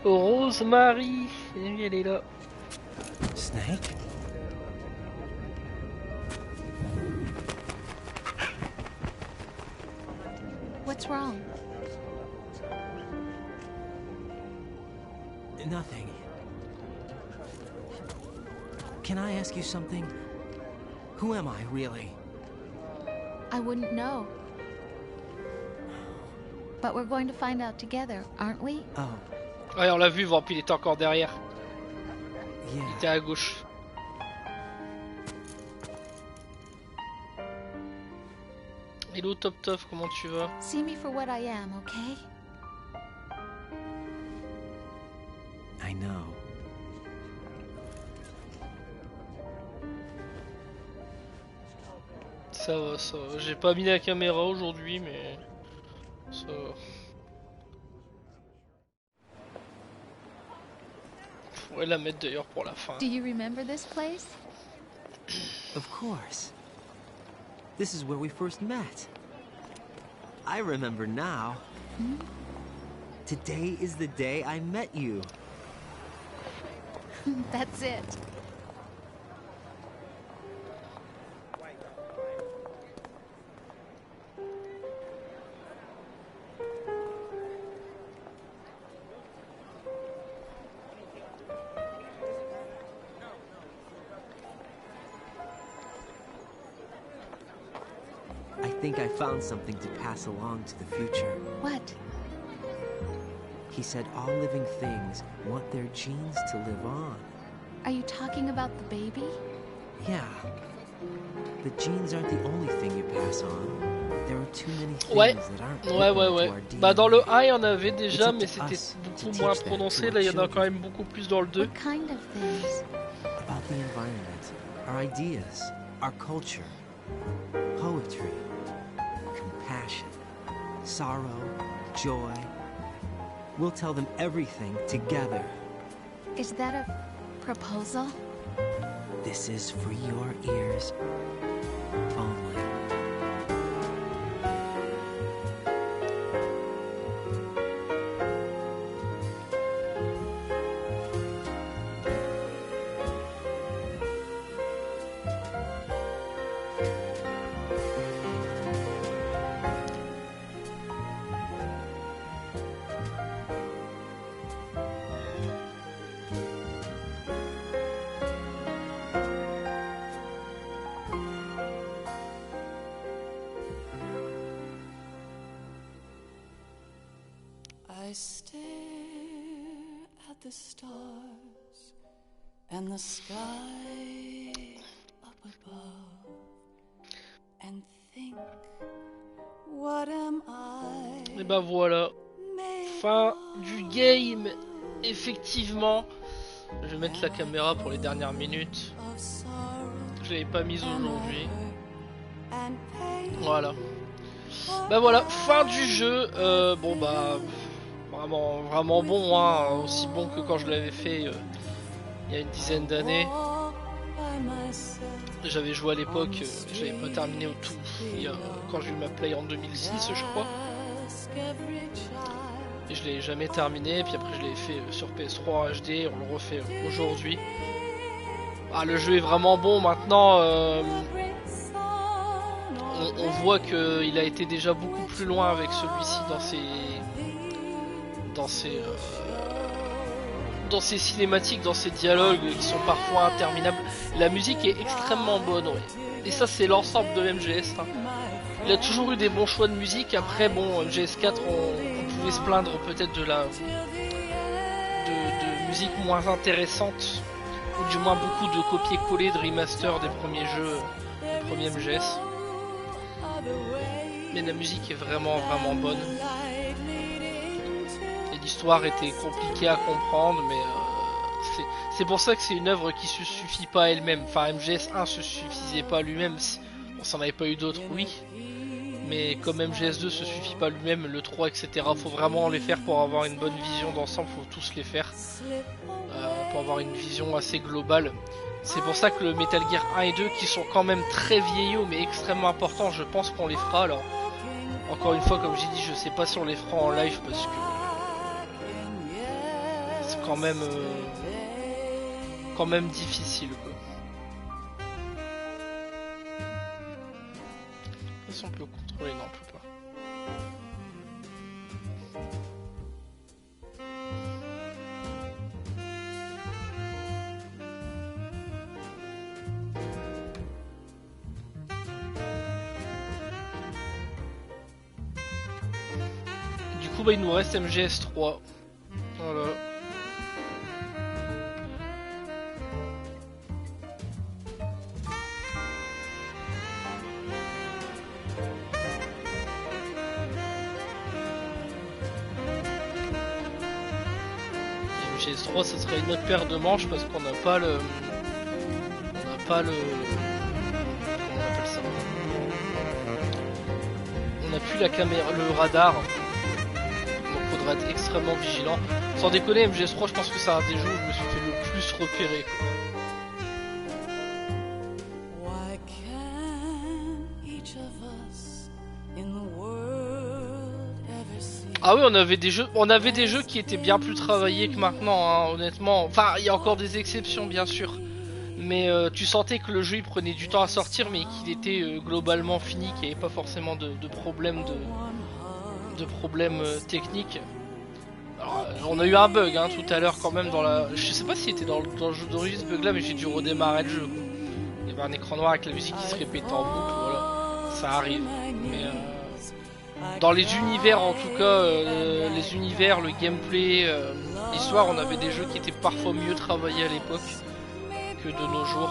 Rosemary, elle est là. Snake? What's wrong? Nothing. Can I ask you something? Who am I, really? I wouldn't know. But we're going to find out together, aren't we? Oh. Ouais, on l'a vu, Vamp, il était encore derrière. Yeah. Il était à gauche. Hello Top Top, comment tu vas? See me for what I am, okay? I know. Ça va, ça va. J'ai pas mis la caméra aujourd'hui, mais ça va. Je pourrais la mettre d'ailleurs pour la fin. Do you remember this place? Of course. This is where we first met. I remember now. Hmm? Today is the day I met you. That's it. I think I found something to pass along to the future. What? He said all living things want their genes to live on. Are you talking about the baby? Yeah. The genes aren't the only thing you pass on. There are too many things Ouais, that aren't ouais, ouais, ouais. Bah dans le 1 il y en avait déjà, mais It's up to c'était us beaucoup to moins teach that prononcé. to Là our il y en a quand children. même beaucoup plus dans le 2. What kind of things? About the environment, our ideas, our culture, poetry, compassion, sorrow, joy. We'll tell them everything together. Is that a proposal? This is for your ears only. I stare at the stars and the sky up above and think, what am I? Et bah voilà, fin du game. Effectivement, je vais mettre la caméra pour les dernières minutes. Je l'avais pas mise aujourd'hui. Voilà. Bah voilà, fin du jeu. Bon bah vraiment, vraiment bon, hein, aussi bon que quand je l'avais fait il y a une dizaine d'années. J'avais joué à l'époque, j'avais pas terminé au tout, quand j'ai eu ma play en 2006 je crois. Et je l'ai jamais terminé, puis après je l'ai fait sur PS3 en HD, on le refait aujourd'hui. Ah, le jeu est vraiment bon maintenant. On voit qu'il a été déjà beaucoup plus loin avec celui-ci dans ses cinématiques, dans ses dialogues qui sont parfois interminables. La musique est extrêmement bonne, ouais. Et ça c'est l'ensemble de MGS. Hein. Il a toujours eu des bons choix de musique. Après bon, MGS4 on pouvait se plaindre peut-être de musique moins intéressante, ou du moins beaucoup de copier-coller, de remaster des premiers jeux, des premiers MGS. Mais la musique est vraiment vraiment bonne. Et l'histoire était compliquée à comprendre, mais c'est pour ça que c'est une œuvre qui se suffit pas à elle-même. Enfin, MGS1 se suffisait pas à lui-même. On s'en avait pas eu d'autres, oui. Mais comme MGS2 se suffit pas lui-même, le 3, etc. Faut vraiment les faire pour avoir une bonne vision d'ensemble. Faut tous les faire pour avoir une vision assez globale. C'est pour ça que le Metal Gear 1 et 2, qui sont quand même très vieillots mais extrêmement importants, je pense qu'on les fera. Alors, encore une fois, comme j'ai dit, je sais pas si on les fera en live parce que c'est quand même difficile, quoi. Si on peut le contrôler, non, on peut pas. coup bah il nous reste MGS3. Voilà. MGS3 ça serait une autre paire de manches parce qu'on n'a pas le... On n'a pas le... Comment on appelle ça? On n'a plus la caméra, le radar. Donc faudra être extrêmement vigilant. Sans déconner, MGS3 je pense que c'est un des jeux où je me suis fait le plus repérer quoi. Ah oui, on avait des jeux qui étaient bien plus travaillés que maintenant, hein, honnêtement. Enfin, il y a encore des exceptions, bien sûr. Mais tu sentais que le jeu il prenait du temps à sortir, mais qu'il était globalement fini, qu'il n'y avait pas forcément de problèmes techniques. Alors, on a eu un bug hein, tout à l'heure quand même dans la... Je sais pas s'il était dans le jeu d'origine ce bug là, mais j'ai dû redémarrer le jeu. Quoi. Il y avait un écran noir avec la musique qui se répétait en boucle, voilà. Ça arrive. Mais dans les univers en tout cas, les univers, le gameplay, l'histoire, on avait des jeux qui étaient parfois mieux travaillés à l'époque que de nos jours.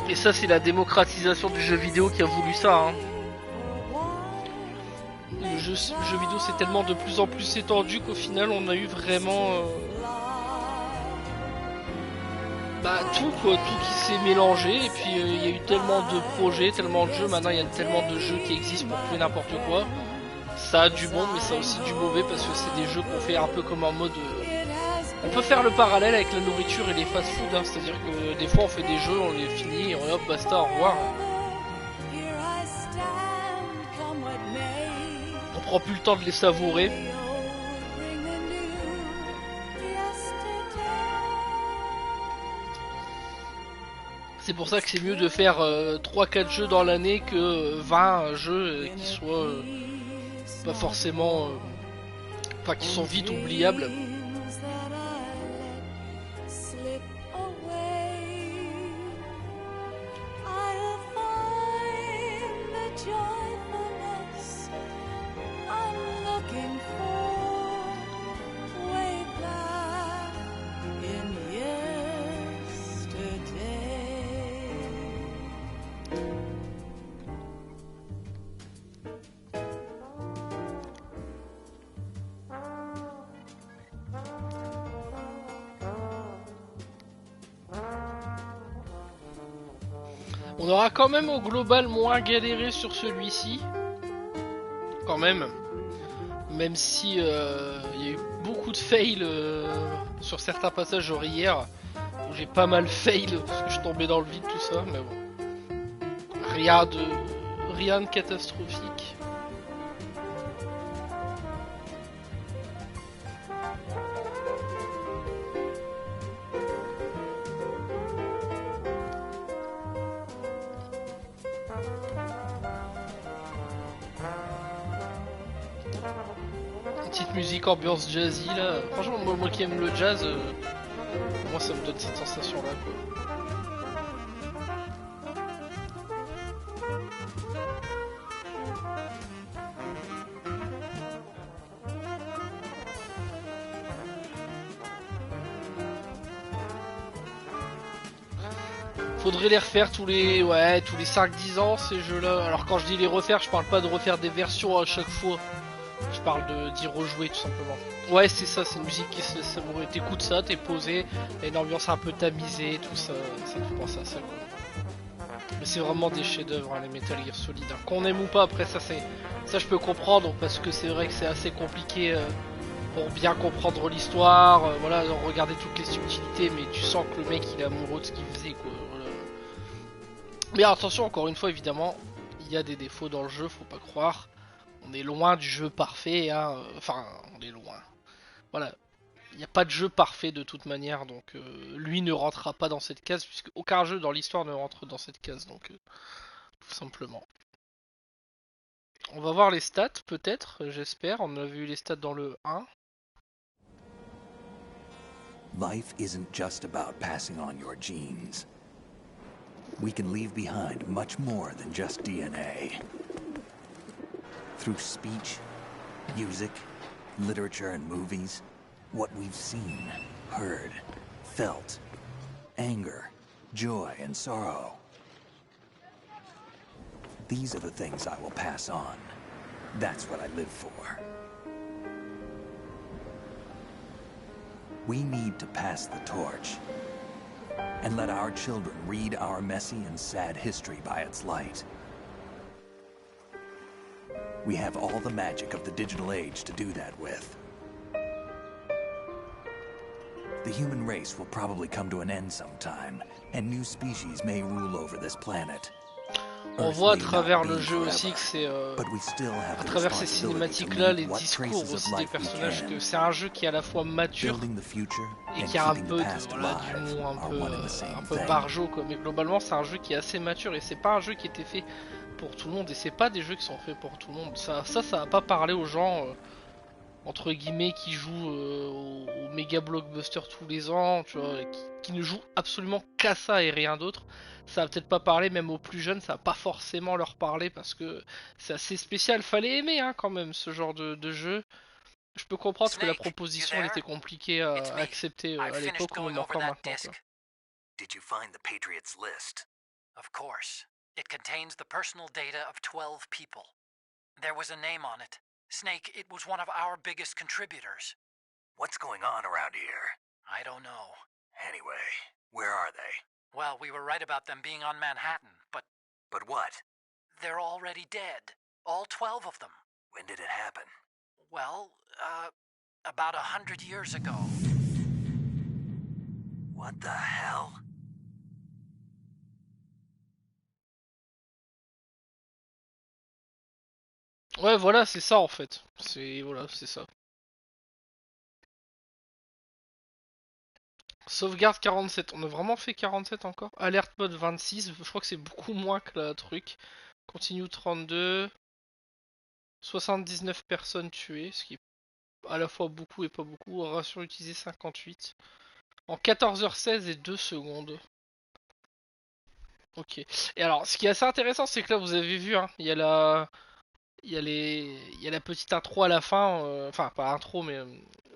Et ça c'est la démocratisation du jeu vidéo qui a voulu ça hein. Le jeu vidéo c'est tellement de plus en plus étendu qu'au final on a eu vraiment tout quoi, tout qui s'est mélangé et puis il y a eu tellement de projets, tellement de jeux, maintenant il y a tellement de jeux qui existent pour tout et n'importe quoi. Ça a du bon mais ça a aussi du mauvais parce que c'est des jeux qu'on fait un peu comme en mode... On peut faire le parallèle avec la nourriture et les fast-food, hein, c'est-à-dire que des fois on fait des jeux, on les finit et hop basta, au revoir. On prend plus le temps de les savourer. C'est pour ça que c'est mieux de faire 3-4 jeux dans l'année que 20 jeux qui soient pas forcément... Enfin qui sont vite oubliables. On aura quand même au global moins galéré sur celui-ci. Quand même. Même si il y a eu beaucoup de fails sur certains passages genre hier. Où j'ai pas mal fail parce que je tombais dans le vide tout ça. Mais bon. Rien de catastrophique. Petite musique ambiance jazzy là, franchement moi qui aime le jazz, moi ça me donne cette sensation là quoi. Faudrait les refaire tous les 5-10 ans ces jeux là. Alors quand je dis les refaire, je parle pas de refaire des versions à chaque fois. Je parle d'y rejouer tout simplement. Ouais c'est ça, c'est une musique qui se savourer. T'écoutes ça, t'es posé, et une ambiance un peu tamisée, tout ça, ça me fait penser à ça quoi. Mais c'est vraiment des chefs d'œuvre hein, les Metal Gear Solid. Hein. Qu'on aime ou pas après ça je peux comprendre parce que c'est vrai que c'est assez compliqué pour bien comprendre l'histoire, voilà, regarder toutes les subtilités, mais tu sens que le mec il est amoureux de ce qu'il faisait quoi. Voilà. Mais attention encore une fois évidemment, il y a des défauts dans le jeu, faut pas croire. On est loin du jeu parfait, hein. Enfin, on est loin. Voilà, il n'y a pas de jeu parfait de toute manière, donc lui ne rentrera pas dans cette case, puisque aucun jeu dans l'histoire ne rentre dans cette case, donc tout simplement. On va voir les stats, peut-être, j'espère. On a vu les stats dans le 1. Life isn't just about passing on your genes. we can leave behind much more than just DNA. Through speech, music, literature, and movies, what we've seen, heard, felt, anger, joy, and sorrow. These are the things I will pass on. That's what I live for. We need to pass the torch and let our children read our messy and sad history by its light. We have all the magic of the digital age to do that with. The human race will probably come to an end sometime, and new species may rule over this planet. On voit à travers le jeu aussi que c'est à travers ces cinématiques là, les discours aussi des personnages, que c'est un jeu qui est à la fois mature et qui a un peu un peu barjo quoi. Mais globalement c'est un jeu qui est assez mature et c'est pas un jeu qui était fait pour tout le monde et c'est pas des jeux qui sont faits pour tout le monde. Ça va pas parler aux gens entre guillemets qui jouent au méga blockbuster tous les ans, tu vois, qui ne jouent absolument qu'à ça et rien d'autre. Ça va peut-être pas parler même aux plus jeunes, ça va pas forcément leur parler parce que c'est assez spécial. Fallait aimer hein, quand même ce genre de jeu. Je peux comprendre que la proposition elle était compliquée à accepter à l'époque ou même encore maintenant. Quoi. Did you find the Patriots list? Of course. It contains the personal data of 12 people. There was a name on it. Snake, it was one of our biggest contributors. What's going on around here? I don't know. Anyway, where are they? Well, we were right about them being on Manhattan, but... But what? They're already dead. All 12 of them. When did it happen? Well, about 100 years ago. What the hell? Ouais, voilà, c'est ça en fait. Voilà, c'est ça. Sauvegarde 47. On a vraiment fait 47 encore. Alerte mode 26. Je crois que c'est beaucoup moins que la truc. Continue 32. 79 personnes tuées. Ce qui est à la fois beaucoup et pas beaucoup. Ration utilisée 58. En 14h16 et 2 secondes. Ok. Et alors, ce qui est assez intéressant, c'est que là, vous avez vu, hein, il y a la petite intro à la fin, enfin pas intro mais un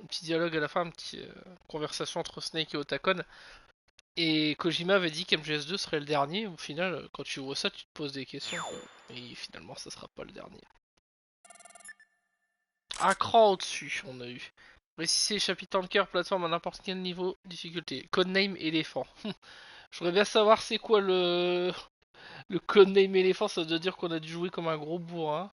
petit dialogue à la fin, une petite conversation entre Snake et Otacon. Et Kojima avait dit qu'MGS2 serait le dernier. Au final, quand tu vois ça, tu te poses des questions. Et finalement, ça sera pas le dernier. Un cran au-dessus, on a eu. Réciter chapitre en cœur, plateforme à n'importe quel niveau, difficulté. Codename éléphant. Je voudrais bien savoir c'est quoi le codename éléphant, ça veut dire qu'on a dû jouer comme un gros bourrin.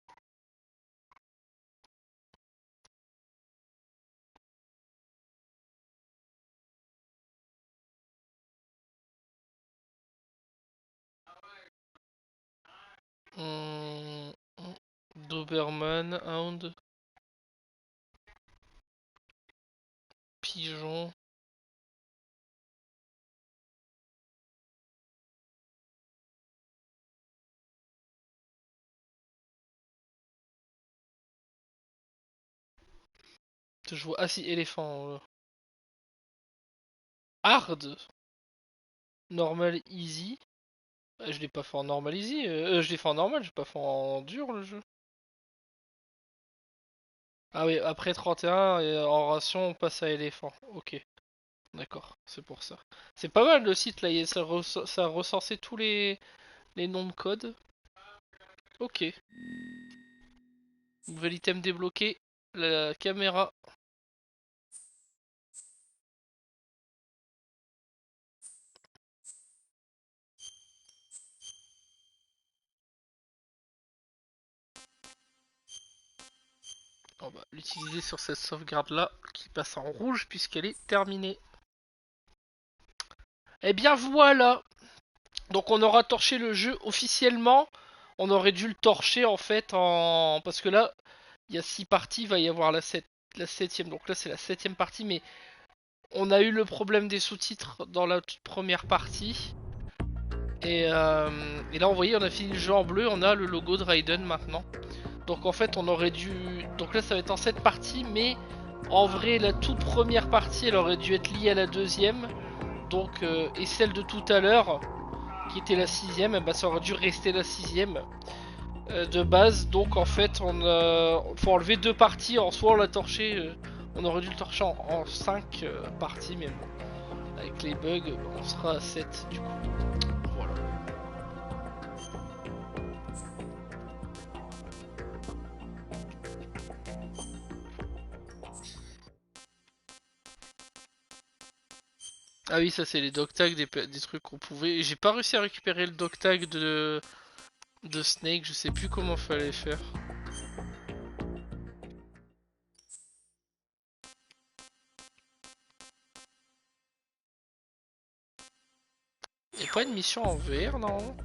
Doberman, Hound, Pigeon. Je vois. Ah si, éléphant. Hard. Normal, easy. Je l'ai pas fait en normal easy. Je l'ai fait en normal, j'ai pas fait en dur le jeu. Ah oui, après 31 et en ration on passe à éléphant. Ok. D'accord, c'est pour ça. C'est pas mal le site là, ça a recensé tous les noms de code. Ok. Nouvel item débloqué. La caméra. On va l'utiliser sur cette sauvegarde là qui passe en rouge puisqu'elle est terminée. Et bien voilà. Donc on aura torché le jeu officiellement. On aurait dû le torcher en fait parce que là il y a 6 parties, il va y avoir la 7ème. Donc là c'est la 7ème partie mais on a eu le problème des sous-titres dans la toute première partie. Et là vous voyez on a fini le jeu en bleu, on a le logo de Raiden maintenant. Donc en fait on aurait dû... Donc là ça va être en 7 parties mais en vrai la toute première partie elle aurait dû être liée à la deuxième. Donc et celle de tout à l'heure qui était la 6ème, bah ça aurait dû rester la 6ème de base. Donc en fait, faut enlever 2 parties. En soit on l'a torché, on aurait dû le torcher en 5 parties, mais bon, avec les bugs, on sera à 7 du coup. Voilà. Ah oui, ça c'est les dog tags des trucs qu'on pouvait. J'ai pas réussi à récupérer le dog tag de Snake, je sais plus comment fallait faire. Y'a pas une mission en VR, non?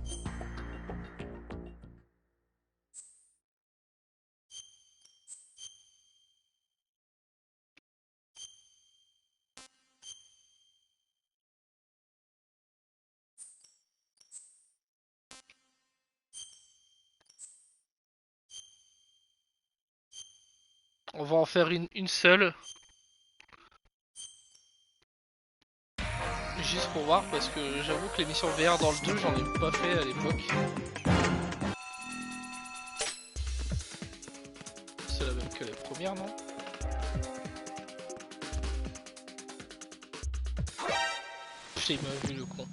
On va en faire une seule. Juste pour voir, parce que j'avoue que les missions VR dans le 2, j'en ai pas fait à l'époque. C'est la même que la première, non? Putain, il m'a vu le con.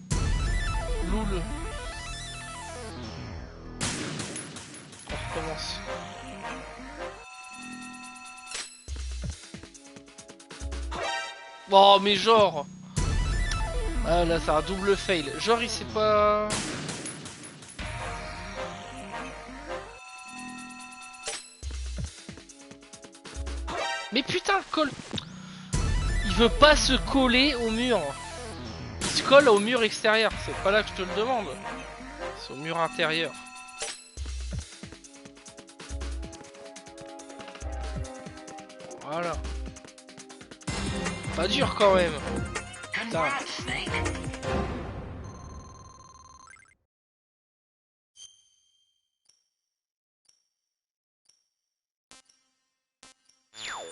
Loul. On recommence. Oh, mais genre... Ah là, c'est un double fail. Genre, il sait pas... Mais putain, colle... Il veut pas se coller au mur. Il se colle au mur extérieur. C'est pas là que je te le demande. C'est au mur intérieur. Voilà. Pas dur quand même. Putain.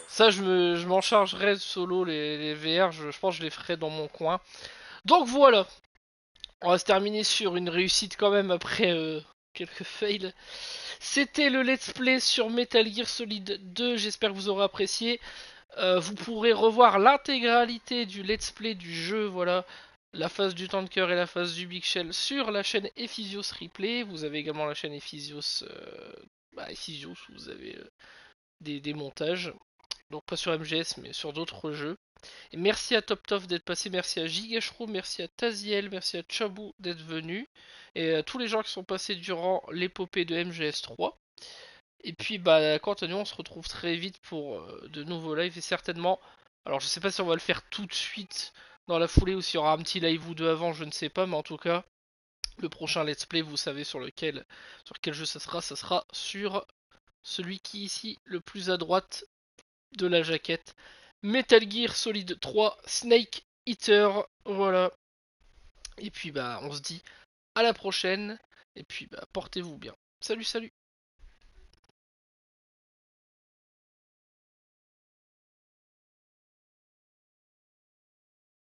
Ça, je m'en chargerai solo, les VR, je pense que je les ferai dans mon coin. Donc voilà, on va se terminer sur une réussite quand même après quelques fails. C'était le let's play sur Metal Gear Solid 2, j'espère que vous aurez apprécié. Vous pourrez revoir l'intégralité du let's play du jeu, voilà, la phase du tanker et la phase du Big Shell sur la chaîne Ephysios Replay. Vous avez également la chaîne Ephysios, Ephysios où vous avez des montages. Donc pas sur MGS mais sur d'autres jeux. Et merci à TopTof d'être passé, merci à Gigashro, merci à Taziel, merci à Chabou d'être venu. Et à tous les gens qui sont passés durant l'épopée de MGS 3. Et puis bah quant à nous on se retrouve très vite pour de nouveaux lives et certainement. Alors je sais pas si on va le faire tout de suite dans la foulée ou s'il y aura un petit live ou deux avant, je ne sais pas, mais en tout cas le prochain let's play vous savez sur quel jeu ça sera sur celui qui est ici le plus à droite de la jaquette. Metal Gear Solid 3 Snake Eater, voilà. Et puis bah on se dit à la prochaine. Et puis bah portez-vous bien. Salut salut.